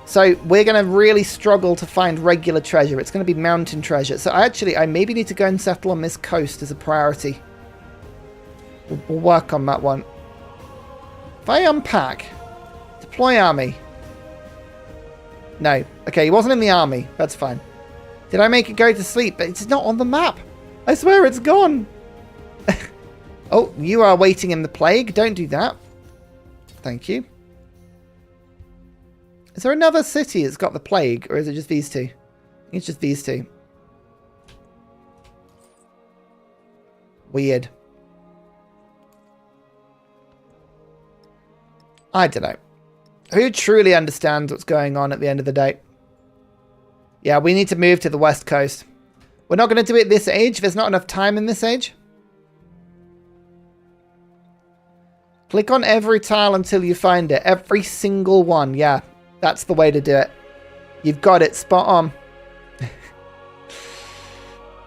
So we're going to really struggle to find regular treasure. It's going to be mountain treasure. So I maybe need to go and settle on this coast as a priority. We'll work on that one. If I unpack, deploy army. No. Okay, he wasn't in the army. That's fine. Did I make it go to sleep? But it's not on the map. I swear it's gone. Oh, you are waiting in the plague. Don't do that. Thank you. Is there another city that's got the plague? Or is it just these 2? I think it's just these 2. Weird. I don't know. Who truly understands what's going on at the end of the day? Yeah, we need to move to the west coast. We're not going to do it this age. There's not enough time in this age. Click on every tile until you find it. Every single one. Yeah, that's the way to do it. You've got it. Spot on.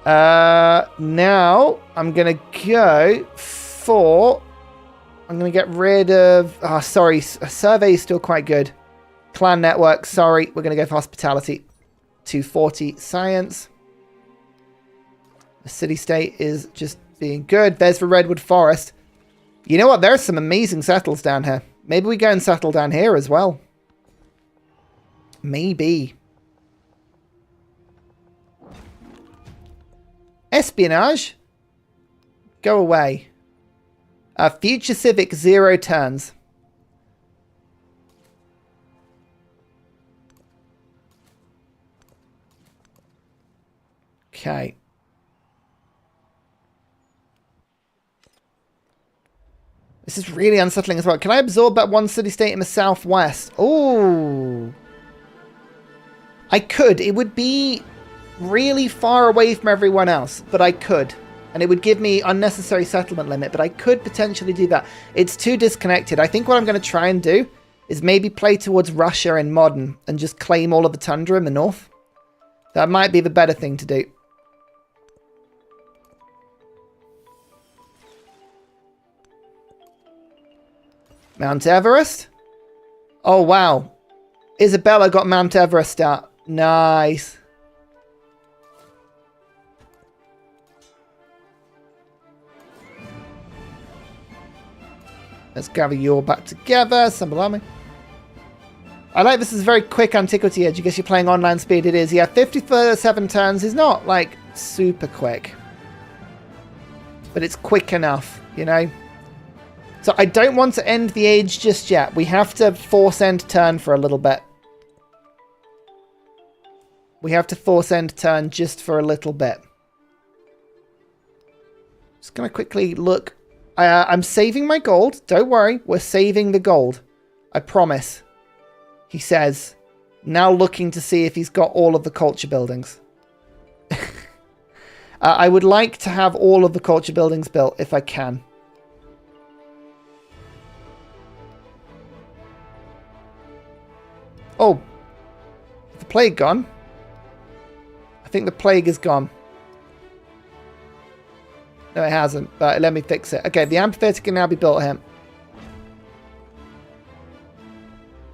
Now, I'm going to go for... I'm going to get rid of... Oh, sorry. Survey is still quite good. Clan network. Sorry. We're going to go for hospitality. 240 science. The city-state is just being good. There's the redwood forest. You know what? There's some amazing settles down here. Maybe we go and settle down here as well. Maybe. Espionage. Go away. Future Civic, 0 turns. Okay. This is really unsettling as well. Can I absorb that one city-state in the southwest? Oh. I could. It would be really far away from everyone else, but I could. And it would give me unnecessary settlement limit, but I could potentially do that. It's too disconnected. I think what I'm going to try and do is maybe play towards Russia in modern and just claim all of the tundra in the north. That might be the better thing to do. Mount Everest? Oh, wow. Isabella got Mount Everest out. Nice. Let's gather you all back together. Assemble army. I like this is very quick antiquity edge. I guess you're playing online speed. It is. Yeah, 57 turns is not like super quick. But it's quick enough, you know. So I don't want to end the age just yet. We have to force end turn for a little bit. We have to force end turn just for a little bit. Just going to quickly look. I'm saving my gold. Don't worry. We're saving the gold. I promise. He says, now looking to see if he's got all of the culture buildings. I would like to have all of the culture buildings built if I can. Oh, is the plague gone? I think the plague is gone. No, it hasn't, but let me fix it. Okay, the amphitheater can now be built here.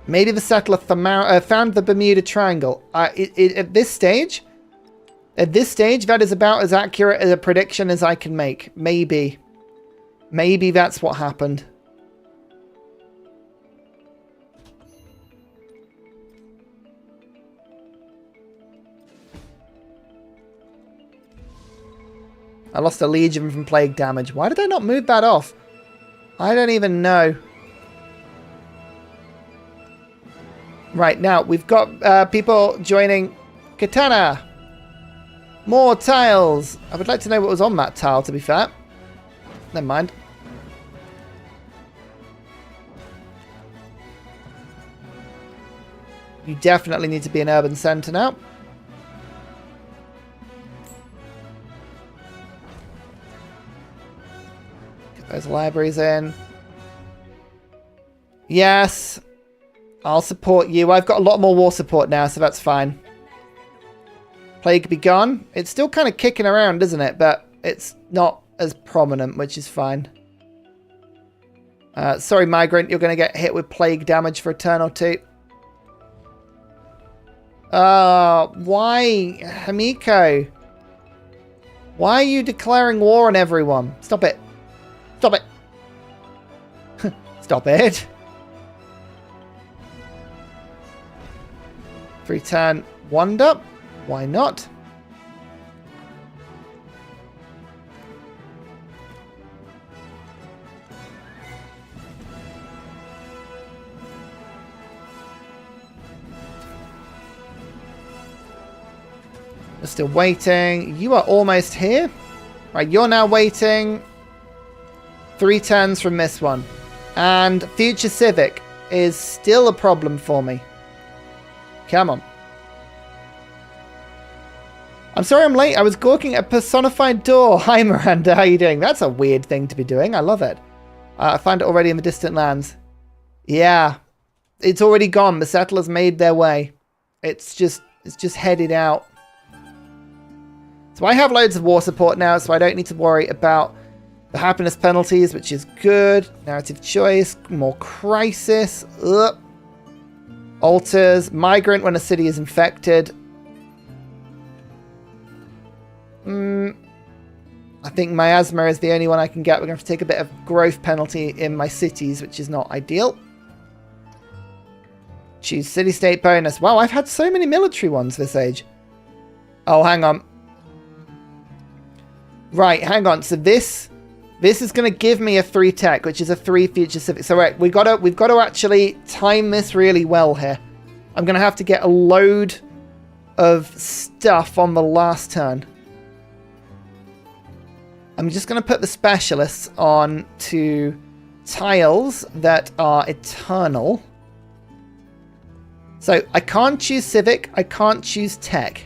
Maybe the settler found the Bermuda Triangle. At this stage, that is about as accurate as a prediction as I can make. Maybe. Maybe that's what happened. I lost a legion from plague damage. Why did I not move that off? I don't even know. Right, now we've got people joining Katana. More tiles. I would like to know what was on that tile, to be fair. Never mind. You definitely need to be an urban centre now. Those libraries in. Yes. I'll support you. I've got a lot more war support now, so that's fine. Plague be gone. It's still kind of kicking around, isn't it? But it's not as prominent, which is fine. Sorry, Migrant. You're going to get hit with plague damage for a turn or two. Why? Hamiko? Why are you declaring war on everyone? Stop it. Stop it. Stop it. 3 turn wonder. Why not? We're still waiting. You are almost here. Right, you're now waiting. 3 turns from this one. And Future Civic is still a problem for me. Come on. I'm sorry I'm late. I was gawking at a personified door. Hi, Miranda. How you doing? That's a weird thing to be doing. I love it. I find it already in the distant lands. Yeah. It's already gone. The settlers made their way. It's just headed out. So I have loads of war support now, so I don't need to worry about The happiness penalties, which is good. Narrative choice, more crisis. Ugh. Alters, migrant when a city is infected. I think miasma is the only one I can get. We're going to have to take a bit of growth penalty in my cities, which is not ideal. Choose city-state bonus. Wow, I've had so many military ones this age. Oh, hang on. Right, hang on. So this is going to give me a 3 tech, which is a 3 future civic. So right, we've got to actually time this really well here. I'm going to have to get a load of stuff on the last turn. I'm just going to put the specialists on to tiles that are eternal. So I can't choose civic. I can't choose tech.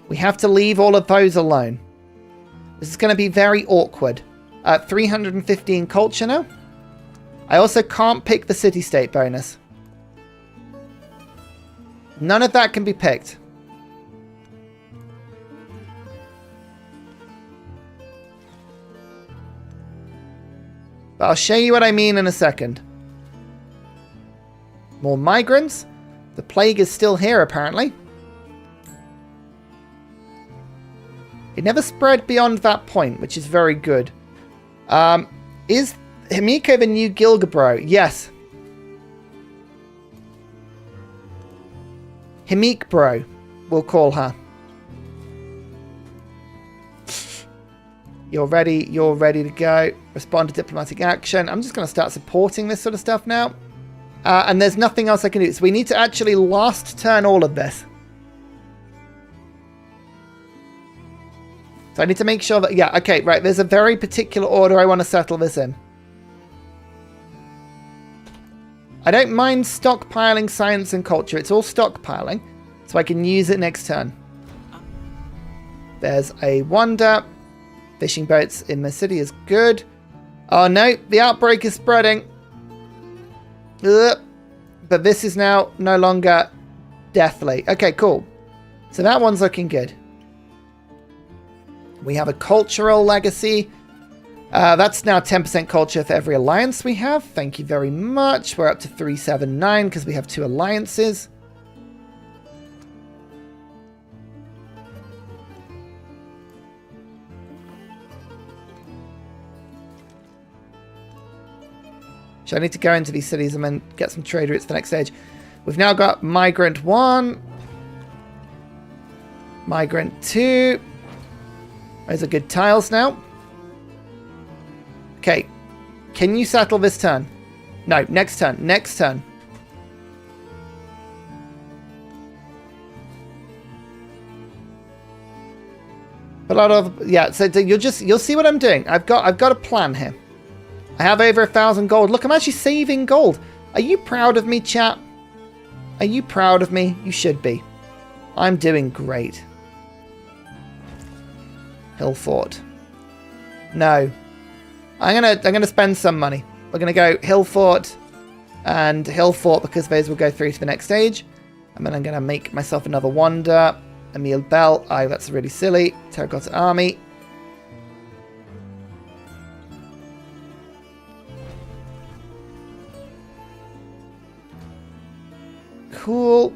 We have to leave all of those alone. This is going to be very awkward. 315 culture now. I also can't pick the city-state bonus. None of that can be picked. But I'll show you what I mean in a second. More migrants. The plague is still here, apparently. It never spread beyond that point, which is very good. Is Himiko the new Gilgabro? Yes. Himikbro, we'll call her. You're ready to go. Respond to diplomatic action. I'm just going to start supporting this sort of stuff now. And there's nothing else I can do. So we need to actually last turn all of this. So I need to make sure that... Yeah, okay, right. There's a very particular order I want to settle this in. I don't mind stockpiling science and culture. It's all stockpiling. So I can use it next turn. There's a wonder. Fishing boats in the city is good. Oh no, the outbreak is spreading. Ugh. But this is now no longer deathly. Okay, cool. So that one's looking good. We have a cultural legacy. That's now 10% culture for every alliance we have. Thank you very much. We're up to 379 because we have 2 alliances. So I need to go into these cities and then get some trade routes for the next stage. We've now got Migrant 1. Migrant 2. Those are good tiles now. Okay. Can you settle this turn? No, next turn. Next turn. A lot of... Yeah, so you'll see what I'm doing. I've got a plan here. I have over 1,000 gold. Look, I'm actually saving gold. Are you proud of me, chat? Are you proud of me? You should be. I'm doing great. Hill Fort. No. I'm gonna spend some money. We're gonna go Hill Fort and Hill Fort because those will go through to the next stage. And then I'm gonna make myself another wonder. Emil Bell. Oh, that's really silly. Terracotta Army. Cool.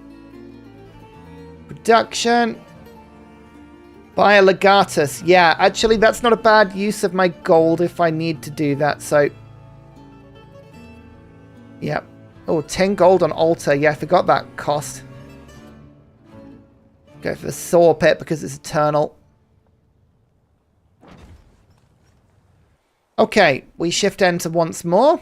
Production. Buy a Legatus. Yeah, actually, that's not a bad use of my gold if I need to do that. So, yeah. Oh, 10 gold on altar. Yeah, I forgot that cost. Go for the saw pit because it's eternal. Okay, we shift enter once more.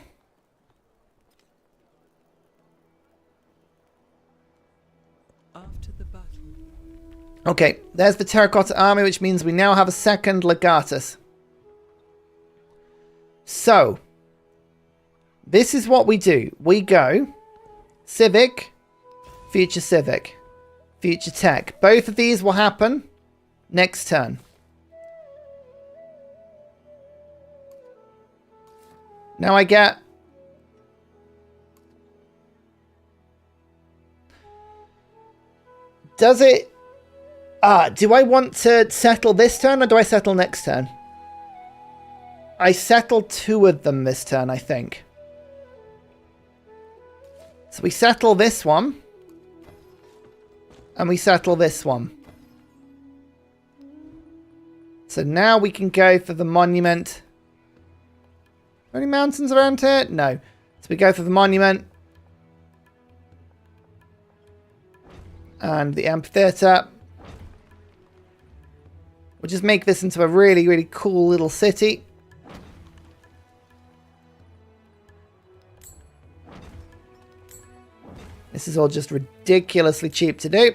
Okay, there's the Terracotta Army, which means we now have a second Legatus. So, this is what we do. We go Civic, Future Civic, Future Tech. Both of these will happen next turn. Now I get... Does it... do I want to settle this turn or do I settle next turn? I settled 2 of them this turn, I think. So we settle this one. And we settle this one. So now we can go for the monument. Are there any mountains around here? No. So we go for the monument. And the amphitheatre. We'll just make this into a really, really cool little city. This is all just ridiculously cheap to do.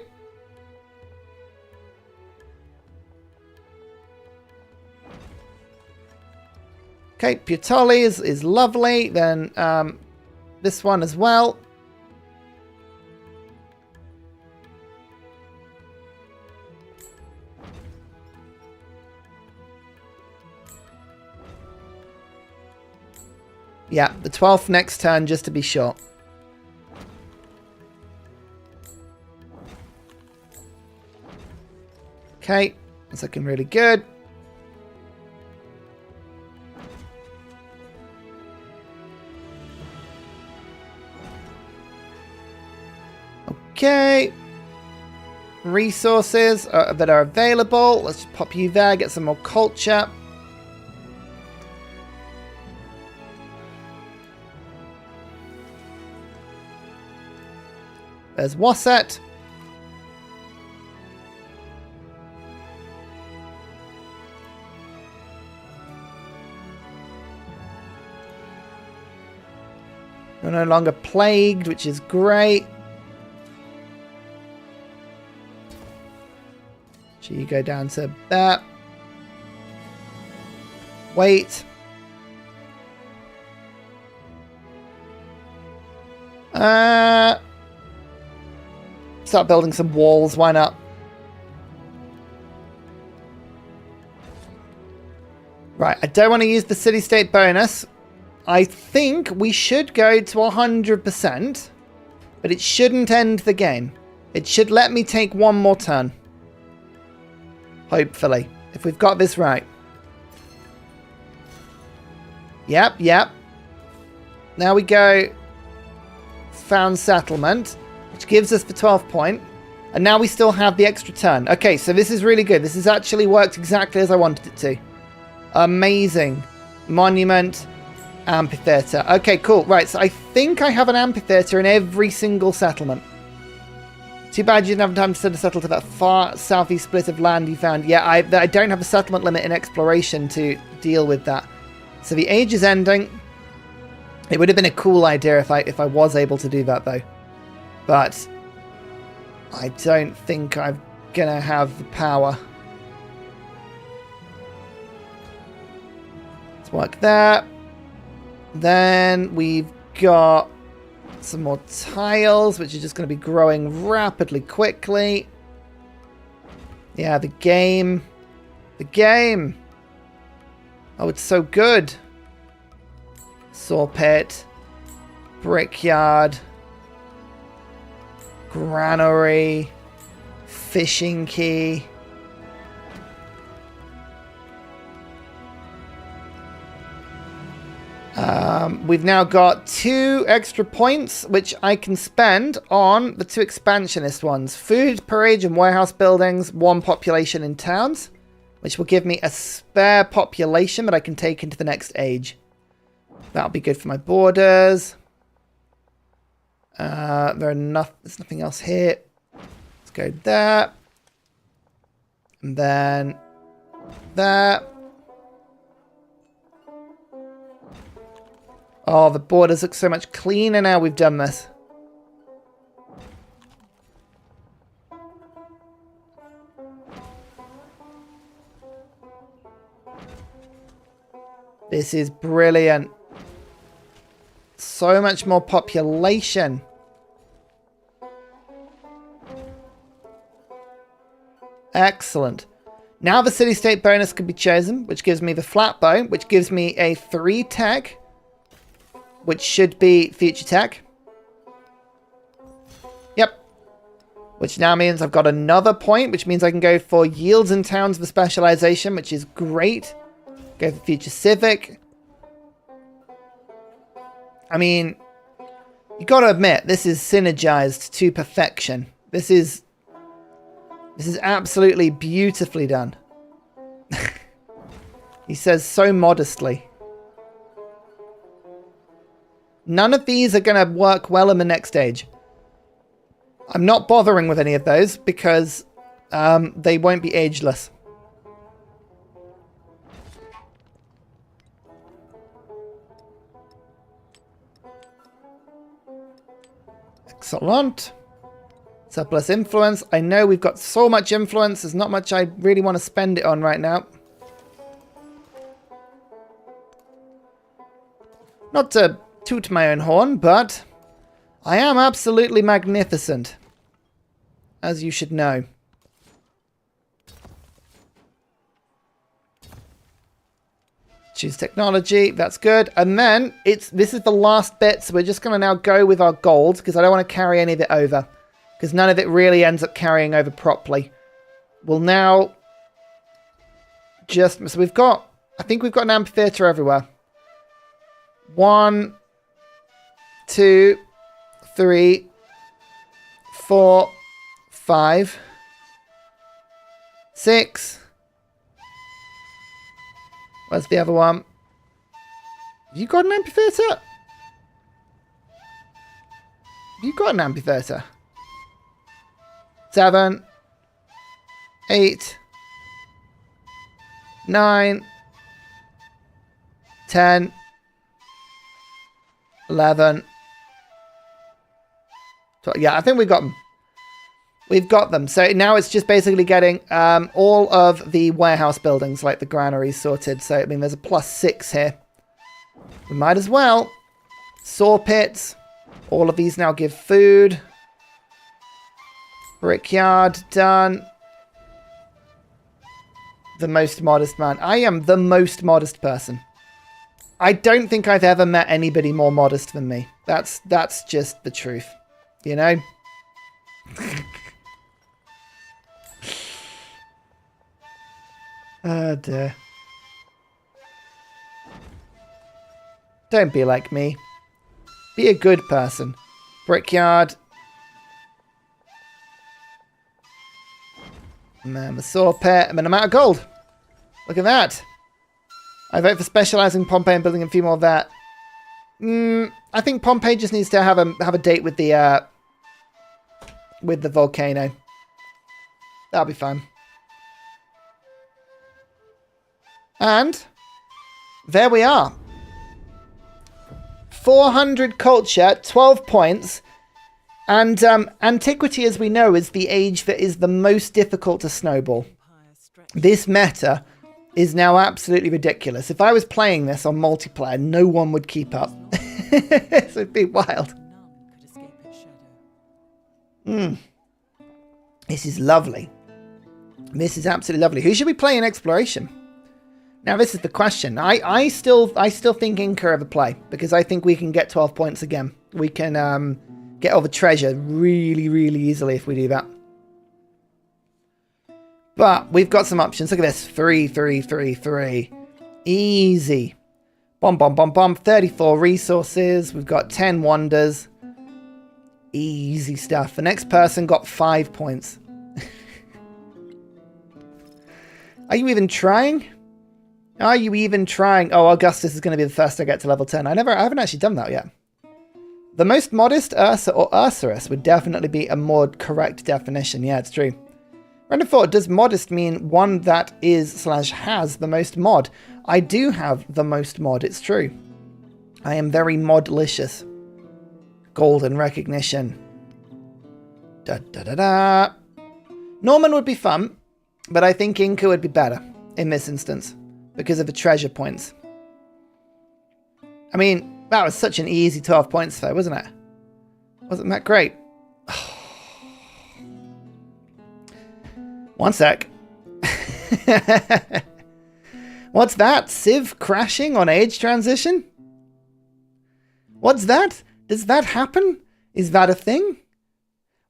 Okay, Puteoli is lovely. Then this one as well. Yeah, the 12th next turn, just to be sure. Okay, that's looking really good. Okay. Resources that are available. Let's just pop you there, get some more culture. There's Wasset. You're no longer plagued, which is great. So you go down to that. Wait. Start building some walls, why not? Right, I don't want to use the city-state bonus. I think we should go to 100%, but it shouldn't end the game. It should let me take one more turn. Hopefully, if we've got this right. Yep. Now we go found settlement, which gives us the 12 point. And now we still have the extra turn. Okay, so this is really good. This has actually worked exactly as I wanted it to. Amazing. Monument. Amphitheatre. Okay, cool. Right, so I think I have an amphitheatre in every single settlement. Too bad you didn't have time to settle to that far southeast split of land you found. Yeah, I don't have a settlement limit in exploration to deal with that. So the age is ending. It would have been a cool idea if I was able to do that, though. But I don't think I'm going to have the power. Let's work there. Then we've got some more tiles, which are just going to be growing rapidly, quickly. Yeah, the game. The game. Oh, it's so good. Saw pit. Brickyard. Granary. Fishing key. We've now got 2 extra points, which I can spend on the 2 expansionist ones. Food per age and warehouse buildings, 1 population in towns, which will give me a spare population that I can take into the next age. That'll be good for my borders. There's nothing else here. Let's go there. And then there. Oh, the borders look so much cleaner now we've done this. This is brilliant. So much more population. Excellent. Now the city-state bonus can be chosen, which gives me the flat bow, which gives me a 3 tech. Which should be future tech. Yep. Which now means I've got another point, which means I can go for yields and towns for specialization, which is great. Go for Future Civic. I mean, you got to admit, this is synergized to perfection. This is absolutely beautifully done. He says so modestly. None of these are going to work well in the next stage. I'm not bothering with any of those because they won't be ageless. Excellent. Surplus influence. I know we've got so much influence. There's not much I really want to spend it on right now. Not to toot my own horn, but I am absolutely magnificent, as you should know. Choose technology, that's good. And then this is the last bit, so we're just going to now go with our gold, because I don't want to carry any of it over, because none of it really ends up carrying over properly. We'll now just, so we've got, I think we've got an amphitheater everywhere. 1, 2, 3, 4, 5, 6. Where's the other one? Have you got an amphitheater? Have you got an amphitheater? 7, 8, 9, 10, 11. 12. Yeah, I think we've got them. We've got them. So now it's just basically getting all of the warehouse buildings, like the granaries, sorted. So, I mean, there's a +6 here. We might as well. Saw pits. All of these now give food. Brickyard, done. The most modest man. I am the most modest person. I don't think I've ever met anybody more modest than me. That's just the truth. You know? Oh dear. Don't be like me. Be a good person. Brickyard. And then the saw pit. And then I'm out of gold. Look at that. I vote for specializing Pompeii and building a few more of that. I think Pompeii just needs to have a date with the volcano. That'll be fun. And there we are. 400 culture, 12 points. And antiquity, as we know, is the age that is the most difficult to snowball. This meta is now absolutely ridiculous. If I was playing this on multiplayer, no one would keep up. So it'd be wild. This is lovely. This is absolutely lovely. Who should we play in exploration? Now this is the question. I still think Inca have a play, because I think we can get 12 points again. We can get all the treasure really, really easily if we do that. But we've got some options. Look at this. 3, 3, 3, 3. Easy. Bomb, bomb, bomb, bomb. 34 resources. We've got 10 wonders. Easy stuff. The next person got 5 points. Are you even trying? Are you even trying? Oh, Augustus is going to be the first I get to level 10. I haven't actually done that yet. The most modest Ursa or Ursaris would definitely be a more correct definition. Yeah, it's true. Random thought, does modest mean one that is / has the most mod? I do have the most mod, it's true. I am very modlicious. Golden recognition. Da da da da. Norman would be fun, but I think Inca would be better in this instance because of the treasure points. I mean, that was such an easy 12 points though, wasn't it? Wasn't that great? One sec. What's that? Civ crashing on age transition? What's that? Does that happen? Is that a thing?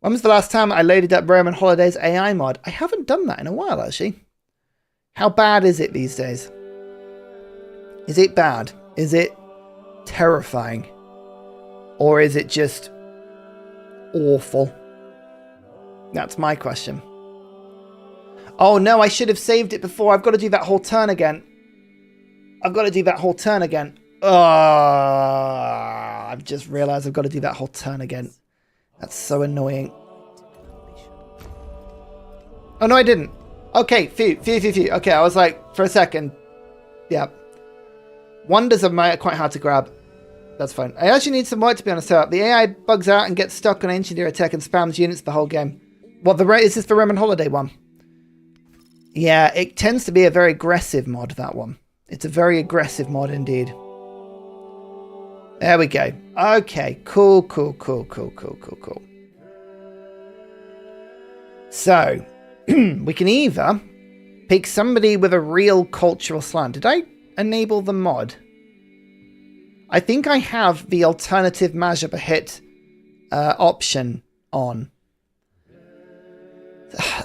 When was the last time I loaded up Roman Holidays AI mod? I haven't done that in a while, actually. How bad is it these days? Is it bad? Is it terrifying? Or is it just awful? That's my question. Oh no, I should have saved it before. I've got to do that whole turn again. I've just realised I've got to do that whole turn again. That's so annoying. Oh no, I didn't. Okay, phew. Okay, I was like, for a second. Yeah. Wonders are quite hard to grab. That's fine. I actually need some work, to be honest. The AI bugs out and gets stuck on engineer attack and spams units the whole game. What, is this the Roman holiday one? Yeah, it tends to be a very aggressive mod, that one. It's a very aggressive mod indeed. There we go. Okay, cool. So, we can either pick somebody with a real cultural slant. Did I enable the mod? I think I have the alternative measure per hit option on.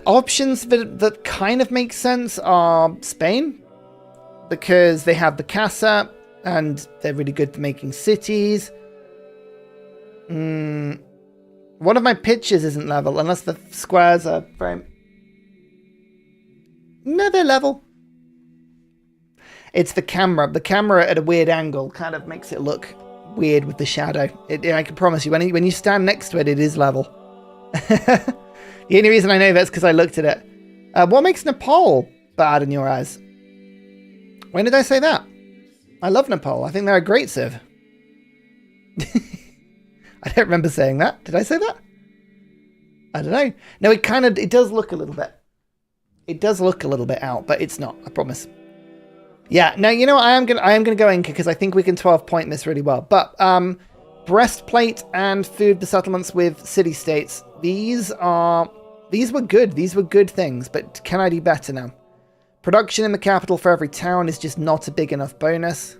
Options that kind of make sense are Spain, because they have the Casa and they're really good for making cities. One of my pitches isn't level unless the squares are very... No, they're level. It's the camera. The camera at a weird angle kind of makes it look weird with the shadow. I can promise you, when you stand next to it, it is level. The only reason I know that's because I looked at it. What makes Nepal bad in your eyes? When did I say that? I love Nepal. I think they're a great civ. I don't remember saying that. Did I say that? I don't know. No, it does look a little bit. It does look a little bit out, but it's not. I promise. Yeah. No, you know what? I am gonna go Inca because I think we can 12-point this really well. But breastplate and food the settlements with city-states. These were good. These were good things, but can I do better now? Production in the capital for every town is just not a big enough bonus.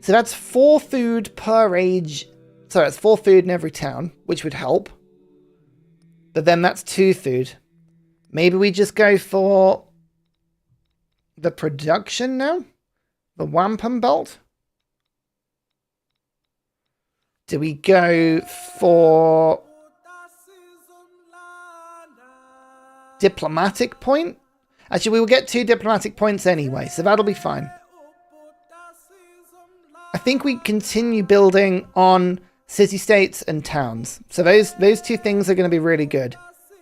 So that's 4 food per age. So that's 4 food in every town, which would help. But then that's 2 food. Maybe we just go for the production now? The wampum belt? Do we go for diplomatic point? Actually, we will get 2 diplomatic points anyway, so that'll be fine. I think we continue building on city-states and towns. So those 2 things are going to be really good.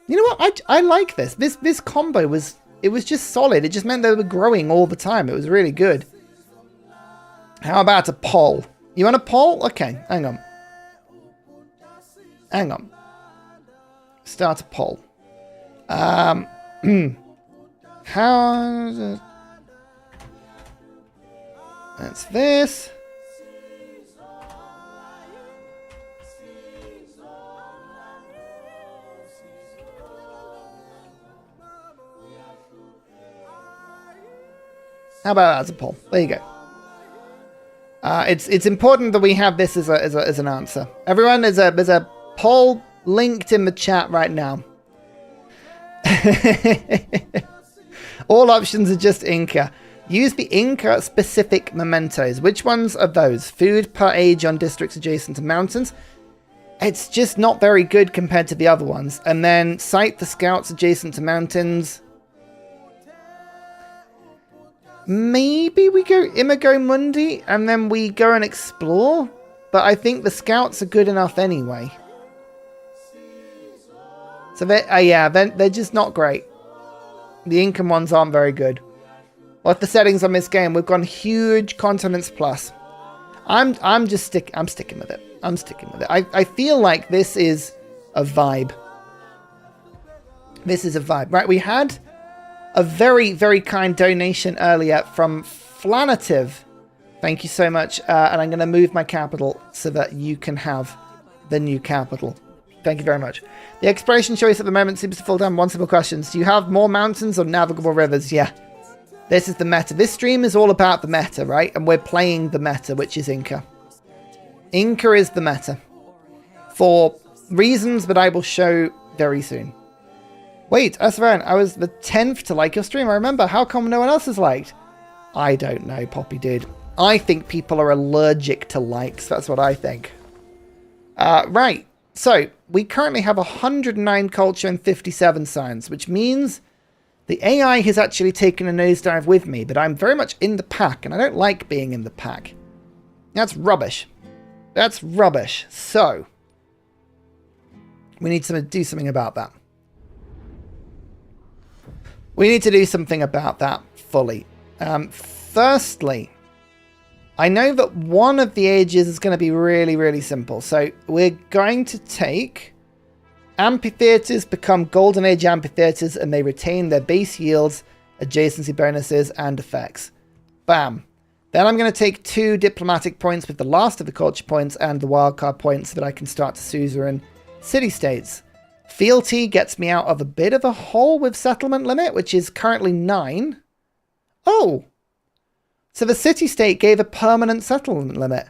You know what? I like this. This combo was just solid. It just meant they were growing all the time. It was really good. How about a poll? You want a poll? Okay, hang on. Hang on. Start a poll. How... That's this. How about that as a poll? There you go. It's important that we have this as an answer. Everyone, there's a poll linked in the chat right now. All options are just Inca. Use the Inca specific mementos. Which ones are those? Food per age on districts adjacent to mountains. It's just not very good compared to the other ones. And then cite the scouts adjacent to mountains. Maybe we go Imago Mundi and then we go and explore. But I think the scouts are good enough anyway. So they're just not great. The Incan ones aren't very good. What's the settings on this game? We've gone huge continents plus. I'm sticking with it. I'm sticking with it. I feel like this is a vibe. This is a vibe. Right, we had a very, very kind donation earlier from Flanative. Thank you so much. And I'm going to move my capital so that you can have the new capital. Thank you very much. The exploration choice at the moment seems to fall down one simple question. Do you have more mountains or navigable rivers? Yeah. This is the meta. This stream is all about the meta, right? And we're playing the meta, which is Inca. Inca is the meta. For reasons that I will show very soon. Wait, Asvaran, I was the 10th to like your stream. I remember. How come no one else has liked? I don't know, Poppy dude. I think people are allergic to likes. That's what I think. Right. So, we currently have 109 culture and 57 science, which means the AI has actually taken a nosedive with me, but I'm very much in the pack, and I don't like being in the pack. That's rubbish. That's rubbish. So, we need to do something about that. We need to do something about that fully. Firstly, I know that one of the ages is going to be really, really simple. So we're going to take amphitheaters, become Golden Age amphitheaters, and they retain their base yields, adjacency bonuses, and effects. Bam. Then I'm going to take 2 diplomatic points with the last of the culture points and the wildcard points so that I can start to suzerain city-states. Fealty gets me out of a bit of a hole with settlement limit, which is currently 9. Oh! So the city-state gave a permanent settlement limit.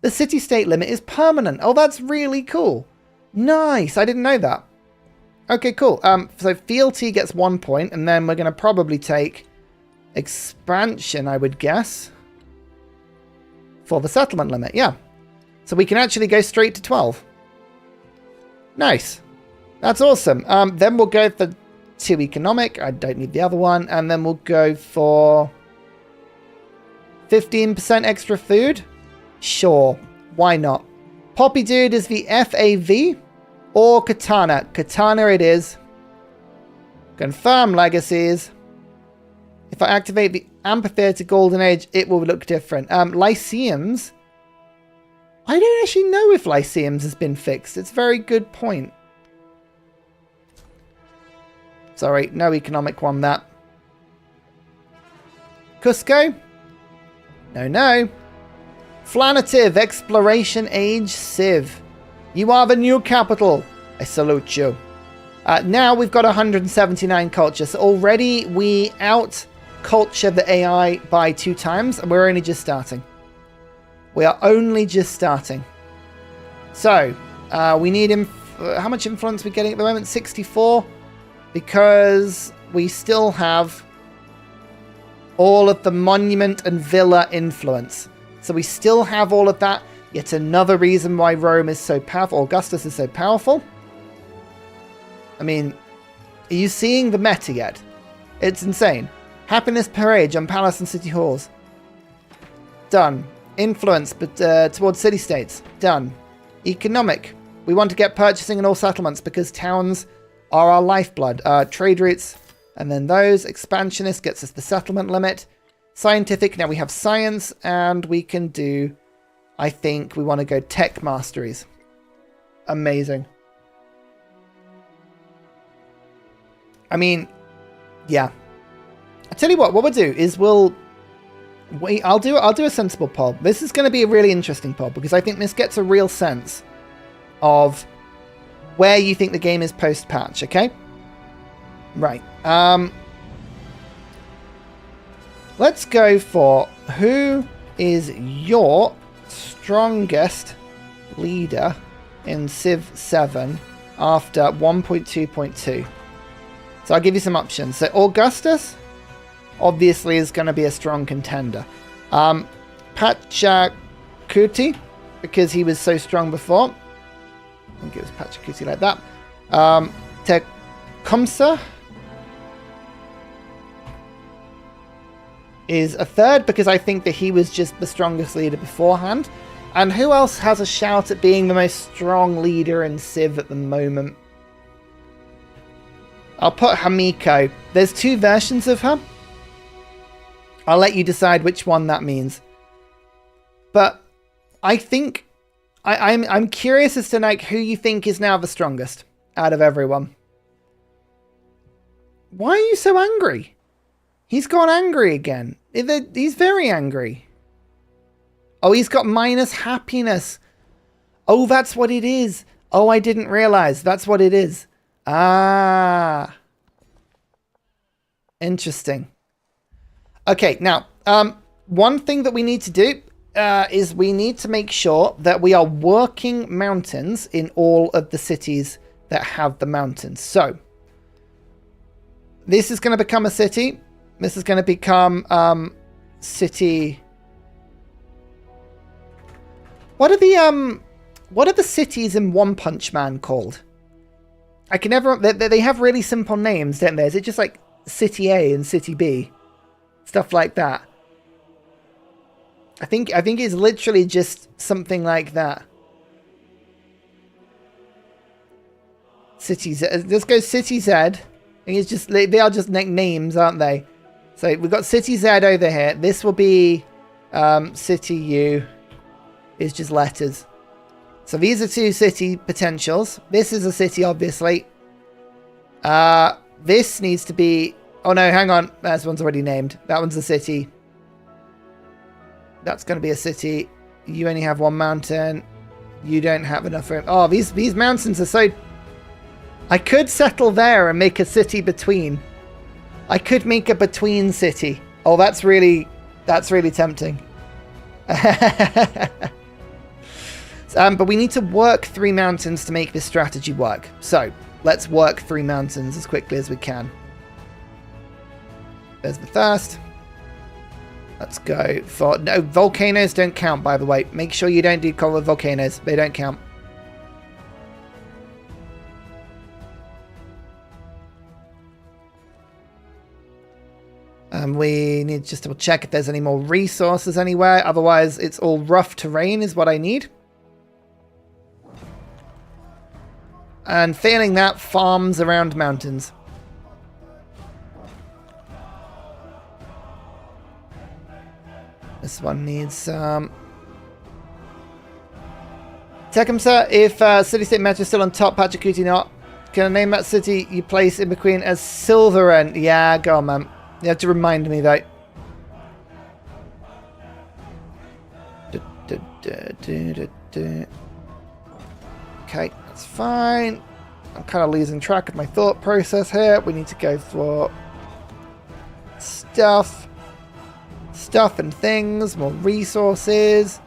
The city-state limit is permanent. Oh, that's really cool. Nice. I didn't know that. Okay, cool. So fealty gets 1 point, and then we're going to probably take expansion, I would guess, for the settlement limit. Yeah. So we can actually go straight to 12. Nice. That's awesome. Then we'll go for 2 economic. I don't need the other one. And then we'll go for 15% extra food. Sure. Why not? Poppy Dude is the FAV or Katana. Katana it is. Confirm legacies. If I activate the Amphitheater Golden Age, it will look different. Lyceums. I don't actually know if Lyceums has been fixed. It's a very good point. Sorry, no economic one, that. Cusco? No, no. Flanative, Exploration Age Civ. You are the new capital. I salute you. Now we've got 179 culture. So already we out-culture the AI by 2 times, and we're only just starting. We are only just starting. So, we need how much influence are we getting at the moment? 64. Because we still have all of the monument and villa influence. So we still have all of that. Yet another reason why Rome is so powerful. Augustus is so powerful. I mean, are you seeing the meta yet? It's insane. Happiness per age on palace and city halls. Done. Influence but towards city-states. Done. Economic. We want to get purchasing in all settlements because towns are our lifeblood. Trade routes, and then those. Expansionist gets us the settlement limit. Scientific, now we have science, and we can do, I think we want to go tech masteries. Amazing. I mean, yeah. I tell you what we'll do is I'll do a sensible poll. This is going to be a really interesting poll because I think this gets a real sense of where you think the game is post-patch, okay? Right. Let's go for who is your strongest leader in Civ 7 after 1.2.2. So I'll give you some options. So Augustus obviously is going to be a strong contender. Pachacuti, because he was so strong before. I think it was Pachacuti like that. Tecumseh is a third because I think that he was just the strongest leader beforehand. And who else has a shout at being the most strong leader in Civ at the moment? I'll put Hamiko. There's 2 versions of her. I'll let you decide which one that means. But I think I'm curious as to like who you think is now the strongest out of everyone. Why are you so angry? He's gone angry again. He's very angry. Oh, he's got minus happiness. Oh, that's what it is. Oh, I didn't realize. That's what it is. Ah. Interesting. Okay, now, one thing that we need to do is we need to make sure that we are working mountains in all of the cities that have the mountains. So, this is going to become a city. This is going to become city. What are the cities in One Punch Man called? I can never. They have really simple names, don't they? Is it just like City A and City B, stuff like that? I think it's literally just something like that. City Z. Let's go City Z. I think it's just they are just names, aren't they? So we've got City Z over here. This will be City U. Is just letters. So these are two city potentials. This is a city, obviously. This needs to be... Oh no, hang on. That one's already named. That one's a city. That's going to be a city. You only have one mountain. You don't have enough room. Oh, these mountains are so... I could settle there and make a city between. I could make a between city. Oh, that's really tempting. But we need to work 3 mountains to make this strategy work. So, let's work 3 mountains as quickly as we can. There's the first. Let's go for... No, volcanoes don't count, by the way. Make sure you don't do coal with volcanoes. They don't count. We need to just double check if there's any more resources anywhere. Otherwise, it's all rough terrain is what I need. And failing that, farms around mountains. This one needs some... Tecumseh, if City-State Metro is still on top, Pachacuti not. Can I name that city you place in between as Silveren? Yeah, go on, man. You have to remind me, though. Okay, that's fine. I'm kind of losing track of my thought process here. We need to go for stuff. Stuff and things. More resources.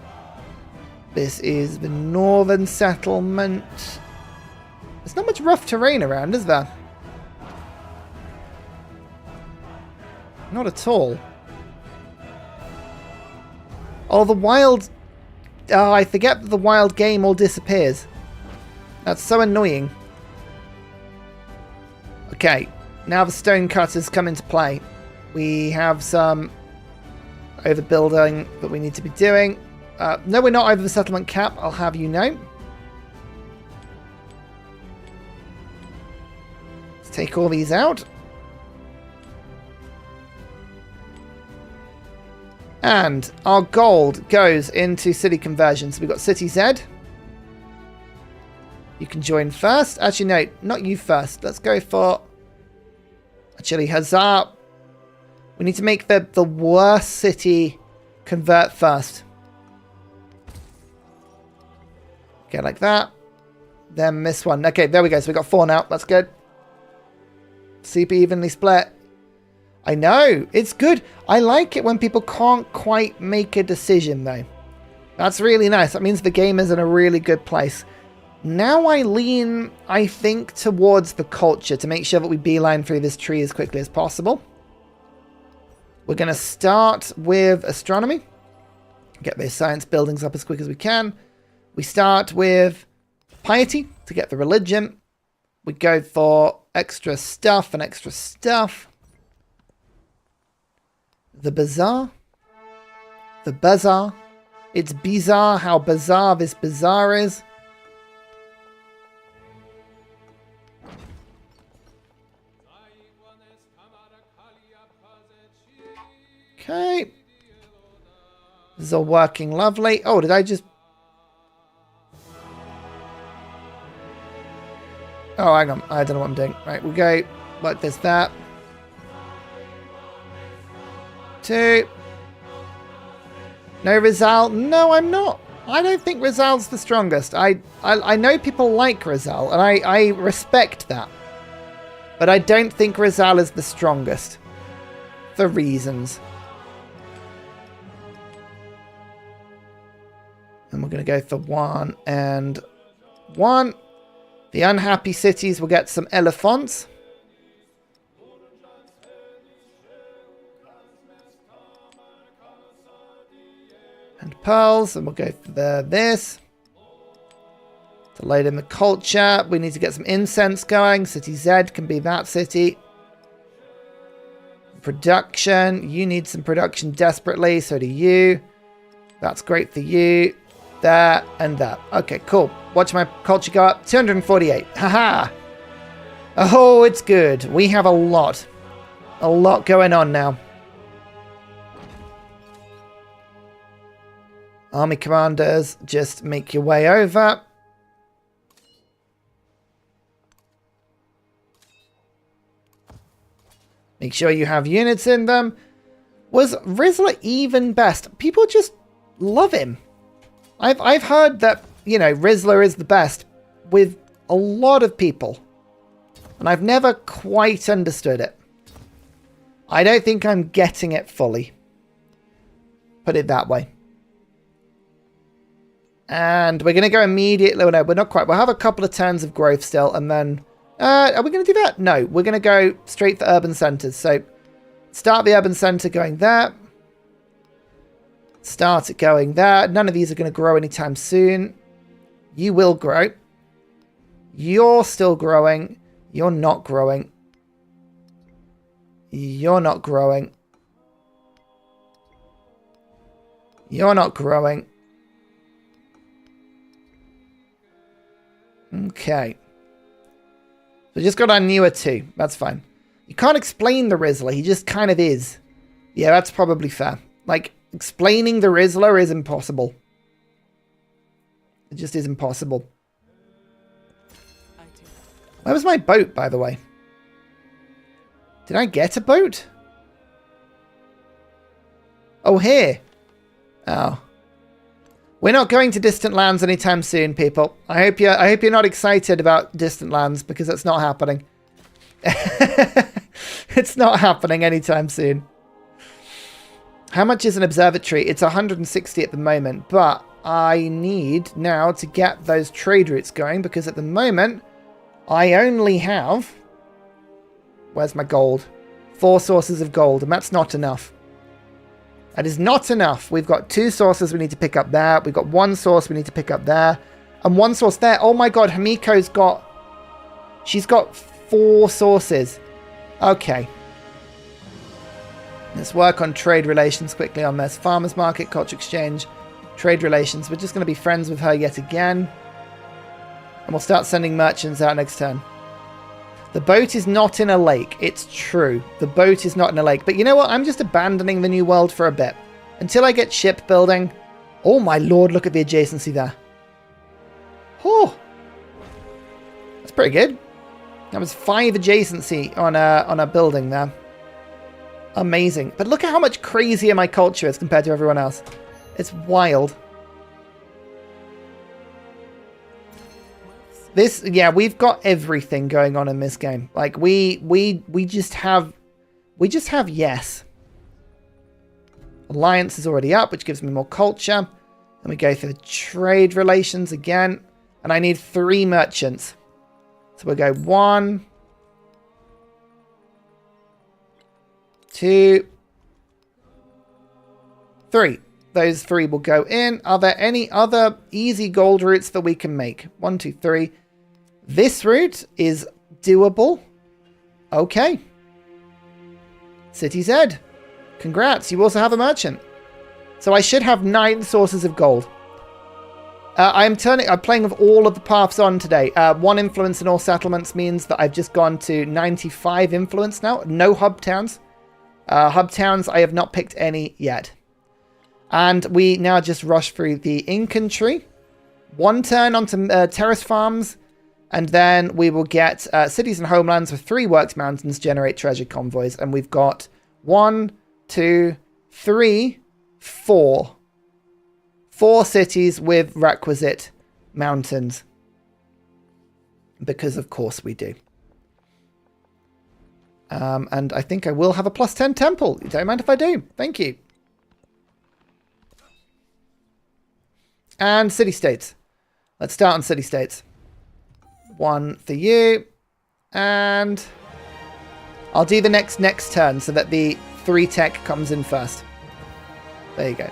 This is the northern settlement. There's not much rough terrain around, is there? Not at all. Oh, the wild... Oh, I forget that the wild game all disappears. That's so annoying. Okay, now the stone cutters come into play. We have some overbuilding that we need to be doing. No, we're not over the settlement cap, I'll have you know. Let's take all these out. And our gold goes into city conversion. So we've got City Z. You can join first. Actually, no, not you first. Let's go for... Actually, HUZZAH. We need to make the worst city convert first. Okay, like that. Then this one. Okay, there we go. So we got 4 now. That's good. Super evenly split. I know. It's good. I like it when people can't quite make a decision, though. That's really nice. That means the game is in a really good place. Now I lean, I think, towards the culture to make sure that we beeline through this tree as quickly as possible. We're going to start with astronomy. Get those science buildings up as quick as we can. We start with piety to get the religion. We go for extra stuff and extra stuff. The bazaar. The bazaar. It's bizarre how bizarre this bazaar is. Okay. This is all working lovely. Oh, did I just... Oh, hang on. I don't know what I'm doing. Right, we go like this, that. 2. No Rizal. No, I'm not. I don't think Rizal's the strongest. I know people like Rizal, and I respect that. But I don't think Rizal is the strongest. For reasons. And we're going to go for 1 and 1. The unhappy cities will get some elephants. And pearls, and we'll go for this. To load in the culture, we need to get some incense going. City Z can be that city. Production, you need some production desperately, so do you. That's great for you. There and there. Okay, cool. Watch my culture go up. 248. Haha. Oh, it's good. We have a lot. A lot going on now. Army commanders, just make your way over. Make sure you have units in them. Was Rizzler even best? People just love him. I've heard that, you know, Rizzler is the best with a lot of people. And I've never quite understood it. I don't think I'm getting it fully. Put it that way. And we're going to go immediately. Oh, no, we're not quite. We'll have a couple of turns of growth still. And then... are we going to do that? No, we're going to go straight for urban centers. So start the urban center going there. Start it going there. None of these are going to grow anytime soon. You will grow. You're still growing. You're not growing. You're not growing. You're not growing. Okay. We just got our newer two. That's fine. You can't explain the Rizzler. He just kind of is. Yeah, that's probably fair. Like, explaining the Rizzler is impossible. It just is impossible. Where was my boat, by the way? Did I get a boat? Oh, here. Oh. We're not going to distant lands anytime soon, people. I hope you're not excited about distant lands, because that's not happening. It's not happening anytime soon. How much is an observatory? It's 160 at the moment, but I need now to get those trade routes going, because at the moment I only have... Where's my gold? 4 sources of gold, and that's not enough. That is not enough. We've got 2 sources we need to pick up there. We've got 1 source we need to pick up there. And 1 source there. Oh my god, Hamiko's got... She's got 4 sources. Okay. Let's work on trade relations quickly on this. Farmers market, culture exchange, trade relations. We're just going to be friends with her yet again. And we'll start sending merchants out next turn. The boat is not in a lake. It's true. The boat is not in a lake. But you know what? I'm just abandoning the New World for a bit. Until I get shipbuilding. Oh my lord, look at the adjacency there. Oh. That's pretty good. That was 5 adjacency on a building there. Amazing. But look at how much crazier my culture is compared to everyone else. It's wild. This, yeah, we've got everything going on in this game. Like we just have yes. Alliance is already up, which gives me more culture. And we go for the trade relations again. And I need 3 merchants. So we'll go 1, 2, 3. Those 3 will go in. Are there any other easy gold routes that we can make? 1, 2, 3. This route is doable. Okay. City Z. Congrats. You also have a merchant. So I should have 9 sources of gold. I'm playing with all of the paths on today. 1 influence in all settlements means that I've just gone to 95 influence now. No hub towns. Hub towns, I have not picked any yet. And we now just rush through the infantry. 1 turn onto terrace farms. And then we will get cities and homelands with 3 works mountains generate treasure convoys. And we've got 1, 2, 3, 4. 4 cities with requisite mountains. Because of course we do. And I think I will have a +10 temple. You don't mind if I do. Thank you. And city-states. Let's start on city-states. 1 for you. And I'll do the next turn so that the 3 tech comes in first. There you go.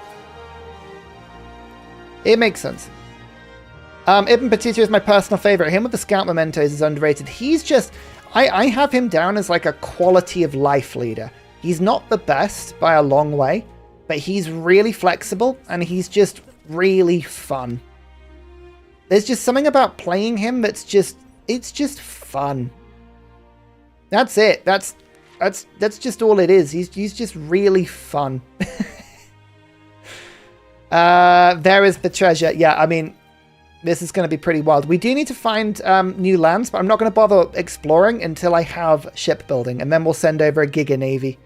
It makes sense. Ibn Battuta is my personal favorite. Him with the scout mementos is underrated. He's just... I have him down as like a quality of life leader. He's not the best by a long way, but he's really flexible and he's just really fun. There's just something about playing him that's just... It's just fun. That's it. That's just all it is. He's just really fun. There is the treasure. Yeah, I mean... This is going to be pretty wild. We do need to find new lands, but I'm not going to bother exploring until I have shipbuilding, and then we'll send over a Giga Navy.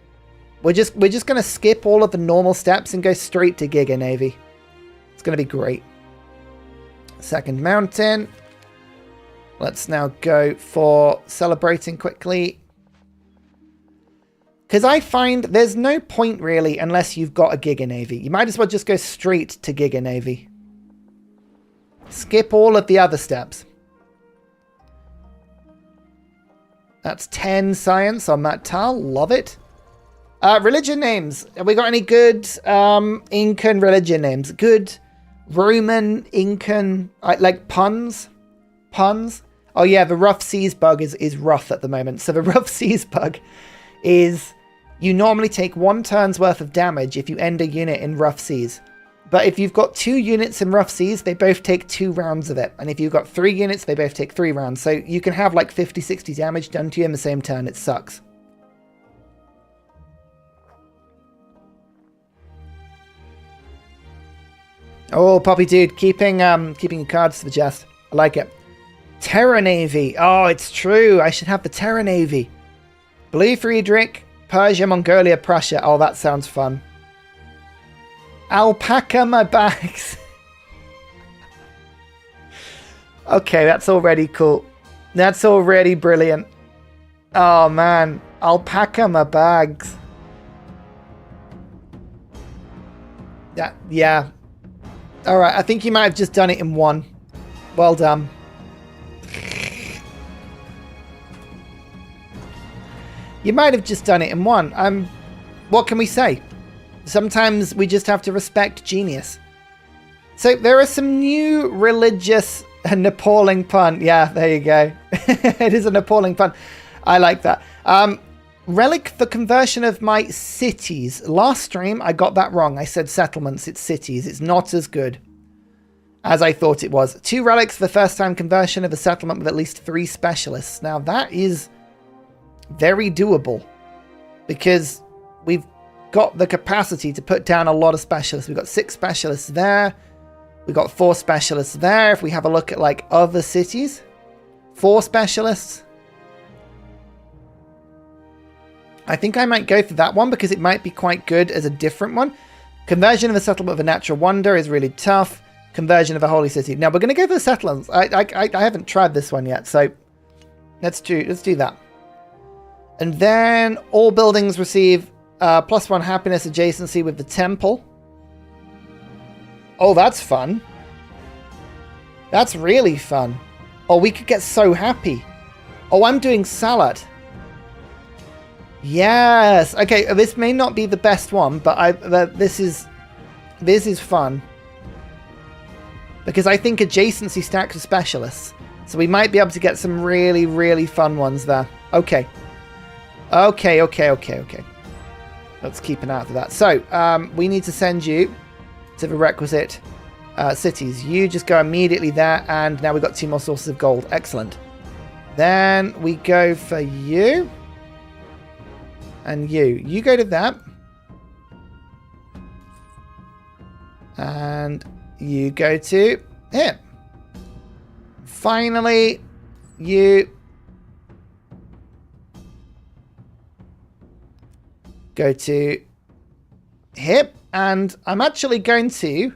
We're just going to skip all of the normal steps and go straight to Giga Navy. It's going to be great. Second mountain. Let's now go for celebrating quickly. Because I find there's no point really unless you've got a Giga Navy. You might as well just go straight to Giga Navy. Skip all of the other steps. That's 10 science on that tile. Love it. Religion names. Have we got any good Incan religion names? Good Roman, Incan, like puns? Puns? Oh yeah, the rough seas bug is rough at the moment. So the rough seas bug is you normally take 1 turn's worth of damage if you end a unit in rough seas. But if you've got 2 units in rough seas, they both take 2 rounds of it. And if you've got 3 units, they both take 3 rounds. So you can have like 50, 60 damage done to you in the same turn. It sucks. Oh, Poppy Dude, keeping your cards to the chest. I like it. Terra Navy. Oh, it's true. I should have the Terra Navy. Blue Friedrich, Persia, Mongolia, Prussia. Oh, that sounds fun. Alpaca my bags. Okay, that's already cool. That's already brilliant. Oh man, alpaca my bags. Yeah. Alright, I think you might have just done it in 1. Well done. You might have just done it in 1. What can we say? Sometimes we just have to respect genius. So there are some new religious... A Nepalling pun. Yeah, there you go. It is a Nepalling pun. I like that. Relic the conversion of my cities. Last stream, I got that wrong. I said settlements. It's cities. It's not as good as I thought it was. 2 relics for the first time conversion of a settlement with at least 3 specialists. Now that is very doable because we've got the capacity to put down a lot of specialists. We've got 6 specialists there. We've got 4 specialists there. If we have a look at like other cities, 4 specialists. I think I might go for that one because it might be quite good as a different one. Conversion of a settlement of a natural wonder is really tough. Conversion of a holy city. Now we're going to go for the settlements. I haven't tried this one yet, so let's do that. And then all buildings receive +1 happiness adjacency with the temple. Oh, that's fun. That's really fun. Oh, we could get so happy. Oh, I'm doing salad. Yes. Okay, this may not be the best one, but this is fun. Because I think adjacency stacks with specialists. So we might be able to get some really, really fun ones there. Okay. Okay. Let's keep an eye out for that. So, we need to send you to the requisite cities. You just go immediately there, and now we've got 2 more sources of gold. Excellent. Then we go for you. And you. You go to that. And you go to here. Finally, you go to here. And I'm actually going to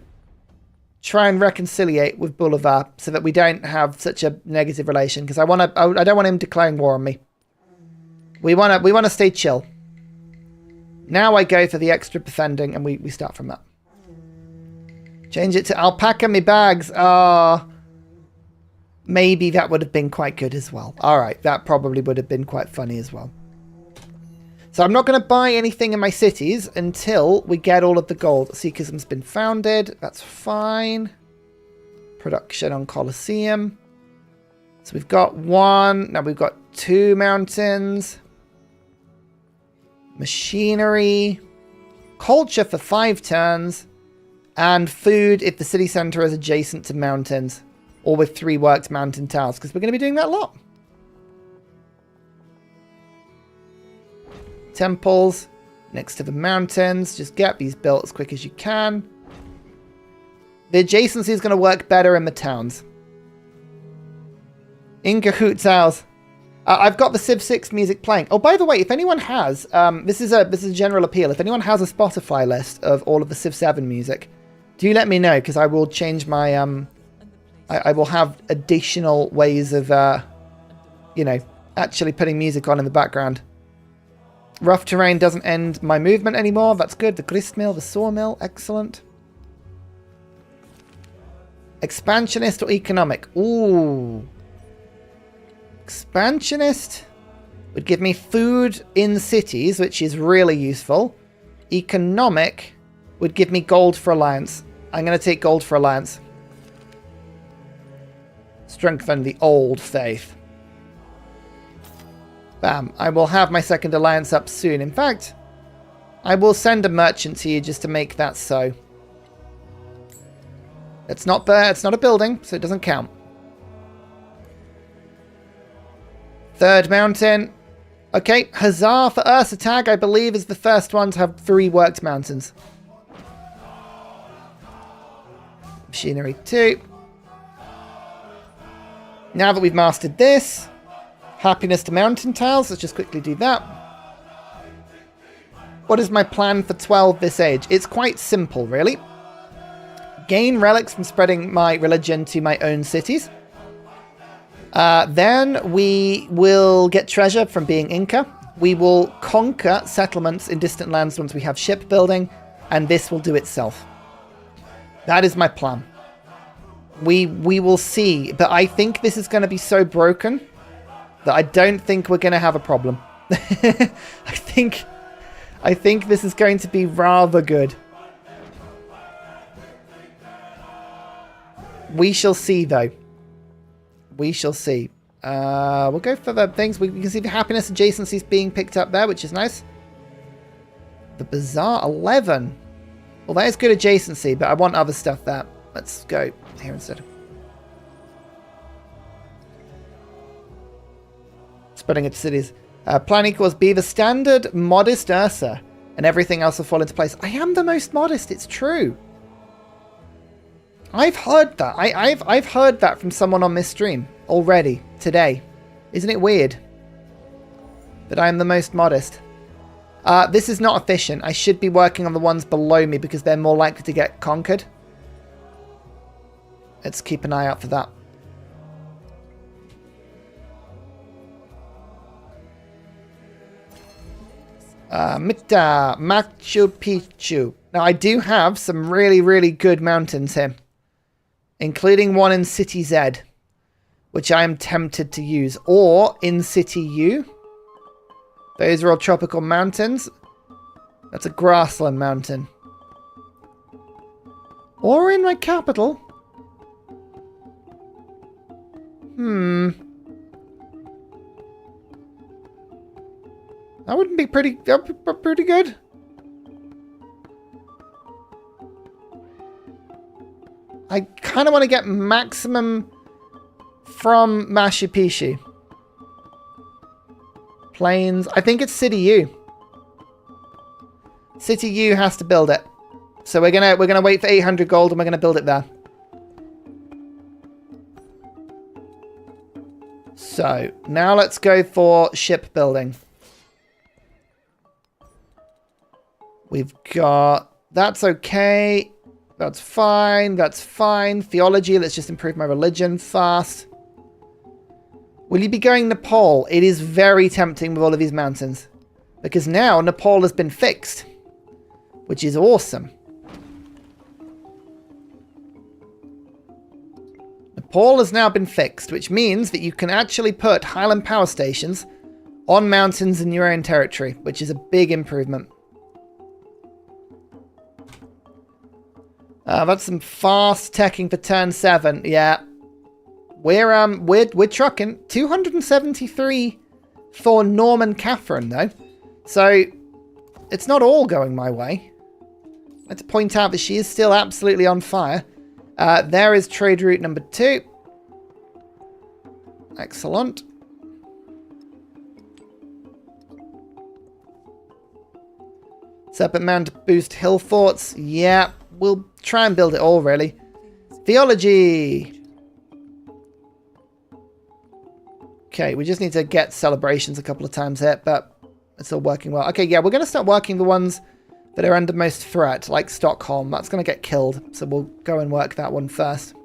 try and reconciliate with Boulevard so that we don't have such a negative relation, because I don't want him declaring war on me. We want to stay chill. Now I go for the extra defending, and we start from that. Change it to alpaca me bags. Maybe that would have been quite good as well. All right, that probably would have been quite funny as well. So I'm not going to buy anything in my cities until we get all of the gold. Seekism's been founded. That's fine. production on Colosseum. So we've got one. Now we've got 2 mountains. Machinery. Culture for 5 turns. And food if the city centre is adjacent to mountains. Or with 3 worked mountain tiles. Because we're going to be doing that a lot. Temples. Next to the mountains. Just get these built as quick as you can. The adjacency is going to work better in the towns. In cahoots house. I've got the Civ 6 music playing. Oh, by the way, if anyone has, this is a general appeal. If anyone has a Spotify list of all of the Civ 7 music, do let me know, because I will change my, I will have additional ways of, you know, actually putting music on in the background. Rough terrain doesn't end my movement anymore. That's good. The grist mill, the sawmill, excellent. Expansionist or economic? Ooh. Expansionist would give me food in cities, which is really useful. Economic would give me gold for alliance. I'm going to take gold for alliance. Strengthen the old faith. Bam. I will have my second alliance up soon. In fact, I will send a merchant to you just to make that so. It's not a building, so it doesn't count. Third mountain. Okay, Huzzah for Ursa tag, I believe, is the first one to have 3 worked mountains. Machinery 2. Now that we've mastered this, happiness to mountain tiles, let's just quickly do that. What is my plan for 12 this age? It's quite simple, really. Gain relics from spreading my religion to my own cities. Then we will get treasure from being Inca. We will conquer settlements in distant lands once we have shipbuilding, and this will do itself. That is my plan. We will see, but I think this is going to be so broken that I don't think we're going to have a problem. I think this is going to be rather good. We shall see, though. We shall see. We'll go for the things. We can see the happiness adjacencies being picked up there, which is nice. The Bazaar 11. Well, that is good adjacency, but I want other stuff there. Let's go here instead. Spreading it to cities. Plan equals be the standard modest Ursa, and everything else will fall into place. I am the most modest. It's true. I've heard that. I've heard that from someone on this stream already today. Isn't it weird that I'm the most modest? This is not efficient. I should be working on the ones below me because they're more likely to get conquered. Let's keep an eye out for that. Machu Picchu. Now, I do have some really, really good mountains here, including one in City Z, which I am tempted to use, or in City U. Those are all tropical mountains. That's a grassland mountain. Or in my capital. That wouldn't be pretty. That would be pretty good. I kind of want to get maximum from Machu Picchu. Plains. I think it's City U. City U has to build it. So we're gonna wait for 800 gold and we're gonna build it there. So now let's go for shipbuilding. We've got... That's okay. That's fine. That's fine. Theology. Let's just improve my religion fast. Will you be going Nepal? It is very tempting with all of these mountains. Because now Nepal has been fixed. Which is awesome. Nepal has now been fixed. Which means that you can actually put Highland power stations on mountains in your own territory. Which is a big improvement. That's some fast teching for turn 7. Yeah. We're trucking 273 for Norman Catherine though. So it's not all going my way. I'd like to point out that she is still absolutely on fire. There is trade route number 2. Excellent. Serpent Man to boost hill forts. Yeah, we'll try and build it all, really. Theology. Okay, we just need to get celebrations a couple of times here, but it's all working well. Okay, yeah, we're going to start working the ones that are under most threat, like Stockholm. That's going to get killed, so we'll go and work that one first.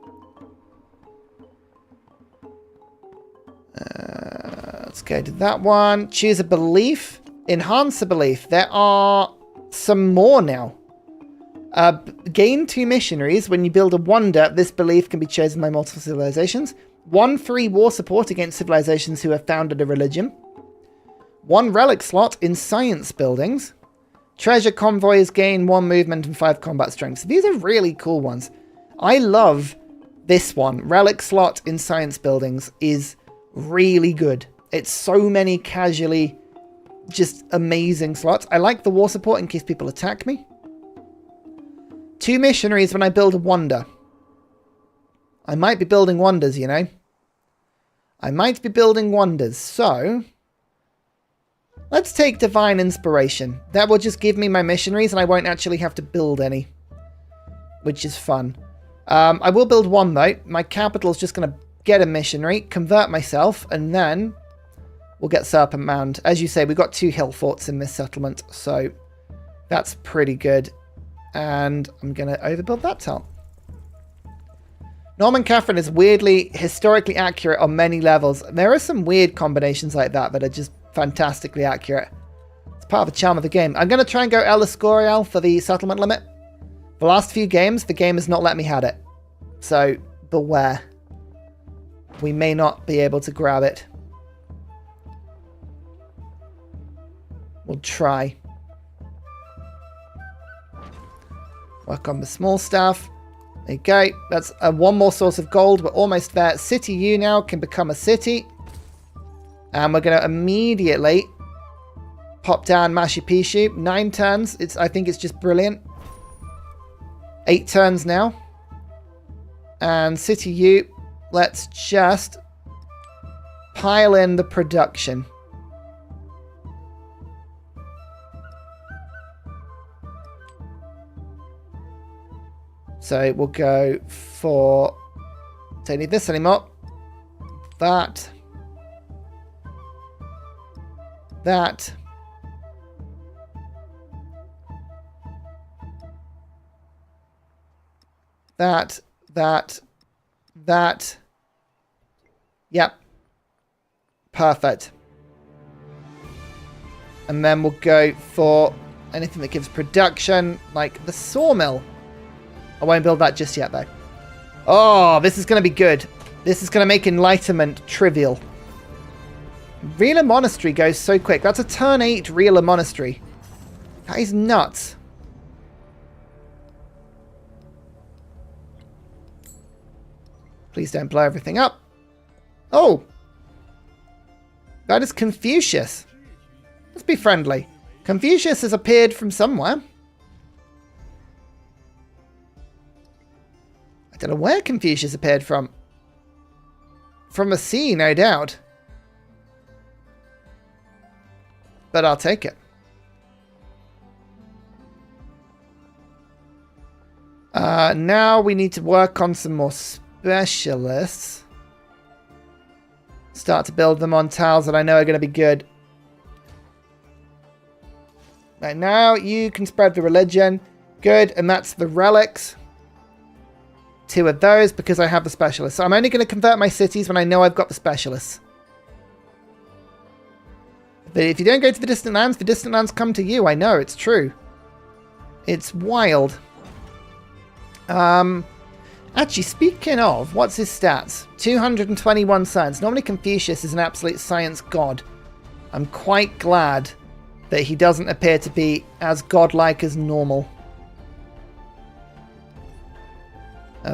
Let's go to that one. Choose a belief. Enhance a belief. There are some more now. Gain 2 missionaries. When you build a wonder, this belief can be chosen by multiple civilizations. 1 free war support against civilizations who have founded a religion. 1 relic slot in science buildings. Treasure convoys gain 1 movement and 5 combat strength. So these are really cool ones. I love this one. Relic slot in science buildings is really good. It's so many casually just amazing slots. I like the war support in case people attack me. 2 missionaries when I build a wonder. I might be building wonders, you know. I might be building wonders. So let's take Divine Inspiration. That will just give me my missionaries and I won't actually have to build any, which is fun. I will build 1 though. My capital is just going to get a missionary, convert myself, and then we'll get Serpent Mound. As you say, we've got 2 hill forts in this settlement, so that's pretty good. And I'm going to overbuild that town. Norman Catherine is weirdly, historically accurate on many levels. There are some weird combinations like that that are just fantastically accurate. It's part of the charm of the game. I'm going to try and go El Escorial for the settlement limit. The last few games, the game has not let me have it. So, beware. We may not be able to grab it. We'll try. Work on the small stuff. There you go. That's 1 more source of gold. We're almost there. City U now can become a city. And we're going to immediately pop down Machu Picchu. 9 turns. I think it's just brilliant. 8 turns now. And City U, let's just pile in the production. So we'll go for, don't need this anymore. That. That. That. That. That. Yep. Perfect. And then we'll go for anything that gives production, like the sawmill. I won't build that just yet, though. Oh, this is going to be good. This is going to make Enlightenment trivial. Realer Monastery goes so quick. That's a turn 8 Realer Monastery. That is nuts. Please don't blow everything up. Oh. That is Confucius. Let's be friendly. Confucius has appeared from somewhere. I don't know where Confucius appeared from. From a sea, no doubt. But I'll take it. Now we need to work on some more specialists. Start to build them on tiles that I know are going to be good. Right, now you can spread the religion. Good, and that's the relics. 2 of those because I have the specialists. So I'm only going to convert my cities when I know I've got the specialists. But if you don't go to the distant lands come to you. I know, it's true. It's wild. Actually, speaking of, what's his stats? 221 science. Normally Confucius is an absolute science god. I'm quite glad that he doesn't appear to be as godlike as normal.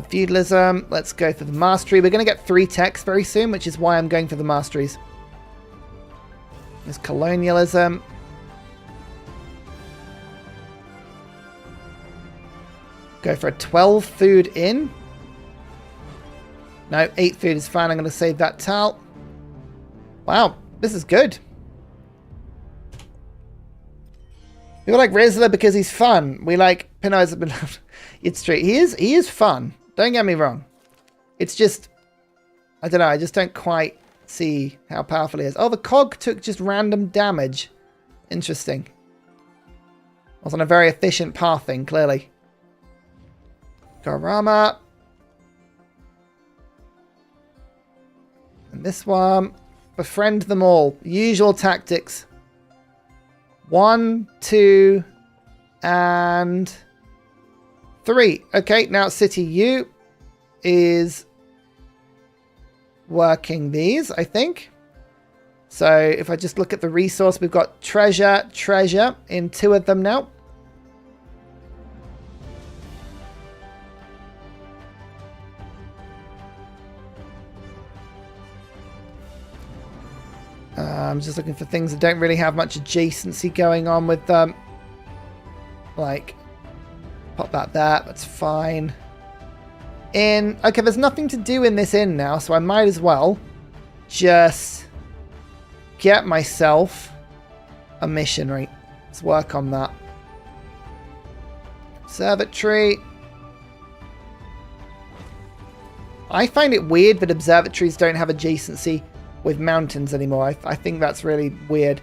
Feudalism. Let's go for the mastery. We're going to get 3 techs very soon, which is why I'm going for the masteries. There's colonialism. Go for a 12 food in. No, 8 food is fine. I'm going to save that tile. Wow, this is good. People like Rizzler because he's fun. We like Pino's. It's true. He is fun. Don't get me wrong. It's just, I don't know. I just don't quite see how powerful he is. Oh, the cog took just random damage. Interesting. Was on a very efficient pathing, clearly. Garama. And this one. Befriend them all. Usual tactics. 1, 2, and 3. Okay, now City U is working these, I think. So if I just look at the resource, we've got treasure in 2 of them now. I'm just looking for things that don't really have much adjacency going on with them. Like, pop that there. That's fine. In. Okay, there's nothing to do in this inn now, so I might as well just get myself a missionary. Let's work on that. Observatory. I find it weird that observatories don't have adjacency with mountains anymore. I think that's really weird.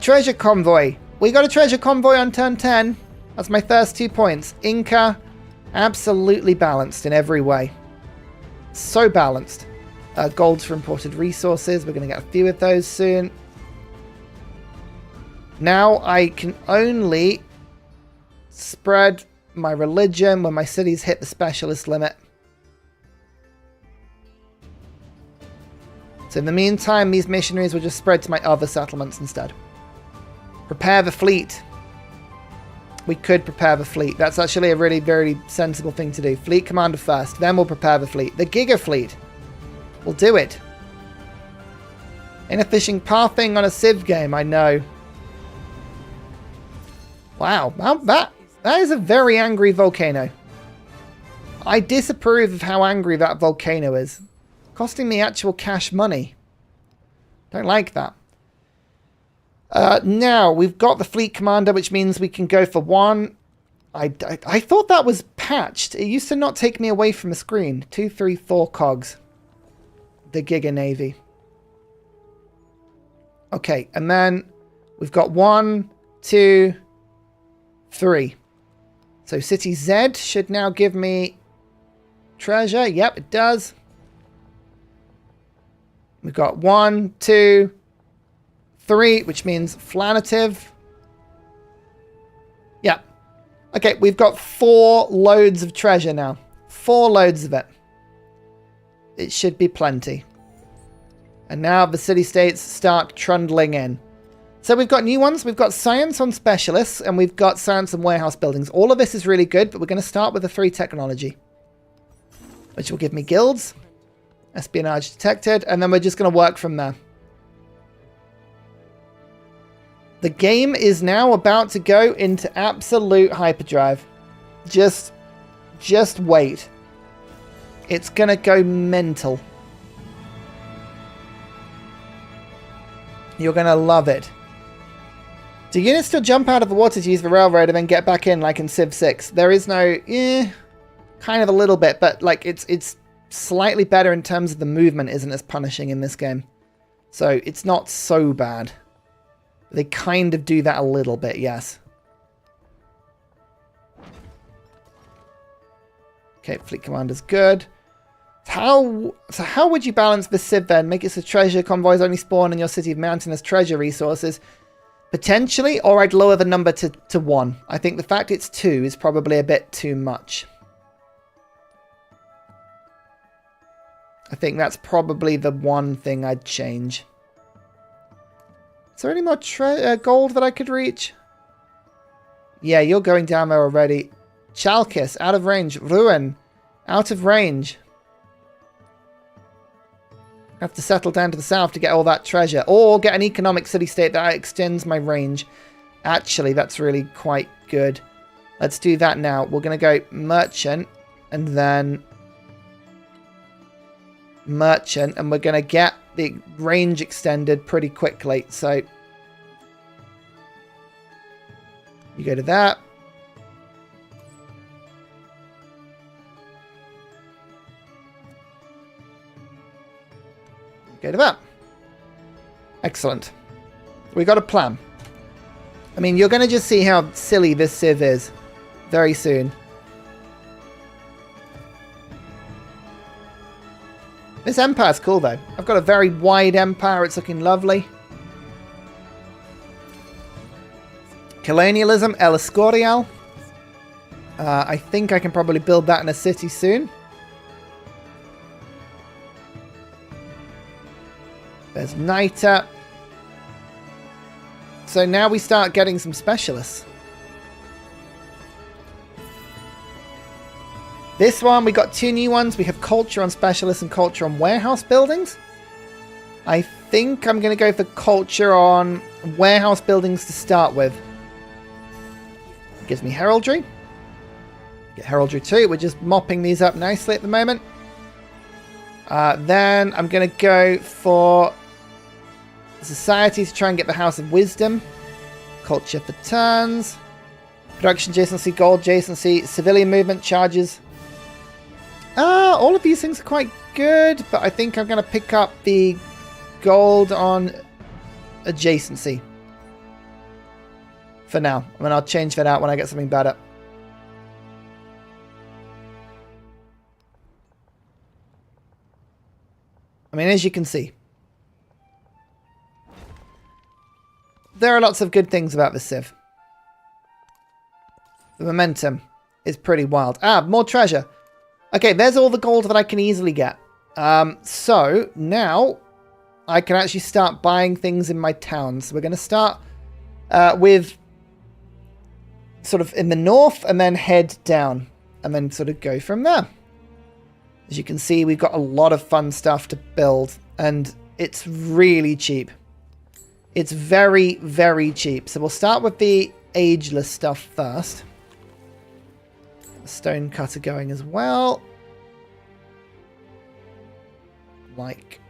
Treasure convoy. We got a treasure convoy on turn 10. That's my first 2 points. Inca, absolutely balanced in every way. So balanced. Golds for imported resources. We're going to get a few of those soon. Now I can only spread my religion when my cities hit the specialist limit. So in the meantime, these missionaries will just spread to my other settlements instead. Prepare the fleet. We could prepare the fleet. That's actually a really very sensible thing to do. Fleet commander first, then we'll prepare the fleet. The Giga fleet. We'll do it. Inefficient pathing on a Civ game, I know. Wow, that is a very angry volcano. I disapprove of how angry that volcano is. Costing me actual cash money. Don't like that. Now, we've got the fleet commander, which means we can go for 1. I thought that was patched. It used to not take me away from the screen. 2, 3, 4 cogs. The Giga Navy. Okay, and then we've got 1, 2, 3. So City Z should now give me treasure. Yep, it does. We've got 1, 2, 3, which means flanative. Yeah. Okay, we've got 4 loads of treasure now. 4 loads of it. It should be plenty. And now the city-states start trundling in. So we've got new ones. We've got science on specialists, and we've got science and warehouse buildings. All of this is really good, but we're going to start with the 3 technology, which will give me guilds. Espionage detected, and then we're just going to work from there. The game is now about to go into absolute hyperdrive. Just wait. It's going to go mental. You're going to love it. Do units still jump out of the water to use the railroad and then get back in like in Civ 6? There is no... kind of a little bit, but like it's slightly better in terms of the movement isn't as punishing in this game. So it's not so bad. They kind of do that a little bit, yes. Okay, fleet commander's good. So how would you balance the Civ then? Make it so treasure convoys only spawn in your city of mountainous treasure resources? Potentially, or I'd lower the number to 1. I think the fact it's 2 is probably a bit too much. I think that's probably the one thing I'd change. Is there any more gold that I could reach? Yeah, you're going down there already. Chalkis, out of range. Ruin, Out of range. Have to settle down to the south to get all that treasure. Or get an economic city-state that extends my range. Actually, that's really quite good. Let's do that now. We're going to go merchant. And then merchant. And we're going to get the range extended pretty quickly. So you go to that. Go to that. Excellent. We got a plan. I mean, you're going to just see how silly this civ is very soon. This empire's cool, though. I've got a very wide empire. It's looking lovely. Colonialism, El Escorial. I think I can probably build that in a city soon. There's Nita. So now we start getting some specialists. This one, we got 2 new ones. We have culture on specialists and culture on warehouse buildings. I think I'm going to go for culture on warehouse buildings to start with. Gives me heraldry. Get heraldry too. We're just mopping these up nicely at the moment. Then I'm going to go for society to try and get the House of Wisdom. Culture for turns. Production adjacency, gold adjacency, civilian movement charges. All of these things are quite good, but I think I'm going to pick up the gold on adjacency. For now. I mean, I'll change that out when I get something better. I mean, as you can see, there are lots of good things about this civ. The momentum is pretty wild. More treasure. Okay, there's all the gold that I can easily get. So now I can actually start buying things in my towns. So we're going to start with sort of in the north and then head down and then sort of go from there. As you can see, we've got a lot of fun stuff to build, and it's really cheap. It's very, very cheap. So we'll start with the ageless stuff first. Stone cutter going as well. Like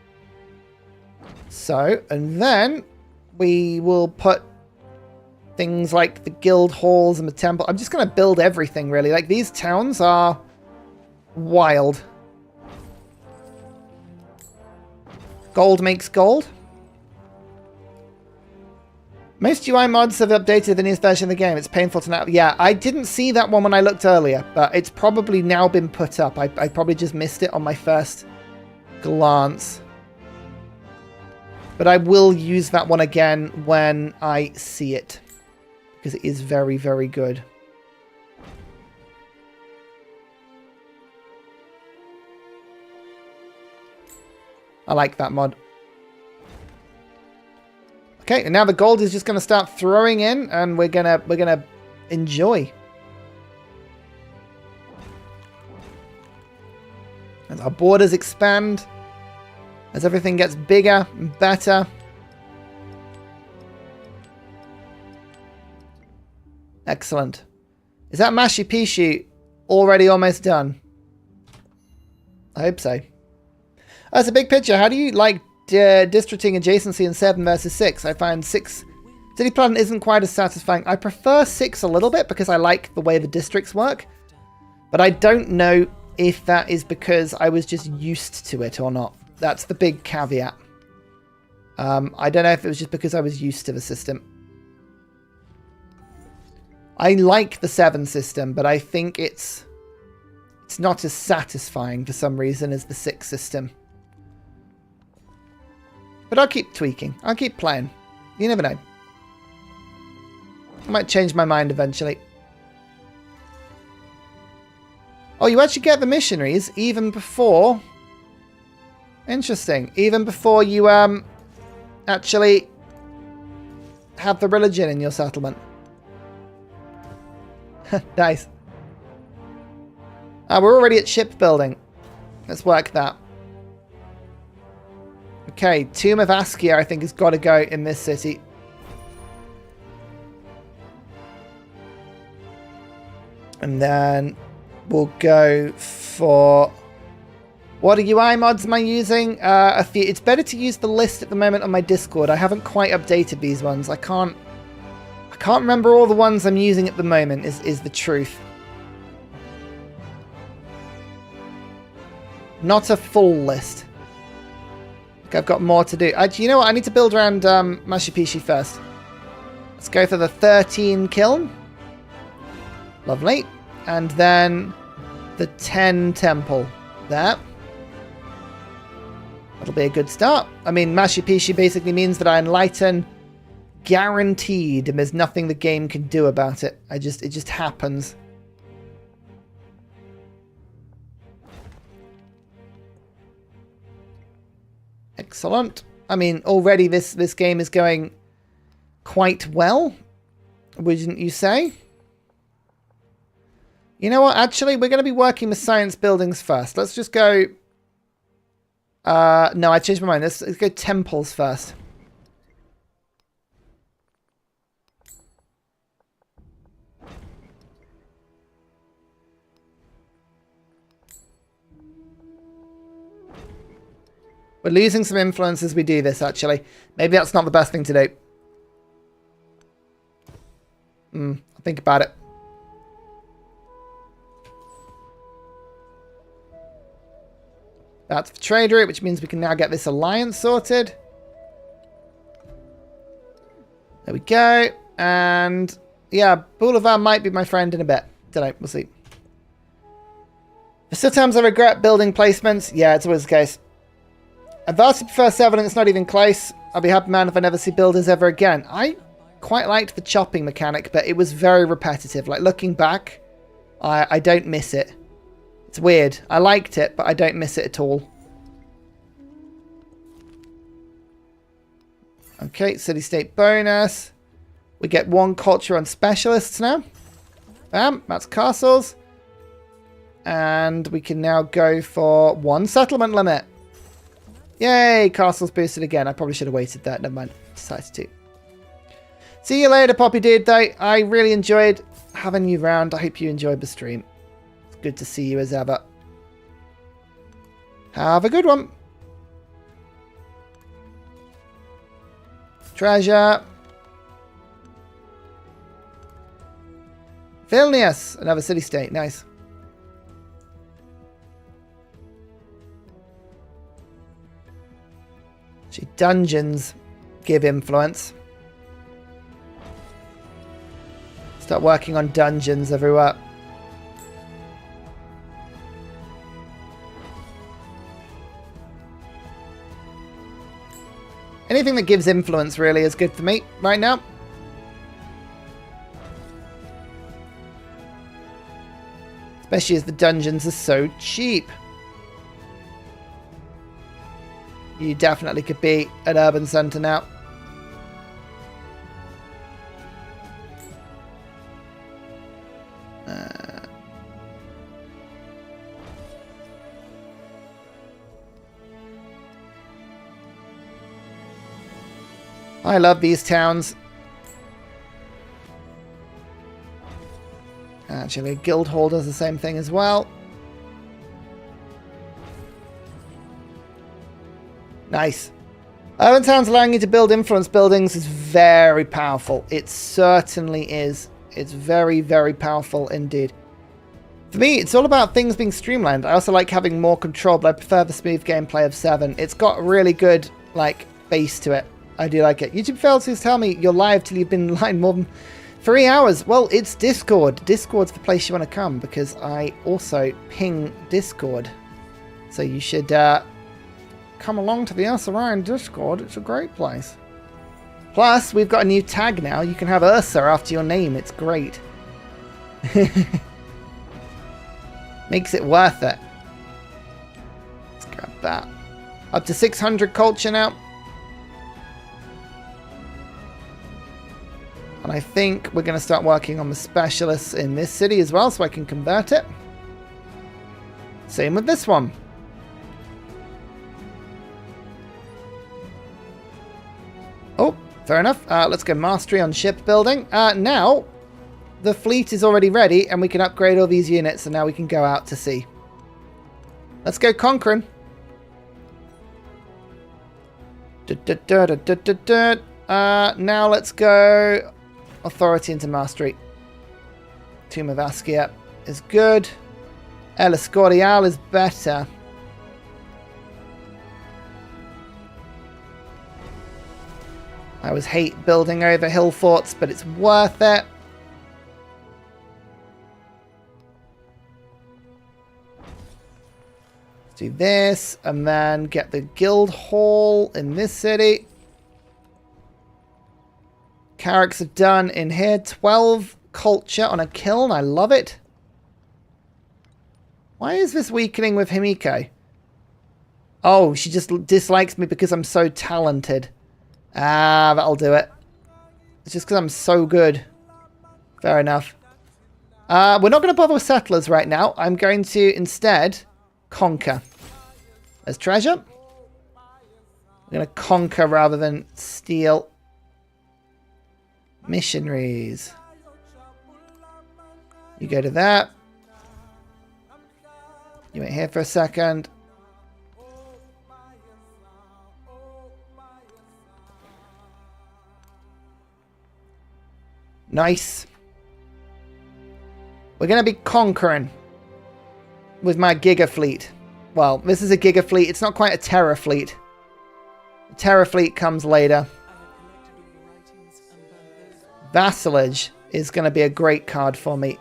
so. And then we will put things like the guild halls and the temple. I'm just going to build everything, really. Like, these towns are wild. Gold makes gold. Most UI mods have updated the newest version of the game. It's painful to know. Yeah, I didn't see that one when I looked earlier, but it's probably now been put up. I probably just missed it on my first glance. But I will use that one again when I see it, because it is very, very good. I like that mod. Okay, and now the gold is just going to start throwing in, and we're gonna enjoy. As our borders expand, as everything gets bigger and better. Excellent. Is that Machu Picchu already almost done? I hope so. That's a big picture. How do you like districting adjacency in 7 versus 6? I find 6 city plan isn't quite as satisfying. I prefer 6 a little bit because I like the way the districts work. But I don't know if that is because I was just used to it or not. That's the big caveat. I don't know if it was just because I was used to the system. I like the 7 system, but I think it's not as satisfying for some reason as the 6 system. But I'll keep tweaking. I'll keep playing. You never know. I might change my mind eventually. Oh, you actually get the missionaries even before... Interesting. Even before you actually have the religion in your settlement. Nice. We're already at shipbuilding. Let's work that. Okay, Tomb of Askia, I think, has got to go in this city. And then we'll go for... What UI mods am I using? A few. It's better to use the list at the moment on my Discord. I haven't quite updated these ones. I can't remember all the ones I'm using at the moment, is the truth. Not a full list. I've got more to do. You know what? I need to build around Mashipishi first. Let's go for the 13 kiln. Lovely. And then the 10 temple. There. That'll be a good start. I mean, Mashipishi basically means that I enlighten guaranteed, and there's nothing the game can do about it. It just happens. Excellent. I mean, already this game is going quite well, wouldn't you say? You know what? Actually, we're going to be working with science buildings first. Let's just go... no, I changed my mind. Let's go temples first. We're losing some influence as we do this, actually. Maybe that's not the best thing to do. I'll think about it. That's the trade route, which means we can now get this alliance sorted. There we go. And yeah, Boulevard might be my friend in a bit. Don't know. We'll see. There's still times I regret building placements. Yeah, it's always the case. I vastly prefer 7 and it's not even close. I'll be happy man if I never see builders ever again. I quite liked the chopping mechanic, but it was very repetitive. Like, looking back, I don't miss it. It's weird. I liked it, but I don't miss it at all. Okay, city-state bonus. We get 1 culture on specialists now. Bam, that's castles. And we can now go for 1 settlement limit. Yay, castles boosted again. I probably should have waited that. Never mind. Decided to. See you later, Poppy Dude, though. I really enjoyed having you around. I hope you enjoyed the stream. It's good to see you as ever. Have a good one. Treasure. Vilnius. Another city-state. Nice. Dungeons give influence. Start working on dungeons everywhere. Anything that gives influence really is good for me right now. Especially as the dungeons are so cheap. You definitely could be an urban centre now. I love these towns. Actually, Guildhall does the same thing as well. Nice. Urban towns allowing you to build influence buildings is very powerful. It certainly is. It's very, very powerful indeed. For me, it's all about things being streamlined. I also like having more control, but I prefer the smooth gameplay of 7. It's got a really good, like, base to it. I do like it. YouTube failed to tell me you're live till you've been live more than 3 hours. Well, it's Discord. Discord's the place you want to come because I also ping Discord. So you should... come along to the Ursa Ryan Discord. It's a great place. Plus, we've got a new tag now. You can have Ursa after your name. It's great. Makes it worth it. Let's grab that. Up to 600 culture now. And I think we're going to start working on the specialists in this city as well, so I can convert it. Same with this one. Oh, fair enough. Let's go mastery on shipbuilding. Now, the fleet is already ready, and we can upgrade all these units, and now we can go out to sea. Let's go conquering. Now let's go authority into mastery. Tomb of Askia is good. El Escorial is better. I always hate building over hill forts, but it's worth it. Let's do this, and then get the guild hall in this city. Carracks are done in here. 12 culture on a kiln. I love it. Why is this weakening with Himiko? Oh, she just dislikes me because I'm so talented. Ah, that'll do it. It's just because I'm so good. Fair enough. We're not going to bother with settlers right now. I'm going to instead conquer. There's treasure. We're going to conquer rather than steal. Missionaries. You go to that. You wait here for a second. Nice. We're going to be conquering with my Giga fleet. Well, this is a Giga fleet. It's not quite a Terra fleet. The Terra fleet comes later. Vassalage is going to be a great card for me.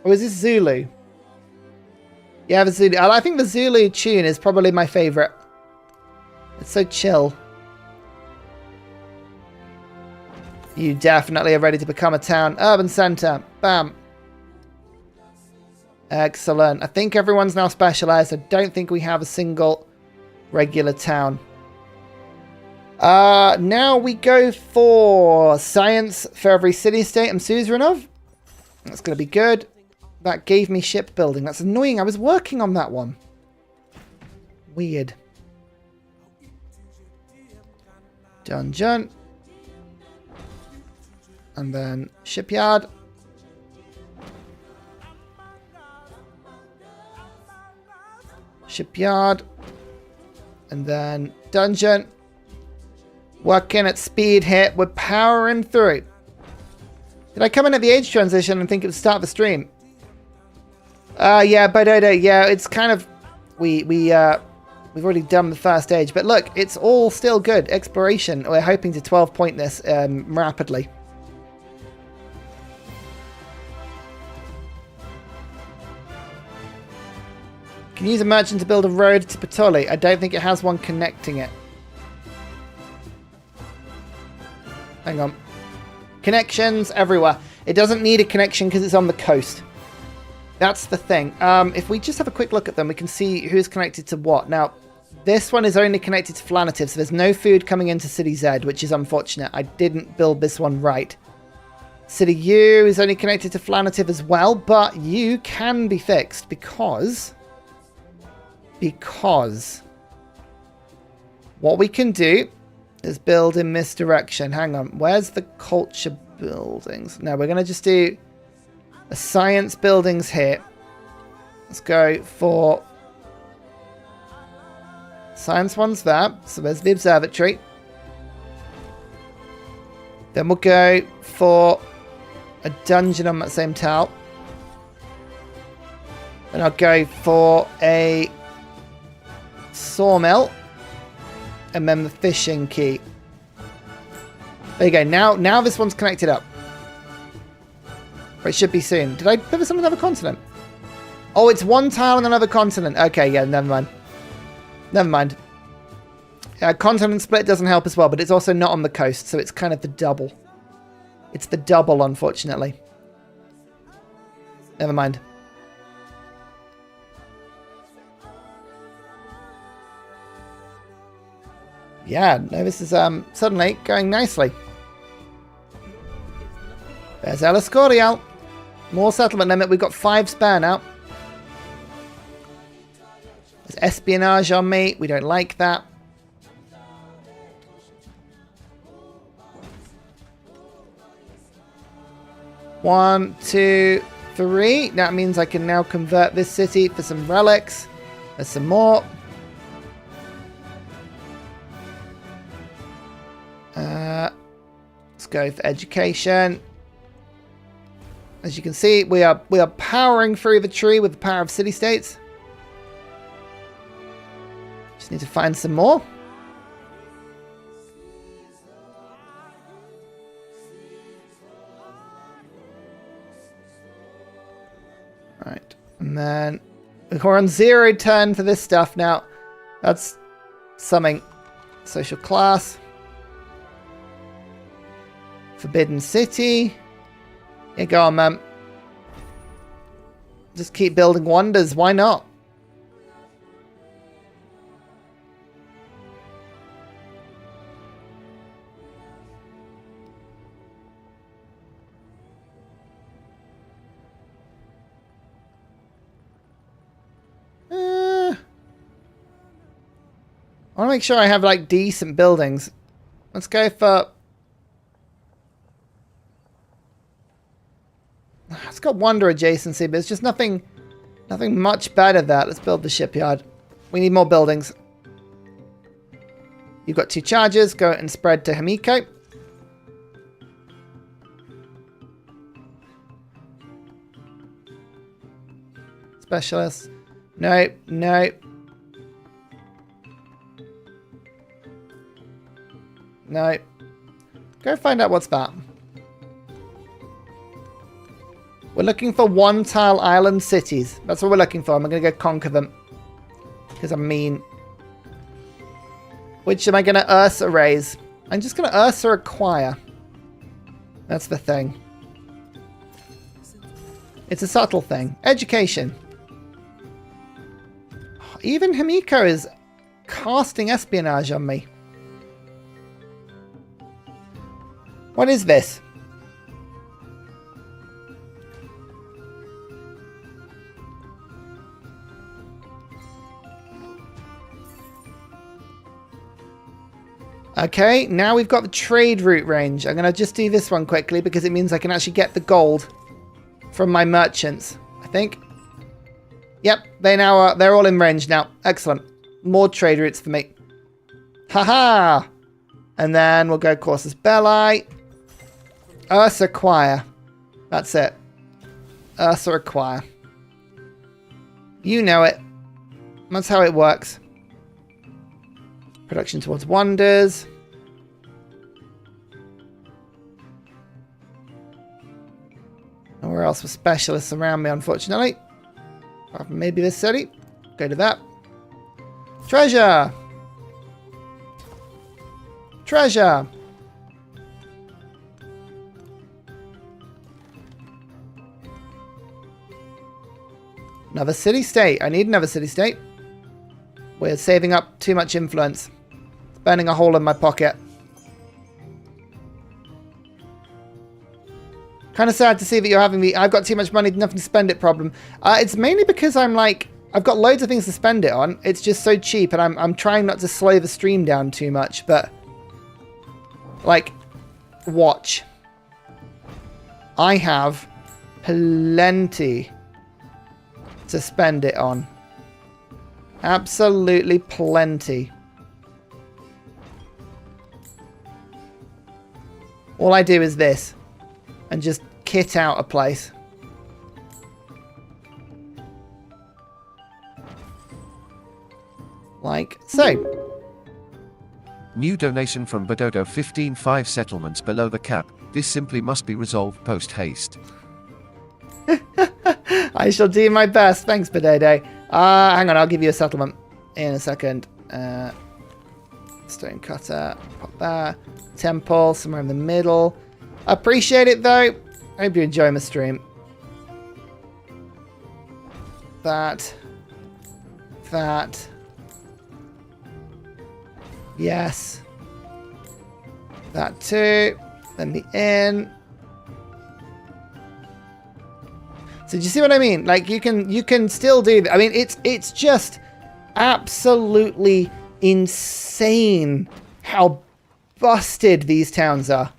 Or is this Zulu? Yeah, the Zulu. I think the Zulu tune is probably my favorite. It's so chill. You definitely are ready to become a town. Urban center. Bam. Excellent. I think everyone's now specialized. I don't think we have a single regular town. Now we go for science for every city-state I'm suzerain of. That's going to be good. That gave me shipbuilding. That's annoying. I was working on that one. Weird. Dungeon. And then shipyard. Shipyard. And then dungeon. Working at speed here. We're powering through. Did I come in at the age transition and think it would start the stream? Yeah, but yeah, it's kind of we've already done the first age, but look, it's all still good. Exploration. We're hoping to 12 point this rapidly. Can use a merchant to build a road to Patoli. I don't think it has one connecting it. Hang on. Connections everywhere. It doesn't need a connection because it's on the coast. That's the thing. If we just have a quick look at them, we can see who's connected to what. Now, this one is only connected to Flanative, so there's no food coming into City Z, which is unfortunate. I didn't build this one right. City U is only connected to Flanative as well, but U can be fixed because what we can do is build in this direction. Hang on. Where's the culture buildings? No, we're going to just do a science buildings here. Let's go for science one's there. So there's the observatory. Then we'll go for a dungeon on that same tile. And I'll go for a sawmill. And then the fishing key. There you go. Now this one's connected up. Or it should be soon. Did I put this on another continent? Oh, it's one tile on another continent. Okay, yeah, never mind. Never mind. Continent split doesn't help as well, but it's also not on the coast, so it's kind of the double. It's the double, unfortunately. Never mind. Yeah, no, this is suddenly going nicely. There's El Escorial. More settlement limit. We've got 5 spare now. There's espionage on me. We don't like that. One, two, three. That means I can now convert this city for some relics. There's some more. Let's go for education. As you can see, we are powering through the tree with the power of city-states. Just need to find some more. Right, and then we're on 0 turn for this stuff now. That's something. Social class. Forbidden City. Yeah, go on, man. Just keep building wonders. Why not? I want to make sure I have like decent buildings. Let's go for... It's got wonder adjacency, but it's just nothing much better than that. Let's build the shipyard. We need more buildings. You've got 2 charges. Go and spread to Himiko. Specialists. Nope, nope. Nope. Go find out what's that. We're looking for 1-tile island cities. That's what we're looking for. I'm going to go conquer them. Because I'm mean. Which am I going to Ursa raise? I'm just going to Ursa acquire. That's the thing. It's a subtle thing. Education. Even Himiko is casting espionage on me. What is this? Okay, now we've got the trade route range. I'm going to just do this one quickly because it means I can actually get the gold from my merchants, I think. Yep, they're all in range now. Excellent. More trade routes for me. Haha! And then we'll go Courses Belli. Ursa acquire. That's it. Ursa acquire. You know it. That's how it works. Production towards wonders. Nowhere else with specialists around me, unfortunately. Apart from maybe this city. Go to that. Treasure! Treasure! Another city-state. I need another city-state. We're saving up too much influence. It's burning a hole in my pocket. Kind of sad to see that you're having the I've got too much money, nothing to spend it problem. It's mainly because I'm like, I've got loads of things to spend it on. It's just so cheap, and I'm trying not to slow the stream down too much, but like, watch. I have plenty to spend it on. Absolutely plenty. All I do is this. And just kit out a place. Like so. New donation from Badodo 15-5 settlements below the cap. This simply must be resolved post-haste. I shall do my best. Thanks, Badodo. Hang on, I'll give you a settlement in a second. Stone cutter. Pop there. Temple, somewhere in the middle. Appreciate it, though. I hope you enjoy my stream. That. Yes. That too. Then the inn. So do you see what I mean? Like you can still do that. I mean, it's just absolutely insane how busted these towns are.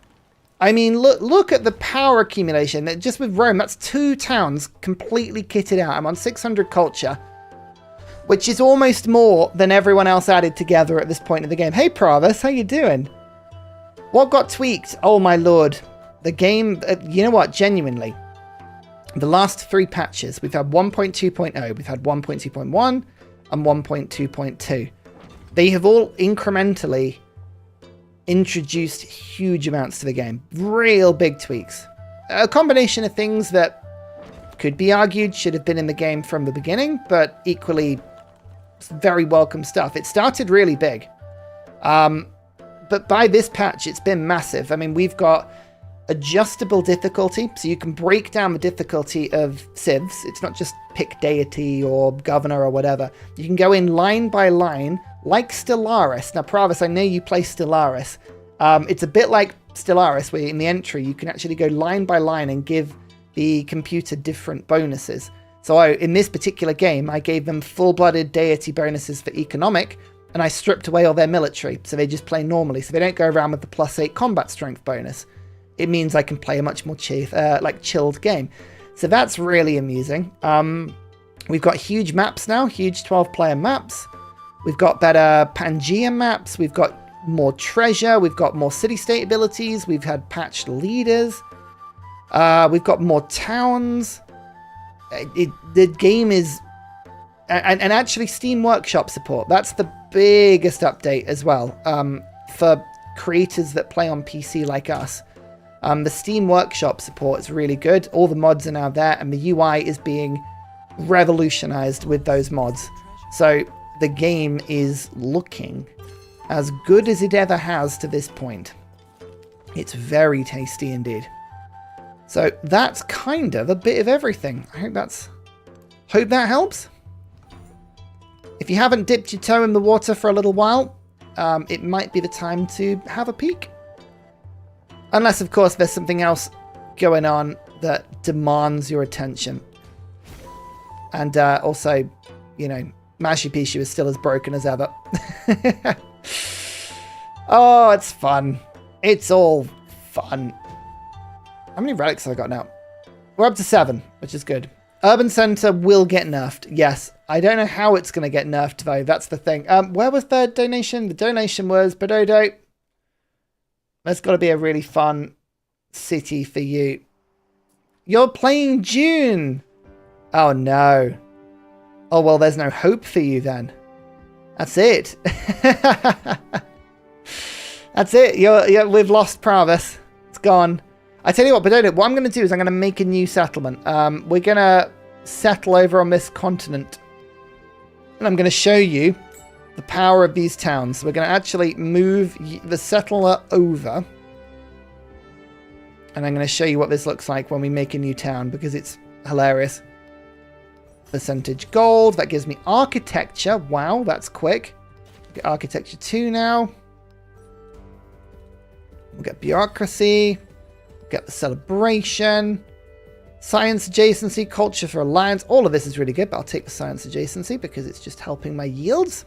I mean, look at the power accumulation. Just with Rome, that's 2 towns completely kitted out. I'm on 600 culture, which is almost more than everyone else added together at this point in the game. Hey, Pravis, how you doing? What got tweaked? Oh, my lord. The game, you know what, genuinely. The last 3 patches, we've had 1.2.0, we've had 1.2.1, and 1.2.2. They have all incrementally introduced huge amounts to the game. Real big tweaks. A combination of things that could be argued should have been in the game from the beginning, but equally very welcome stuff. It started really big. But by this patch, it's been massive. I mean, we've got adjustable difficulty, so you can break down the difficulty of civs. It's not just pick deity or governor or whatever. You can go in line by line, like Stellaris. Now, Pravis, I know you play Stellaris. It's a bit like Stellaris, where in the entry, you can actually go line by line and give the computer different bonuses. So in this particular game, I gave them full-blooded deity bonuses for economic, and I stripped away all their military, so they just play normally. So they don't go around with the +8 combat strength bonus. It means I can play a much more chilled game. So that's really amusing. We've got huge maps now, huge 12-player maps. We've got better Pangea maps. We've got more treasure. We've got more city-state abilities. We've had patched leaders. We've got more towns. The game is... And actually Steam Workshop support. That's the biggest update as well for creators that play on PC like us. The Steam Workshop support is really good. All the mods are now there, and the UI is being revolutionized with those mods. So the game is looking as good as it ever has to this point. It's very tasty indeed. So that's kind of a bit of everything. I hope that helps. If you haven't dipped your toe in the water for a little while, it might be the time to have a peek. Unless, of course, there's something else going on that demands your attention. And also, you know, Machu Picchu is still as broken as ever. Oh, it's fun. It's all fun. How many relics have I got now? We're up to 7, which is good. Urban Center will get nerfed. Yes. I don't know how it's going to get nerfed, though. That's the thing. Where was the donation? The donation was Bedodo. That's got to be a really fun city for you. You're playing June. Oh, no. Oh, well, there's no hope for you then. That's it. That's it. We've lost Pravis. It's gone. I tell you what, Bedodo, what I'm going to do is I'm going to make a new settlement. We're going to settle over on this continent. And I'm going to show you the power of these towns. We're going to actually move the settler over. And I'm going to show you what this looks like when we make a new town, because it's hilarious. Percentage gold. That gives me architecture. Wow, that's quick. Get architecture 2 now. We'll get bureaucracy. We'll get the celebration. Science adjacency, culture for alliance. All of this is really good, but I'll take the science adjacency because it's just helping my yields.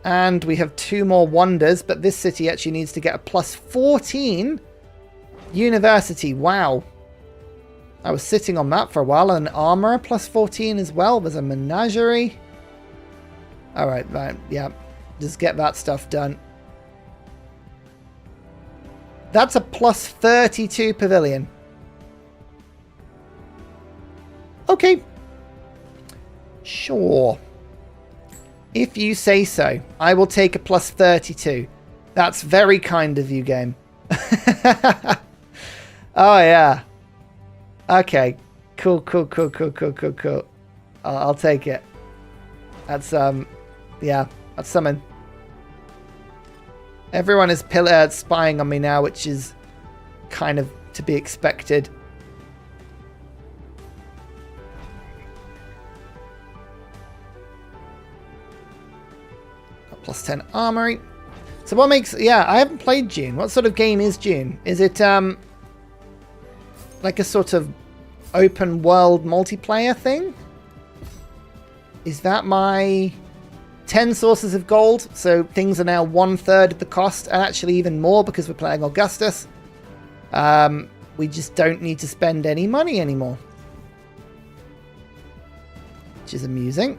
And we have 2 more wonders, but this city actually needs to get a +14 university. Wow. I was sitting on that for a while. And an armor +14 as well. There's a menagerie. Alright, right. Yeah. Just get that stuff done. That's a +32 pavilion. Okay. Sure. If you say so, I will take a +32. That's very kind of you, game. Oh, yeah. Okay. Cool. I'll take it. That's, yeah. That's something. Everyone is spying on me now, which is kind of to be expected. +10 armory. So what makes... Yeah, I haven't played June. What sort of game is June? Is it like a sort of open world multiplayer thing. Is that my 10 sources of gold? So things are now 1/3 of the cost, and actually even more because we're playing Augustus. We just don't need to spend any money anymore, which is amusing.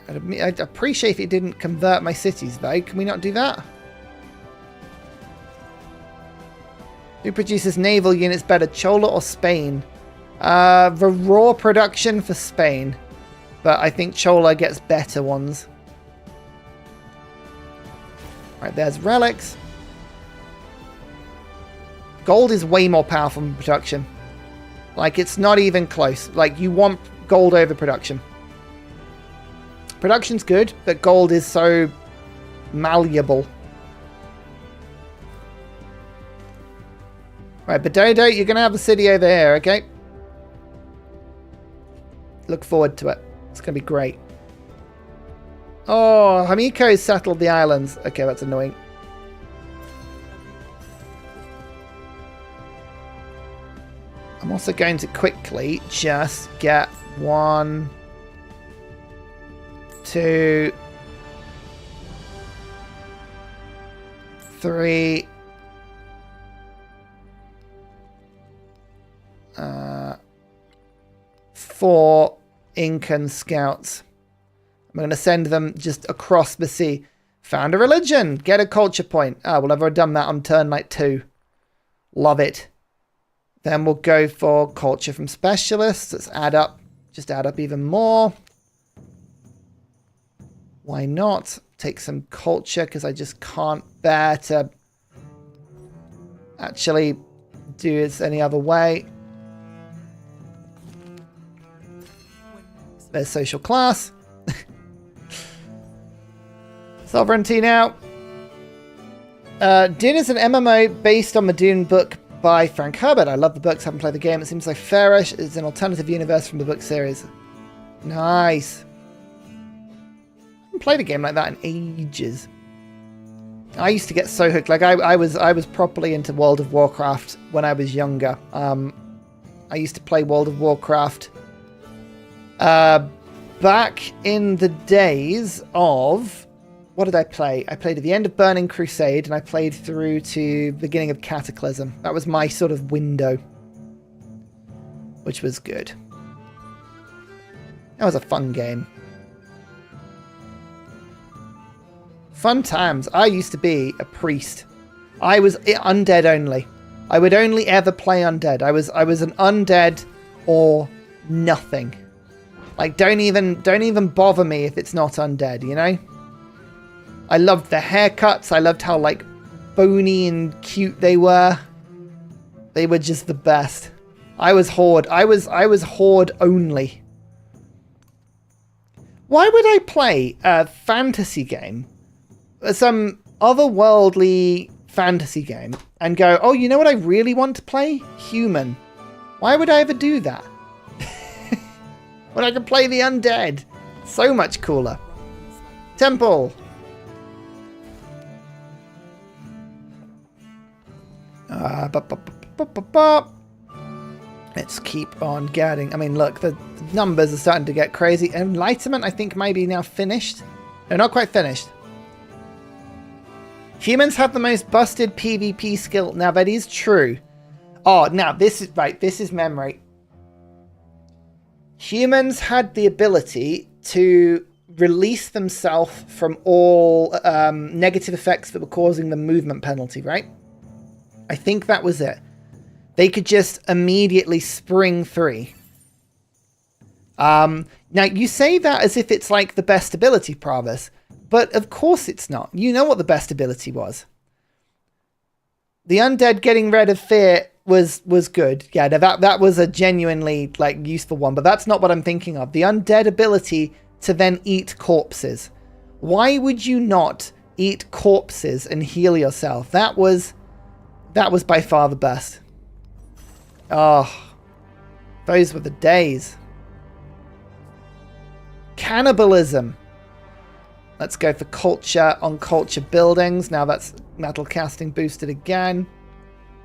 I'd appreciate if it didn't convert my cities, though. Can we not do that? Who produces naval units better, Chola or Spain? The raw production for Spain, but I think Chola gets better ones. Right, there's relics. Gold is way more powerful than production. Like, it's not even close. Like, you want gold over production. Production's good, but gold is so malleable. Right, but Dodo, you're going to have a city over here, okay? Look forward to it. It's going to be great. Oh, Hamiko's settled the islands. Okay, that's annoying. I'm also going to quickly just get 1, 2, 3, 4 Incan scouts. I'm going to send them just across the sea. Found a religion. Get a culture point. Ah, well, I've already done that on turn like 2. Love it. Then we'll go for culture from specialists. Let's add up. Just add up even more. Why not? Take some culture because I just can't bear to actually do it any other way. There's social class. Sovereignty now. Dune is an MMO based on the Dune book by Frank Herbert. I love the books, haven't played the game. It seems like fairish. It's an alternative universe from the book series. Nice. I haven't played a game like that in ages. I used to get so hooked. Like I was properly into World of Warcraft when I was younger. I used to play World of Warcraft back in the days of... What did I play? I played at the end of Burning Crusade, and I played through to the beginning of Cataclysm. That was my sort of window, which was good. That was a fun game. Fun times. I used to be a priest. I was undead only. I would only ever play undead. I was an undead or nothing. Like, don't even bother me if it's not undead, you know? I loved the haircuts. I loved how, like, bony and cute they were. They were just the best. I was Horde. I was Horde only. Why would I play a fantasy game, some otherworldly fantasy game, and go, oh, you know what I really want to play? Human. Why would I ever do that? When I can play the undead. So much cooler. Temple. Let's keep on getting... I mean, look, the numbers are starting to get crazy. Enlightenment, I think, might be now finished. No, not quite finished. Humans have the most busted PvP skill. Now, that is true. Oh, now, this is... Right, this is memory. Humans had the ability to release themselves from all negative effects that were causing the movement penalty, right? I think that was it. They could just immediately spring free. Now, you say that as if it's like the best ability, Pravis, but of course it's not. You know what the best ability was. The undead getting rid of fear was good. Yeah, that was a genuinely like useful one, but that's not what I'm thinking of. The undead ability to then eat corpses. Why would you not eat corpses and heal yourself? That was by far the best. Oh, those were the days. Cannibalism. Let's go for culture on culture buildings. Now that's metal casting boosted again.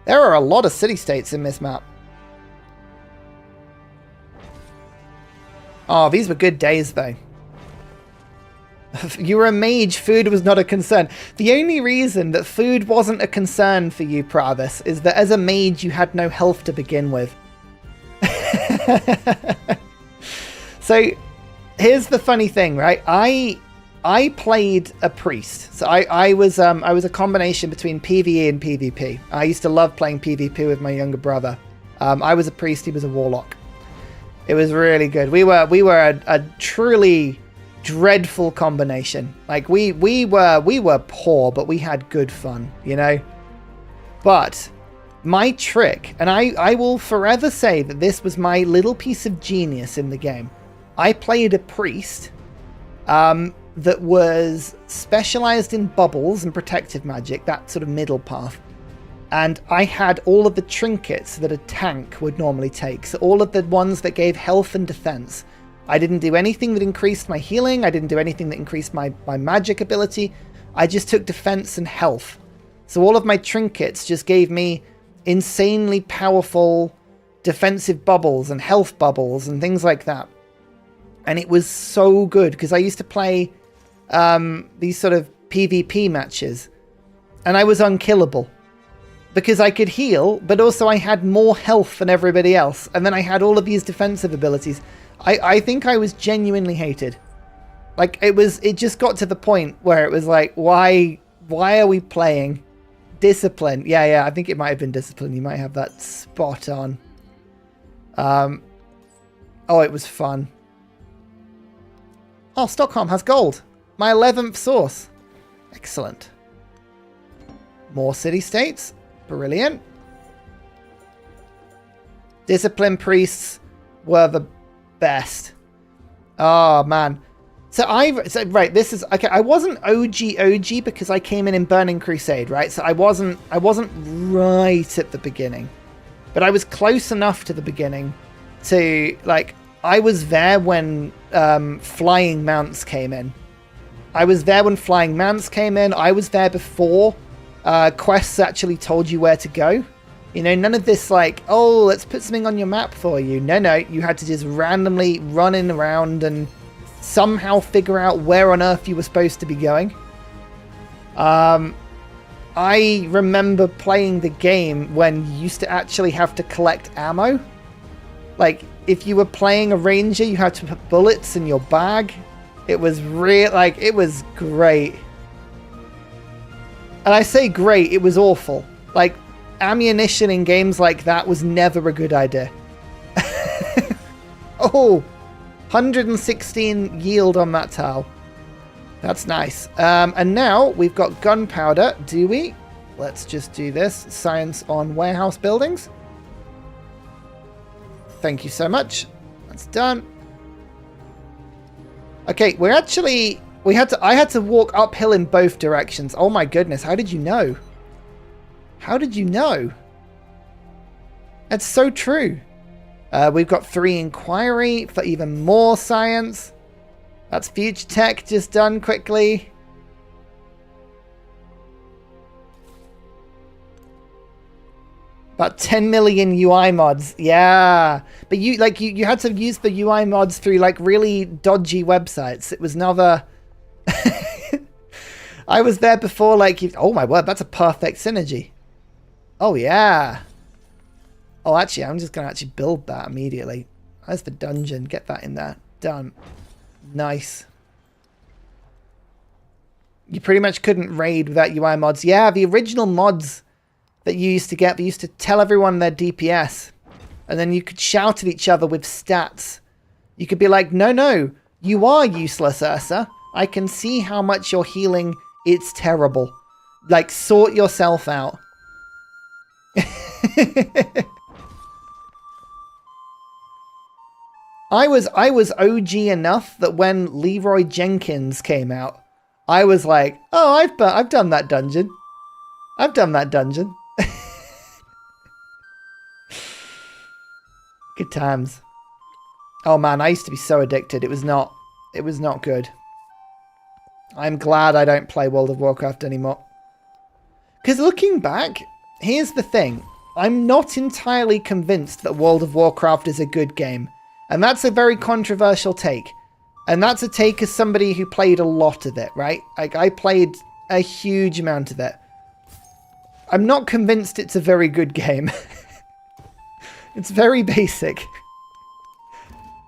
There are a lot of city-states in this map. Oh, these were good days, though. You were a mage, food was not a concern. The only reason that food wasn't a concern for you, Pravis, is that as a mage you had no health to begin with. So, here's the funny thing, right? I played a priest. So I was a combination between PvE and PvP. I used to love playing PvP with my younger brother. I was a priest, he was a warlock. It was really good. We were a truly dreadful combination. Like we were poor, but we had good fun, you know? But my trick, and I will forever say that this was my little piece of genius in the game. I played a priest that was specialized in bubbles and protective magic, that sort of middle path. And I had all of the trinkets that a tank would normally take. So all of the ones that gave health and defense. I didn't do anything that increased my healing. I didn't do anything that increased my magic ability. I just took defense and health. So all of my trinkets just gave me insanely powerful defensive bubbles and health bubbles and things like that. And it was so good because I used to play these sort of PvP matches. And I was unkillable. Because I could heal, but also I had more health than everybody else. And then I had all of these defensive abilities. I think I was genuinely hated. Like, it just got to the point where it was like, why are we playing? Discipline. Yeah, I think it might have been discipline. You might have that spot on. Oh, it was fun. Oh, Stockholm has gold. My 11th source. Excellent. More city-states. Brilliant. Discipline priests were the best. Oh, man. So right, this is okay. I wasn't OG because I came in Burning Crusade, right? So I wasn't right at the beginning, but I was close enough to the beginning to, like, I was there when Flying Mounts came in. I was there when Flying Mounts came in. I was there before quests actually told you where to go. You know, none of this like, oh, let's put something on your map for you. No, you had to just randomly run in around and somehow figure out where on earth you were supposed to be going. I remember playing the game when you used to actually have to collect ammo. Like, if you were playing a ranger, you had to put bullets in your bag. It was it was great. And I say great, it was awful. Like, ammunition in games like that was never a good idea. Oh, 116 yield on that tile. That's nice. And now we've got gunpowder, do we? Let's just do this. Science on warehouse buildings. Thank you so much. That's done. Okay, I had to walk uphill in both directions. Oh my goodness, how did you know? How did you know? That's so true. We've got 3 inquiry for even more science. That's future tech just done quickly. About 10 million UI mods. Yeah. But you had to use the UI mods through like really dodgy websites. It was never I was there before, like, oh my word, that's a perfect synergy. Oh yeah. Oh, actually, I'm just going to actually build that immediately. There's the dungeon. Get that in there. Done. Nice. You pretty much couldn't raid without UI mods. Yeah, the original mods that you used to get, they used to tell everyone their DPS. And then you could shout at each other with stats. You could be like, no, you are useless, Ursa. I can see how much you're healing. It's terrible. Like, sort yourself out. I was OG enough that when Leroy Jenkins came out, I was like, oh, I've done that dungeon. I've done that dungeon. Good times. Oh man, I used to be so addicted. It was not good. I'm glad I don't play World of Warcraft anymore. Because looking back, here's the thing. I'm not entirely convinced that World of Warcraft is a good game. And that's a very controversial take. And that's a take as somebody who played a lot of it, right? Like, I played a huge amount of it. I'm not convinced it's a very good game. It's very basic.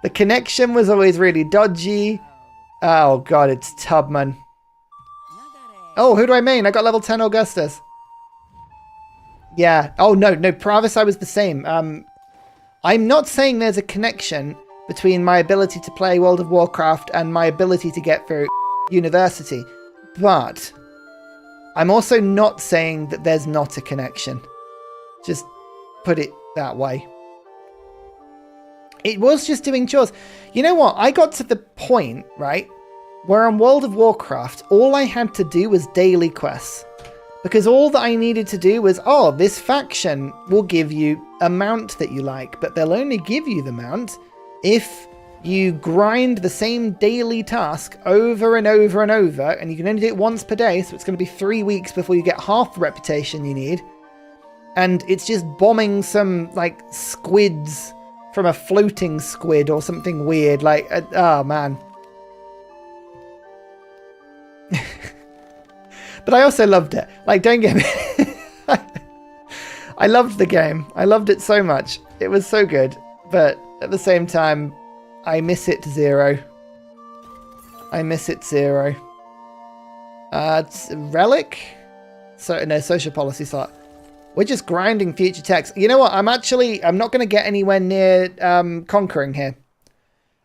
The connection was always really dodgy. Oh god, it's Tubman. Oh, who do I main? I got level 10 Augustus. Yeah. Oh, no, Pravis, I was the same. I'm not saying there's a connection between my ability to play World of Warcraft and my ability to get through university. But I'm also not saying that there's not a connection. Just put it that way. It was just doing chores. You know what? I got to the point, right, where on World of Warcraft, all I had to do was daily quests. Because all that I needed to do was, oh, this faction will give you a mount that you like, but they'll only give you the mount if you grind the same daily task over and over and over, and you can only do it once per day, so it's going to be 3 weeks before you get half the reputation you need. And it's just bombing some, like, squids from a floating squid or something weird. Like, oh, man. But I also loved it. Like, don't get me... I loved the game. I loved it so much. It was so good. But at the same time, I miss it zero. I miss it zero. It's Relic? So, no, social policy slot. We're just grinding future techs. You know what? I'm not going to get anywhere near conquering here.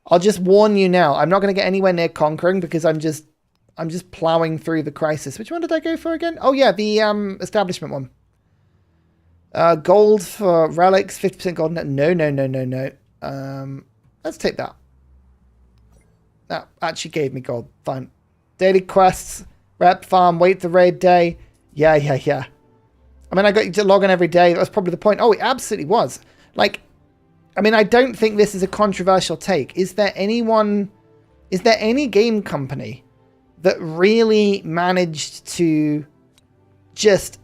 I'll just warn you now. I'm not going to get anywhere near conquering because I'm just plowing through the crisis. Which one did I go for again? Oh yeah, the establishment one. Gold for relics, 50% gold. No. Let's take that. That actually gave me gold. Fine. Daily quests, rep farm, wait the raid day. Yeah. I mean, I got you to log in every day. That was probably the point. Oh, it absolutely was. Like, I mean, I don't think this is a controversial take. Is there any game company that really managed to just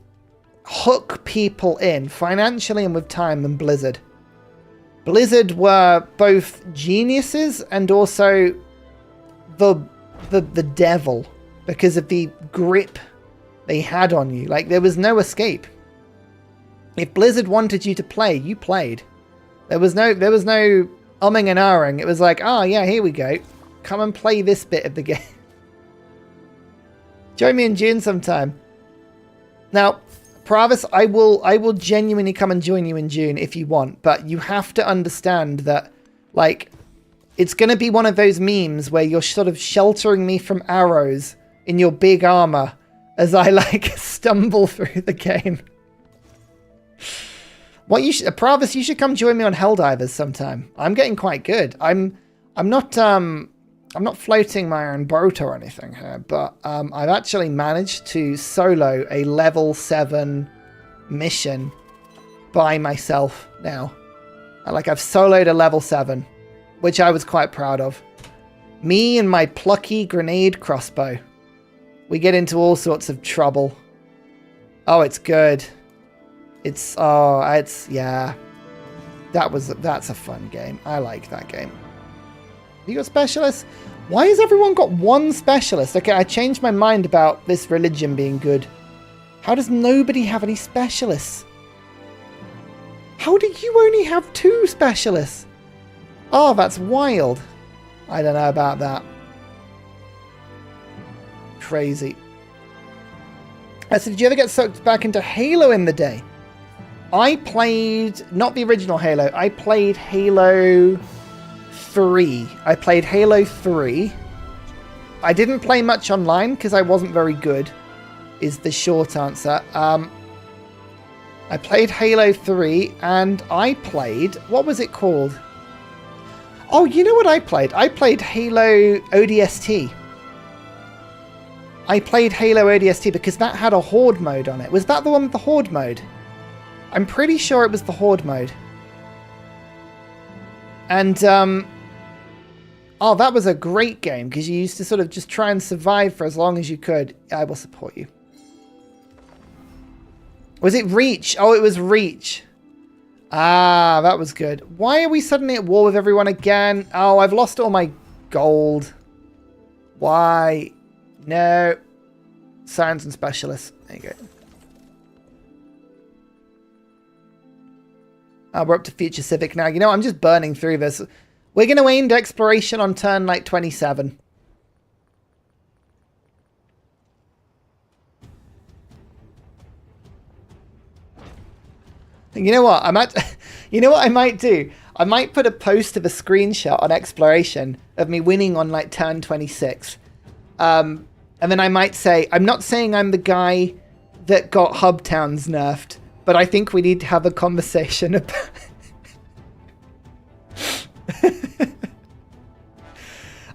hook people in financially and with time than Blizzard? Blizzard were both geniuses and also the devil because of the grip they had on you. Like, there was no escape. If Blizzard wanted you to play, you played. There was no umming and ahhing. It was like, oh yeah, here we go. Come and play this bit of the game. Join me in June sometime. Now, Pravis, I will genuinely come and join you in June if you want, but you have to understand that, like, it's going to be one of those memes where you're sort of sheltering me from arrows in your big armor as I, like, stumble through the game. What Pravis, you should come join me on Helldivers sometime. I'm getting quite good. I'm not floating my own boat or anything here, but I've actually managed to solo a level 7 mission by myself now. Like, I've soloed a level 7, which I was quite proud of. Me and my plucky grenade crossbow. We get into all sorts of trouble. Oh, it's good. Yeah. That's a fun game. I like that game. You got specialists? Why has everyone got one specialist? Okay, I changed my mind about this religion being good. How does nobody have any specialists? How do you only have 2 specialists? Oh, that's wild. I don't know about that. Crazy. So did you ever get sucked back into Halo in the day? I played, not the original Halo, I played Halo 3. I played Halo 3. I didn't play much online because I wasn't very good, is the short answer. I played Halo 3 and I played, what was it called? Oh, you know what I played? I played Halo ODST. I played Halo ODST because that had a Horde mode on it. Was that the one with the Horde mode? I'm pretty sure it was the Horde mode. And, oh, that was a great game because you used to sort of just try and survive for as long as you could. I will support you. Was it Reach? Oh, it was Reach. Ah, that was good. Why are we suddenly at war with everyone again? Oh, I've lost all my gold. Why? No. Science and specialists. There you go. We're up to future civic now. You know, I'm just burning through this. We're going to aim exploration on turn like 27. You know what? You know what I might do? I might put a post of a screenshot on exploration of me winning on like turn 26. And then I might say, I'm not saying I'm the guy that got hub towns nerfed, but I think we need to have a conversation about...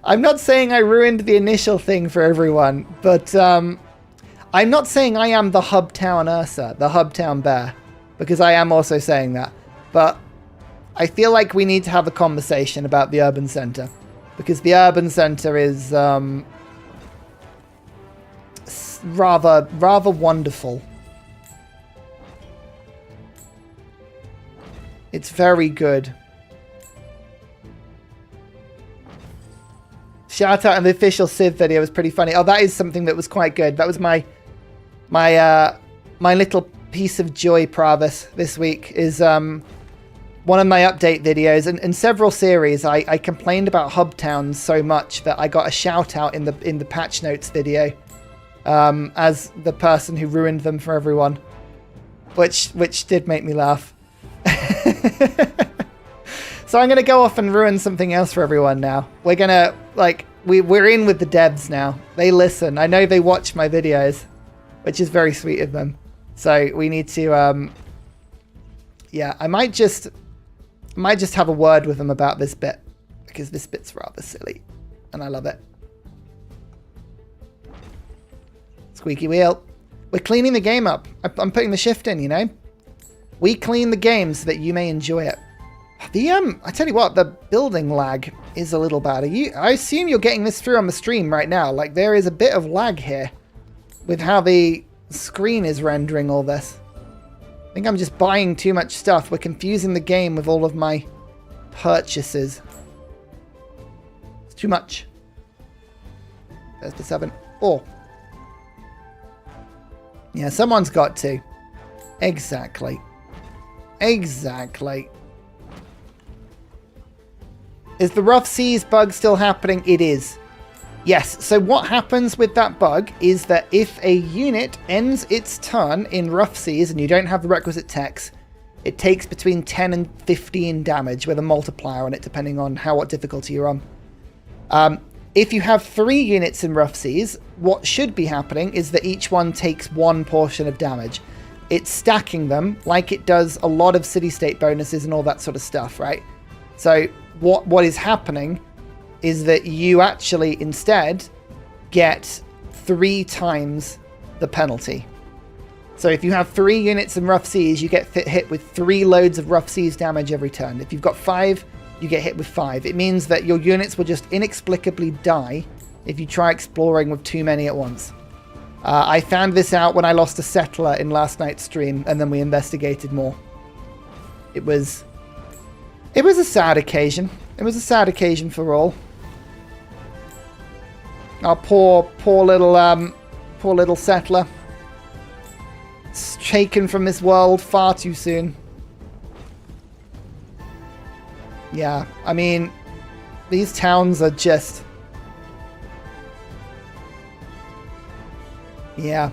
I'm not saying I ruined the initial thing for everyone, but I'm not saying I am the hub town Ursa, the hub town bear, because I am also saying that. But I feel like we need to have a conversation about the urban center, because the urban center is rather wonderful. It's very good. Shout out on the official Civ video. It was pretty funny. Oh, that is something that was quite good. That was my little piece of joy, Pravis, this week is one of my update videos. And in several series, I complained about hub towns so much that I got a shout out in the patch notes video as the person who ruined them for everyone, which did make me laugh. So I'm going to go off and ruin something else for everyone now. We're going to, like, we're in with the devs now. They listen. I know they watch my videos, which is very sweet of them. So we need to, yeah, I might just have a word with them about this bit, because this bit's rather silly and I love it. Squeaky wheel. We're cleaning the game up. I'm putting the shift in, you know. We clean the game so that you may enjoy it. I tell you what, the building lag is a little bad. I assume you're getting this through on the stream right now. Like, there is a bit of lag here with how the screen is rendering all this. I think I'm just buying too much stuff. We're confusing the game with all of my purchases. It's too much. There's the 7. Oh. Yeah, someone's got to. Exactly. Exactly. Is the rough seas bug still happening? It is. Yes, so what happens with that bug is that if a unit ends its turn in rough seas and you don't have the requisite techs, it takes between 10 and 15 damage with a multiplier on it, depending on what difficulty you're on. If you have 3 units in rough seas, what should be happening is that each one takes 1 portion of damage. It's stacking them like it does a lot of city-state bonuses and all that sort of stuff, right? So what is happening is that you actually instead get 3 times the penalty. So if you have 3 units in rough seas, you get hit with 3 loads of rough seas damage every turn. If you've got 5, you get hit with 5. It means that your units will just inexplicably die if you try exploring with too many at once. I found this out when I lost a settler in last night's stream, and then we investigated more. It was a sad occasion. It was a sad occasion for all. Our poor little settler. Taken from this world far too soon. Yeah, I mean, these towns are just... Yeah.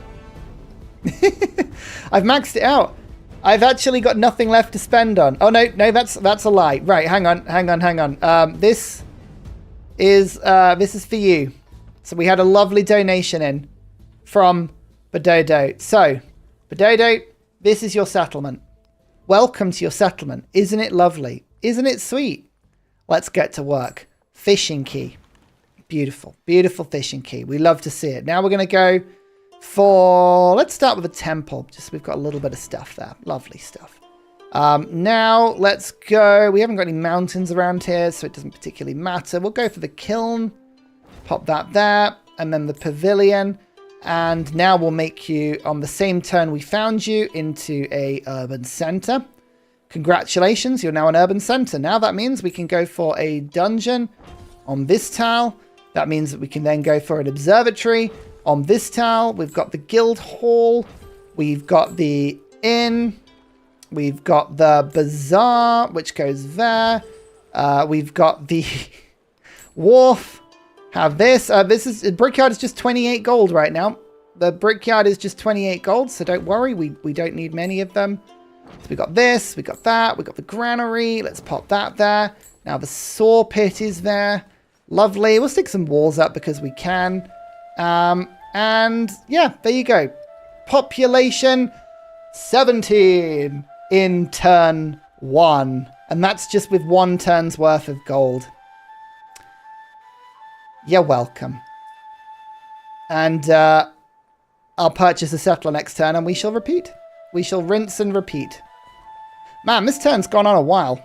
I've maxed it out. I've actually got nothing left to spend on. Oh, no, that's a lie. Right, hang on. This is for you. So we had a lovely donation in from Badodo. So, Badodo, this is your settlement. Welcome to your settlement. Isn't it lovely? Isn't it sweet? Let's get to work. Fishing key. Beautiful. Beautiful fishing key. We love to see it. Now we're going to go for... Let's start with a temple. Just we've got a little bit of stuff there. Lovely stuff. Now let's go. We haven't got any mountains around here, so it doesn't particularly matter. We'll go for the kiln. Pop that there. And then the pavilion. And now we'll make you, on the same turn we found you, into a urban center. Congratulations, you're now an urban center. Now that means we can go for a dungeon on this tile. That means that we can then go for an observatory on this tile. We've got the guild hall. We've got the inn. We've got the bazaar, which goes there. We've got the wharf. Have this. Brickyard is just 28 gold right now. The brickyard is just 28 gold, so don't worry. We don't need many of them. So we got this, we got that, we got the granary. Let's pop that there. Now the saw pit is there. Lovely. We'll stick some walls up because we can. And yeah, there you go. Population 17 in turn 1. And that's just with 1 turn's worth of gold. You're welcome. And I'll purchase a settler next turn and we shall repeat. We shall rinse and repeat. Man, this turn's gone on a while.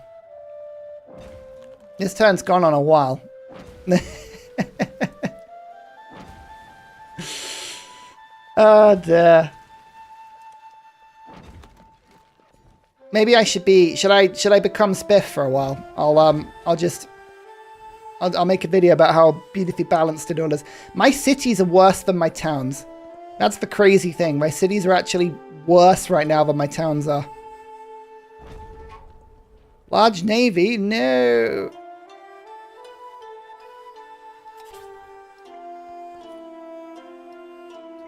This turn's gone on a while. Oh dear. Maybe I should be. Should I become Spiff for a while? I'll make a video about how beautifully balanced it all is. My cities are worse than my towns. That's the crazy thing. My cities are actually worse right now than my towns are. Large navy? No.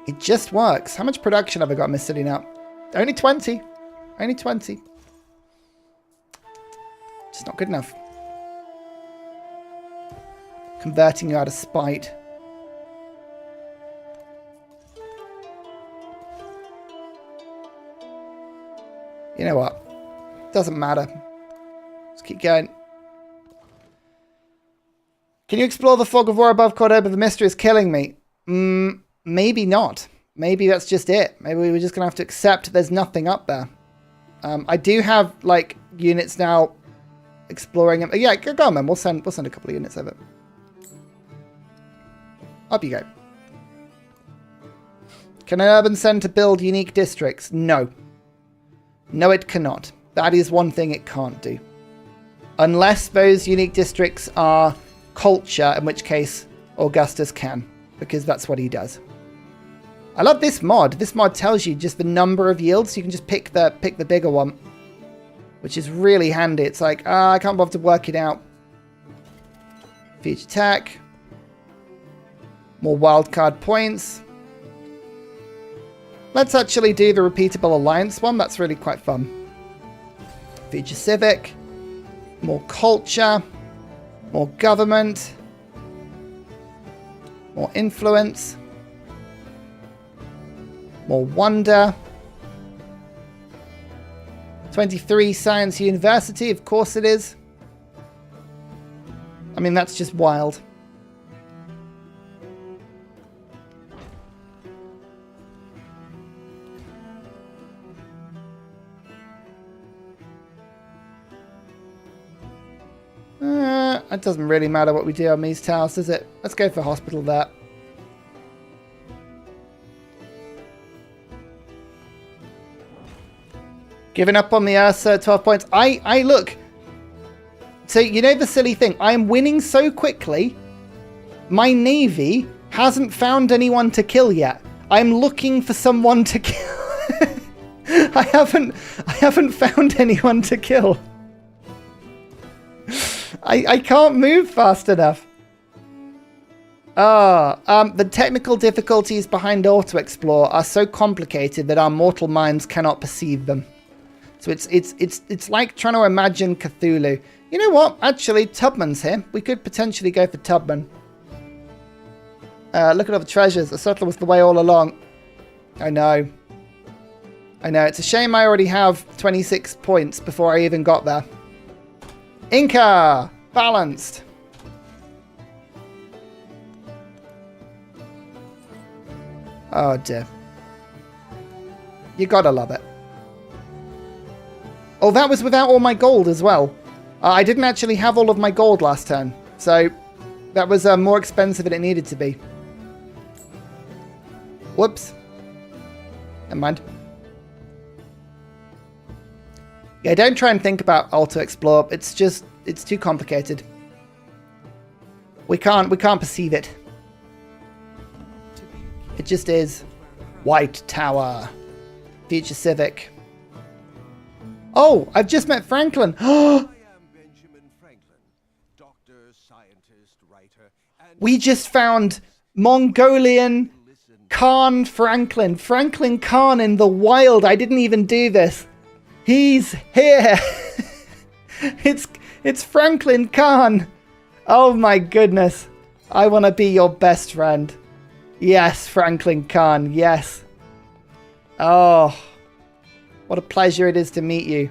It just works. How much production have I got in this city now? Only 20. Only 20. Just not good enough. Converting you out of spite. You know what? Doesn't matter. Let's keep going. Can you explore the fog of war above Cordoba? The mystery is killing me. Maybe not. Maybe that's just it. Maybe we're just going to have to accept there's nothing up there. I do have, like, units now exploring them. Yeah, go on, man. We'll send a couple of units over. Up you go. Can an urban centre build unique districts? No. No, it cannot. That is one thing it can't do. Unless those unique districts are culture, in which case Augustus can, because that's what he does. I love this mod. This mod tells you just the number of yields, so you can just pick the bigger one, which is really handy. It's like, I can't bother to work it out. Future attack. More wildcard points. Let's actually do the repeatable alliance one. That's really quite fun. Future civic. More culture. More government. More influence. More wonder. 23 Science University. Of course it is. I mean, that's just wild. It doesn't really matter what we do on these tiles, does it? Let's go for hospital there. Giving up on the Ursa, 12 points. I look. So, you know the silly thing? I am winning so quickly. My navy hasn't found anyone to kill yet. I'm looking for someone to kill. I haven't found anyone to kill. I can't move fast enough. The technical difficulties behind auto-explore are so complicated that our mortal minds cannot perceive them. So it's like trying to imagine Cthulhu. You know what? Actually, Tubman's here. We could potentially go for Tubman. Look at all the treasures. The settler was the way all along. I know. I know. It's a shame I already have 26 points before I even got there. Inca! Balanced. Oh dear. You gotta love it. Oh, that was without all my gold as well. I didn't actually have all of my gold last turn. So that was more expensive than it needed to be. Whoops. Never mind. Yeah, don't try and think about auto explore. It's too complicated. We can't perceive it. It just is. White Tower. Future Civic. Oh, I've just met Franklin. We just found Mongolian Khan Franklin. Franklin Khan in the wild. I didn't even do this. He's here. It's Franklin Khan. Oh my goodness. I want to be your best friend. Yes, Franklin Khan. Yes. Oh. What a pleasure it is to meet you.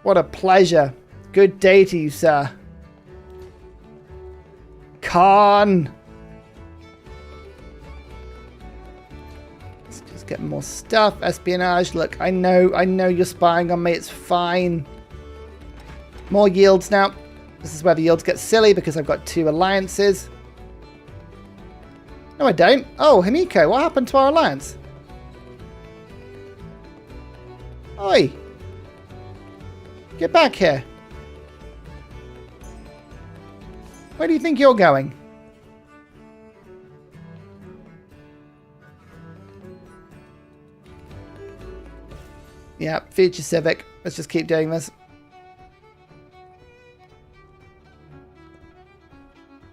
What a pleasure. Good day to you, sir. Khan. Let's just get more stuff. Espionage. Look, I know you're spying on me. It's fine. More yields now. This is where the yields get silly because I've got 2 alliances. No, I don't. Oh, Himiko, what happened to our alliance? Oi. Get back here. Where do you think you're going? Yeah, Future Civic. Let's just keep doing this.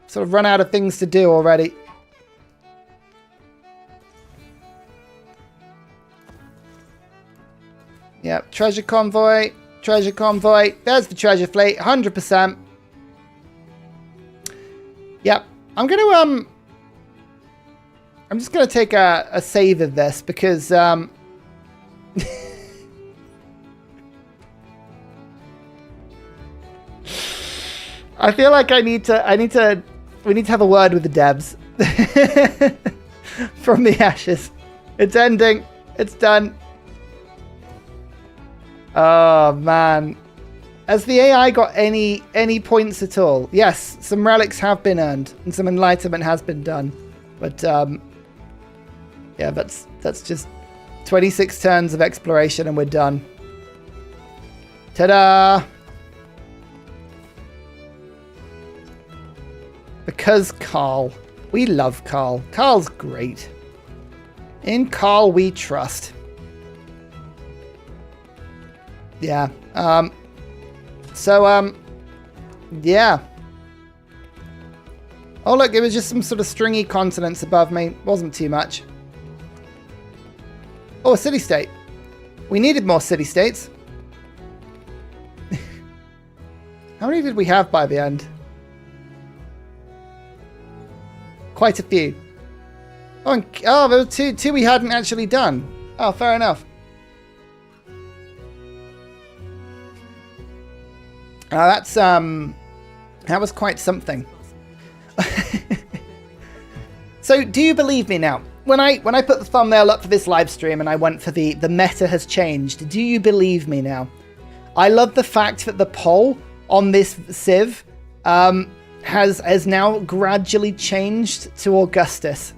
Sort of run out of things to do already. Yep, treasure convoy, treasure convoy. There's the treasure fleet, 100%. Yep, I'm just gonna take a save of this because I feel like we need to have a word with the devs. From the ashes. It's ending. It's done. Oh man. Has the AI got any points at all? Yes, some relics have been earned and some enlightenment has been done. But yeah, that's just 26 turns of exploration and we're done. Ta-da! Because Carl. We love Carl. Carl's great. In Carl we trust. Yeah. Yeah. Oh, look, it was just some sort of stringy continents above me. Wasn't too much. Oh, a city-state. We needed more city-states. How many did we have by the end? Quite a few. Oh, there were two we hadn't actually done. Oh, fair enough. That was quite something. So, do you believe me now? When I put the thumbnail up for this live stream and I went for the meta has changed, do you believe me now? I love the fact that the poll on this Civ has now gradually changed to Augustus.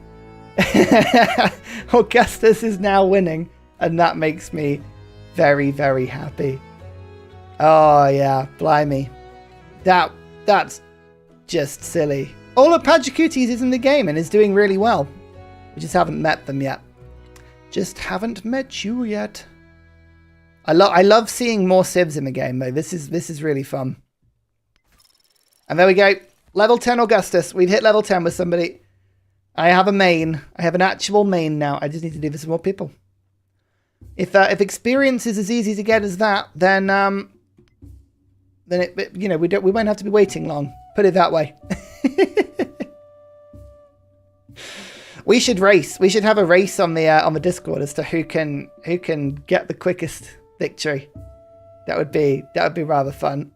Augustus is now winning, and that makes me very, very happy. Oh yeah, blimey. That's just silly. All of Pajacutis is in the game and is doing really well. We just haven't met them yet. Just haven't met you yet. I love seeing more civs in the game though. This is really fun. And there we go. Level 10 Augustus. We've hit level 10 with somebody. I have a main. I have an actual main now. I just need to do this with more people. If experience is as easy to get as that, then it you know, we won't have to be waiting long. Put it that way. We should race. We should have a race on the Discord as to who can get the quickest victory. That would be rather fun.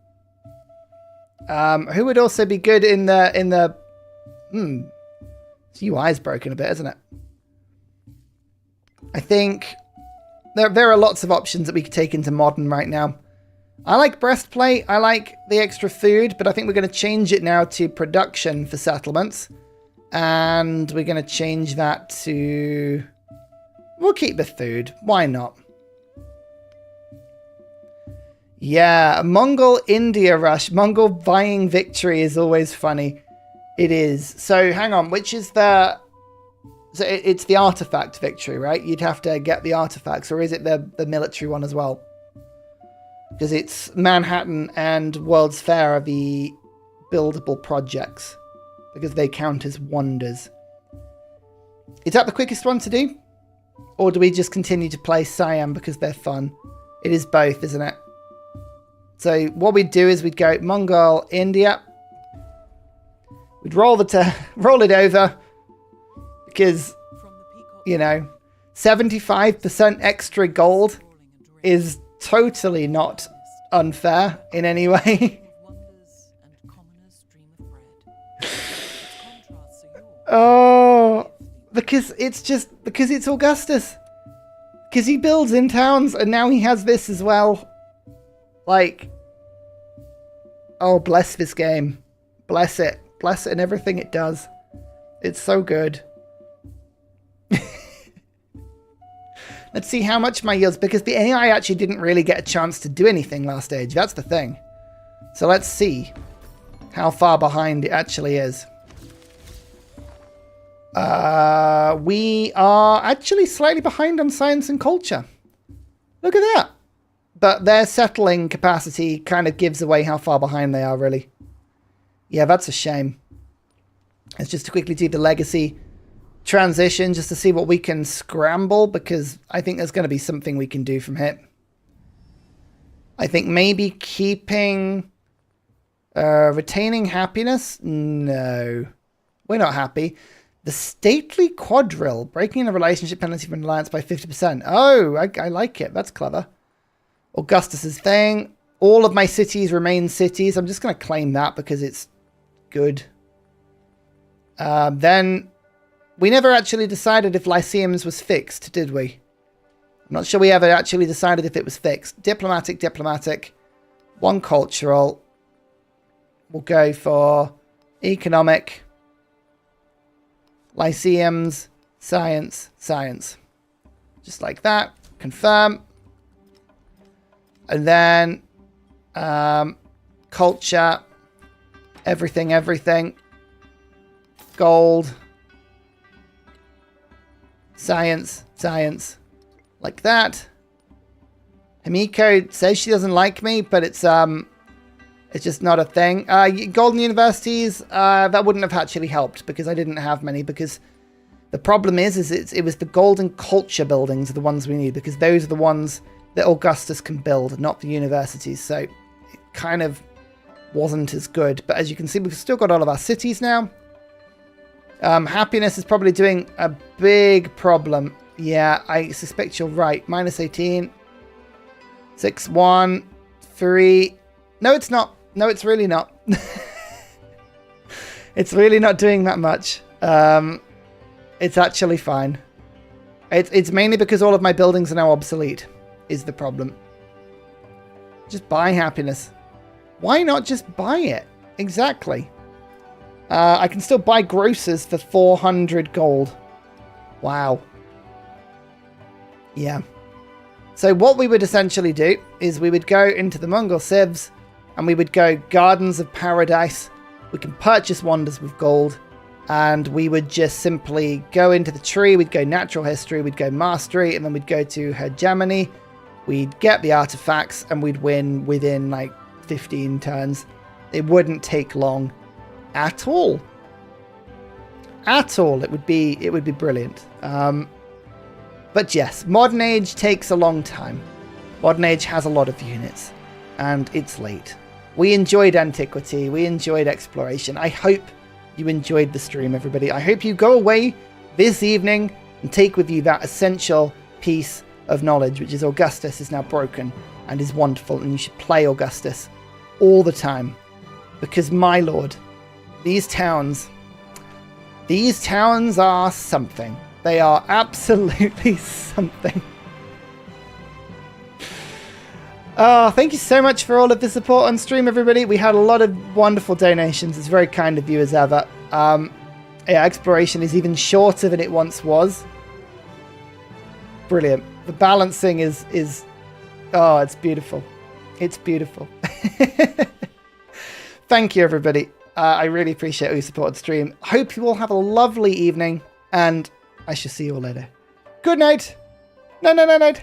Who would also be good in the this UI is broken a bit, isn't it? I think there are lots of options that we could take into modern right now. I like breastplate. I like the extra food, but I think we're going to change it now to production for settlements. And we're going to change that to... We'll keep the food. Why not? Yeah, Mongol India rush. Mongol buying victory is always funny. It is. So hang on, which is the... So it's the artifact victory, right? You'd have to get the artifacts, or is it the military one as well? Because it's Manhattan and World's Fair are the buildable projects, because they count as wonders. Is that the quickest one to do? Or do we just continue to play Siam because they're fun? It is both, isn't it? So what we'd do is we'd go Mongol, India. We'd roll it over because, you know, 75% extra gold is totally not unfair in any way. Oh, because it's Augustus. Because he builds in towns and now he has this as well. Like, oh, bless this game. Bless it. Bless it and everything it does. It's so good. Let's see how much my yields, because the AI actually didn't really get a chance to do anything last stage. That's the thing. So let's see how far behind it actually is. We are actually slightly behind on science and culture. Look at that. But their settling capacity kind of gives away how far behind they are, really. Yeah, that's a shame. Let's just quickly do the legacy transition just to see what we can scramble, because I think there's going to be something we can do from here. I think maybe keeping... retaining happiness? No. We're not happy. The stately quadrille. Breaking the relationship penalty for an alliance by 50%. Oh, I like it. That's clever. Augustus's thing. All of my cities remain cities. I'm just going to claim that because it's good. Then we never actually decided if Lyceums was fixed, did we? I'm not sure we ever actually decided if it was fixed. Diplomatic, diplomatic. One cultural. We'll go for economic. Lyceums, science, science. Just like that. Confirm. And then culture, everything, everything. Gold. Science, science. Like that. Himiko says she doesn't like me, but it's just not a thing. Golden universities, that wouldn't have actually helped because I didn't have many, because the problem is it was the golden culture buildings are the ones we need, because those are the ones that Augustus can build, not the universities. So it kind of wasn't as good. But as you can see, we've still got all of our cities now. Happiness is probably doing a big problem. Yeah, I suspect you're right. Minus 18. 6, 1, 3. No, it's not. No, it's really not. It's really not doing that much. It's actually fine. It's mainly because all of my buildings are now obsolete, is the problem. Just buy happiness. Why not just buy it? Exactly. I can still buy grocers for 400 gold. Wow. Yeah. So what we would essentially do is we would go into the Mongol civs and we would go Gardens of Paradise. We can purchase wonders with gold, and we would just simply go into the tree. We'd go natural history, we'd go mastery, and then we'd go to hegemony. We'd get the artifacts and we'd win within like 15 turns. It wouldn't take long at all. At all. It would be brilliant. But yes, Modern Age takes a long time. Modern Age has a lot of units, and it's late. We enjoyed Antiquity. We enjoyed Exploration. I hope you enjoyed the stream, everybody. I hope you go away this evening and take with you that essential piece of knowledge, which is Augustus is now broken and is wonderful, and you should play Augustus all the time. Because, my lord, these towns are something. They are absolutely something. Thank you so much for all of the support on stream, everybody. We had a lot of wonderful donations. It's very kind of you as ever. Yeah, exploration is even shorter than it once was. Brilliant. The balancing is oh, it's beautiful. It's beautiful. Thank you, everybody. I really appreciate all your support on stream. Hope you all have a lovely evening, and I shall see you all later. Good night. Night.